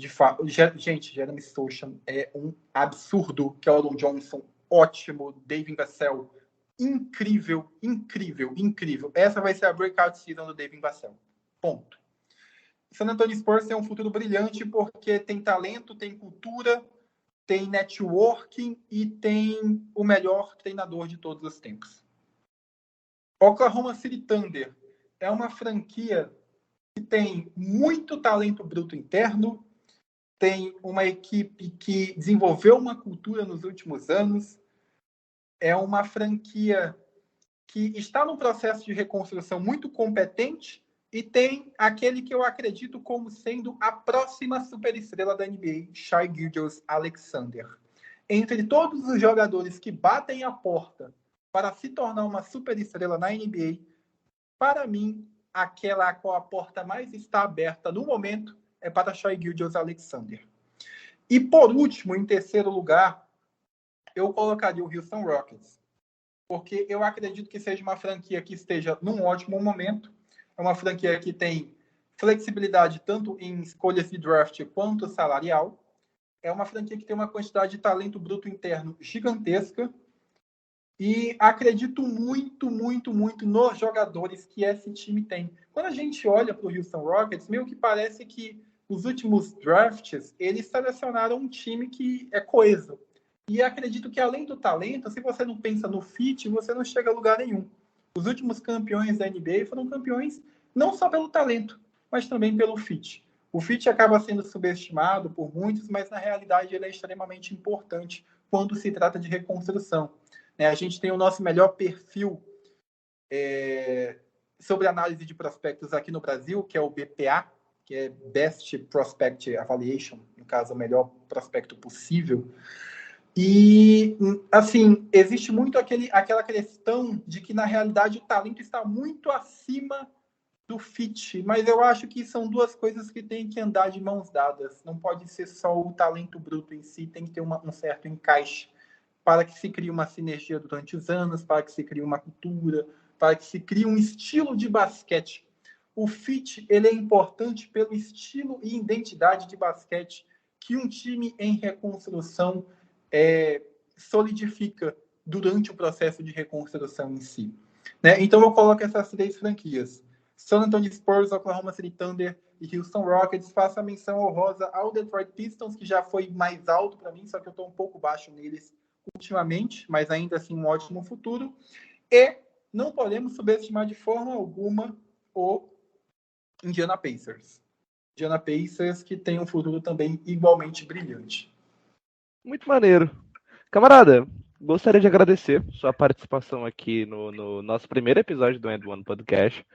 De fato, gente, Jeremy Sohan é um absurdo. Keldon Johnson, ótimo. Devin Vassell, incrível. Essa vai ser a breakout season do Devin Vassell. Ponto. San Antonio Spurs tem um futuro brilhante porque tem talento, tem cultura, tem networking e tem o melhor treinador de todos os tempos. Oklahoma City Thunder é uma franquia que tem muito talento bruto interno, tem uma equipe que desenvolveu uma cultura nos últimos anos, é uma franquia que está num processo de reconstrução muito competente e tem aquele que eu acredito como sendo a próxima superestrela da NBA, Shai Gilgeous-Alexander. Entre todos os jogadores que batem a porta para se tornar uma superestrela na NBA, para mim, aquela a qual a porta mais está aberta no momento é para Shai Gilgeous-Alexander. E por último, em terceiro lugar, eu colocaria o Houston Rockets, porque eu acredito que seja uma franquia que esteja num ótimo momento. É uma franquia que tem flexibilidade tanto em escolhas de draft quanto salarial. É uma franquia que tem uma quantidade de talento bruto interno gigantesca. E acredito muito, muito, muito nos jogadores que esse time tem. Quando a gente olha para o Houston Rockets, meio que parece que os últimos drafts, eles selecionaram um time que é coeso. E acredito que, além do talento, se você não pensa no fit, você não chega a lugar nenhum. Os últimos campeões da NBA foram campeões não só pelo talento, mas também pelo fit. O fit acaba sendo subestimado por muitos, mas, na realidade, ele é extremamente importante quando se trata de reconstrução. A gente tem o nosso melhor perfil sobre análise de prospectos aqui no Brasil, que é o BPA, que é Best Prospect Evaluation, no caso, o melhor prospecto possível. E, assim, existe muito aquela questão de que, na realidade, o talento está muito acima do fit, mas eu acho que são duas coisas que têm que andar de mãos dadas. Não pode ser só o talento bruto em si, tem que ter um certo encaixe para que se crie uma sinergia durante os anos, para que se crie uma cultura, para que se crie um estilo de basquete. O fit, ele é importante pelo estilo e identidade de basquete que um time em reconstrução solidifica durante o processo de reconstrução em si. Então, eu coloco essas três franquias. San Antonio Spurs, Oklahoma City Thunder e Houston Rockets. Faço a menção honrosa ao Detroit Pistons, que já foi mais alto para mim, só que eu estou um pouco baixo neles ultimamente, mas ainda assim um ótimo futuro. E não podemos subestimar de forma alguma o Indiana Pacers. Indiana Pacers, que tem um futuro também igualmente brilhante. Muito maneiro. Camarada, gostaria de agradecer sua participação aqui no nosso primeiro episódio do And One Podcast.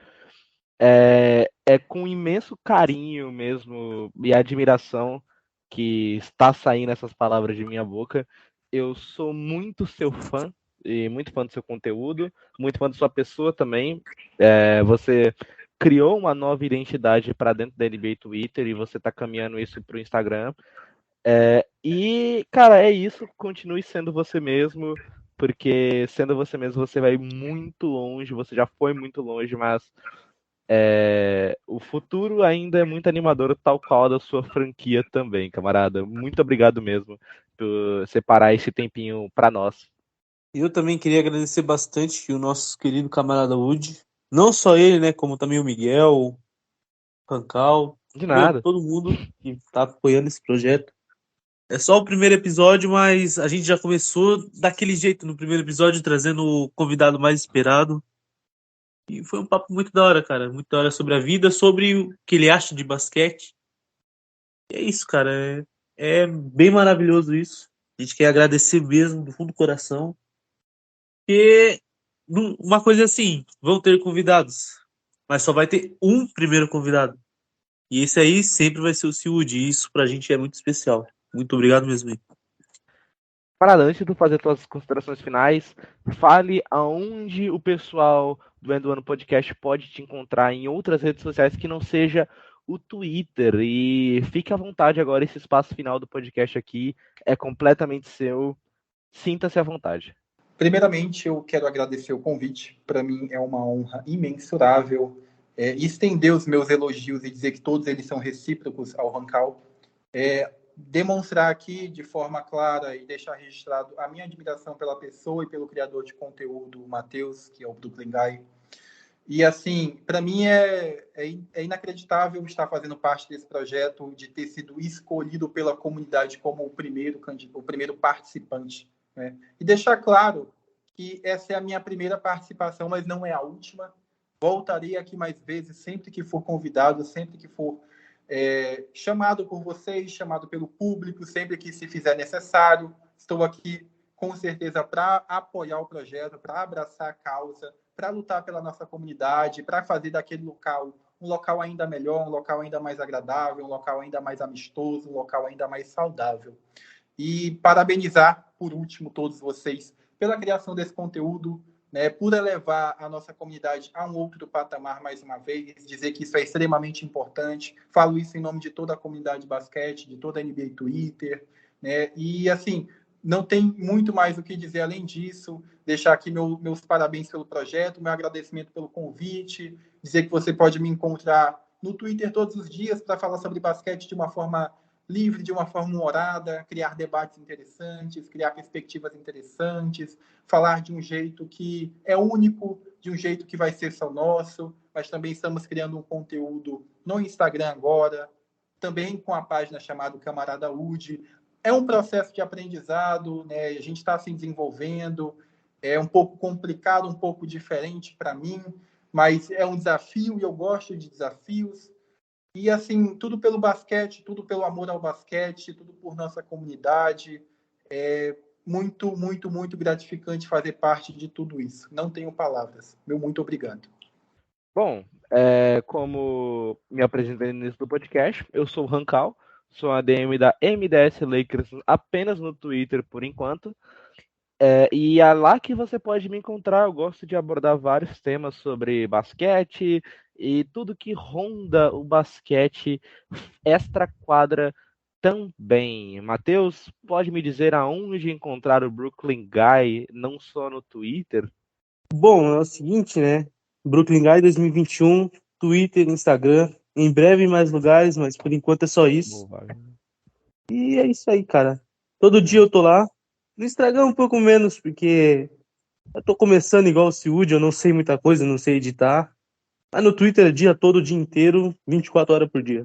É com imenso carinho mesmo e admiração que está saindo essas palavras de minha boca. Eu sou muito seu fã e muito fã do seu conteúdo, muito fã da sua pessoa também. Você criou uma nova identidade para dentro da NBA Twitter e você está caminhando isso para o Instagram. E, cara, é isso. Continue sendo você mesmo, porque sendo você mesmo você vai muito longe. Você já foi muito longe, mas o futuro ainda é muito animador, tal qual da sua franquia também, camarada. Muito obrigado mesmo por separar esse tempinho para nós. Eu também queria agradecer bastante o nosso querido camarada Woody. Não só ele, né, como também o Miguel, o Rancal, De nada. todo mundo que está apoiando esse projeto. É só o primeiro episódio, mas a gente já começou daquele jeito no primeiro episódio, trazendo o convidado mais esperado. E foi um papo muito da hora, cara. Muito da hora sobre a vida, sobre o que ele acha de basquete. E é isso, cara. É bem maravilhoso isso. A gente quer agradecer mesmo, do fundo do coração. E uma coisa assim, vão ter convidados, mas só vai ter um primeiro convidado. E esse aí sempre vai ser o Ciúde. E isso pra gente é muito especial. Muito obrigado mesmo aí. Parada, antes de fazer suas considerações finais, fale aonde o pessoal do End One Podcast pode te encontrar em outras redes sociais que não seja o Twitter. E fique à vontade agora, esse espaço final do podcast aqui é completamente seu. Sinta-se à vontade. Primeiramente, eu quero agradecer o convite. Para mim é uma honra imensurável estender os meus elogios e dizer que todos eles são recíprocos ao Rancal. Demonstrar aqui de forma clara e deixar registrado a minha admiração pela pessoa e pelo criador de conteúdo, o Matheus, que é o Brooklyn Guy. E, assim, para mim é inacreditável estar fazendo parte desse projeto, de ter sido escolhido pela comunidade como o primeiro participante. Né? E deixar claro que essa é a minha primeira participação, mas não é a última. Voltarei aqui mais vezes, sempre que for convidado, sempre que for chamado por vocês, chamado pelo público, sempre que se fizer necessário. Estou aqui, com certeza, para apoiar o projeto, para abraçar a causa, para lutar pela nossa comunidade, para fazer daquele local um local ainda melhor, um local ainda mais agradável, um local ainda mais amistoso, um local ainda mais saudável. E parabenizar, por último, todos vocês pela criação desse conteúdo, né, por elevar a nossa comunidade a um outro patamar mais uma vez, dizer que isso é extremamente importante. Falo isso em nome de toda a comunidade de basquete, de toda a NBA Twitter, né, e assim, não tem muito mais o que dizer além disso. Deixar aqui meus parabéns pelo projeto, meu agradecimento pelo convite, dizer que você pode me encontrar no Twitter todos os dias para falar sobre basquete de uma forma livre, de uma forma humorada, criar debates interessantes, criar perspectivas interessantes, falar de um jeito que é único, de um jeito que vai ser só nosso, mas também estamos criando um conteúdo no Instagram agora, também com a página chamada Camarada UD. É um processo de aprendizado, né? A gente está se desenvolvendo, é um pouco complicado, um pouco diferente para mim, mas é um desafio e eu gosto de desafios. E, assim, tudo pelo basquete, tudo pelo amor ao basquete, tudo por nossa comunidade. É muito, muito, muito gratificante fazer parte de tudo isso. Não tenho palavras. Meu muito obrigado. Bom, como me apresentei no início do podcast, eu sou o Rancal, sou ADM da MDS Lakers apenas no Twitter por enquanto. E é lá que você pode me encontrar. Eu gosto de abordar vários temas sobre basquete e tudo que ronda o basquete extra-quadra também. Matheus, pode me dizer aonde encontrar o Brooklyn Guy, não só no Twitter? Bom, é o seguinte, né? Brooklyn Guy 2021, Twitter, Instagram, em breve em mais lugares, mas por enquanto é só isso. Boa. E é isso aí, cara. Todo dia eu tô lá. No Instagram um pouco menos, porque eu tô começando igual o Ciúde, eu não sei muita coisa, não sei editar. Mas no Twitter é dia todo, o dia inteiro, 24 horas por dia.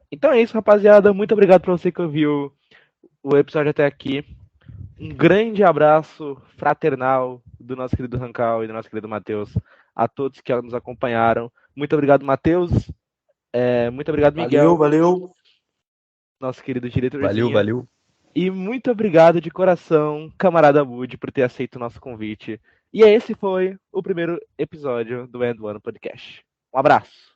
Então é isso, rapaziada. Muito obrigado pra você que ouviu o episódio até aqui. Um grande abraço fraternal do nosso querido Rancal e do nosso querido Matheus a todos que nos acompanharam. Muito obrigado, Matheus. Muito obrigado, Miguel. Valeu. Nosso querido diretor. Valeu. E muito obrigado de coração, camarada Wood, por ter aceito o nosso convite. E esse foi o primeiro episódio do And One Podcast. Um abraço.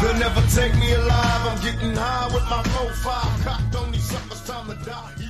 They'll never take me alive. I'm getting high with my 4-5 cocked on these suckers. Time to die.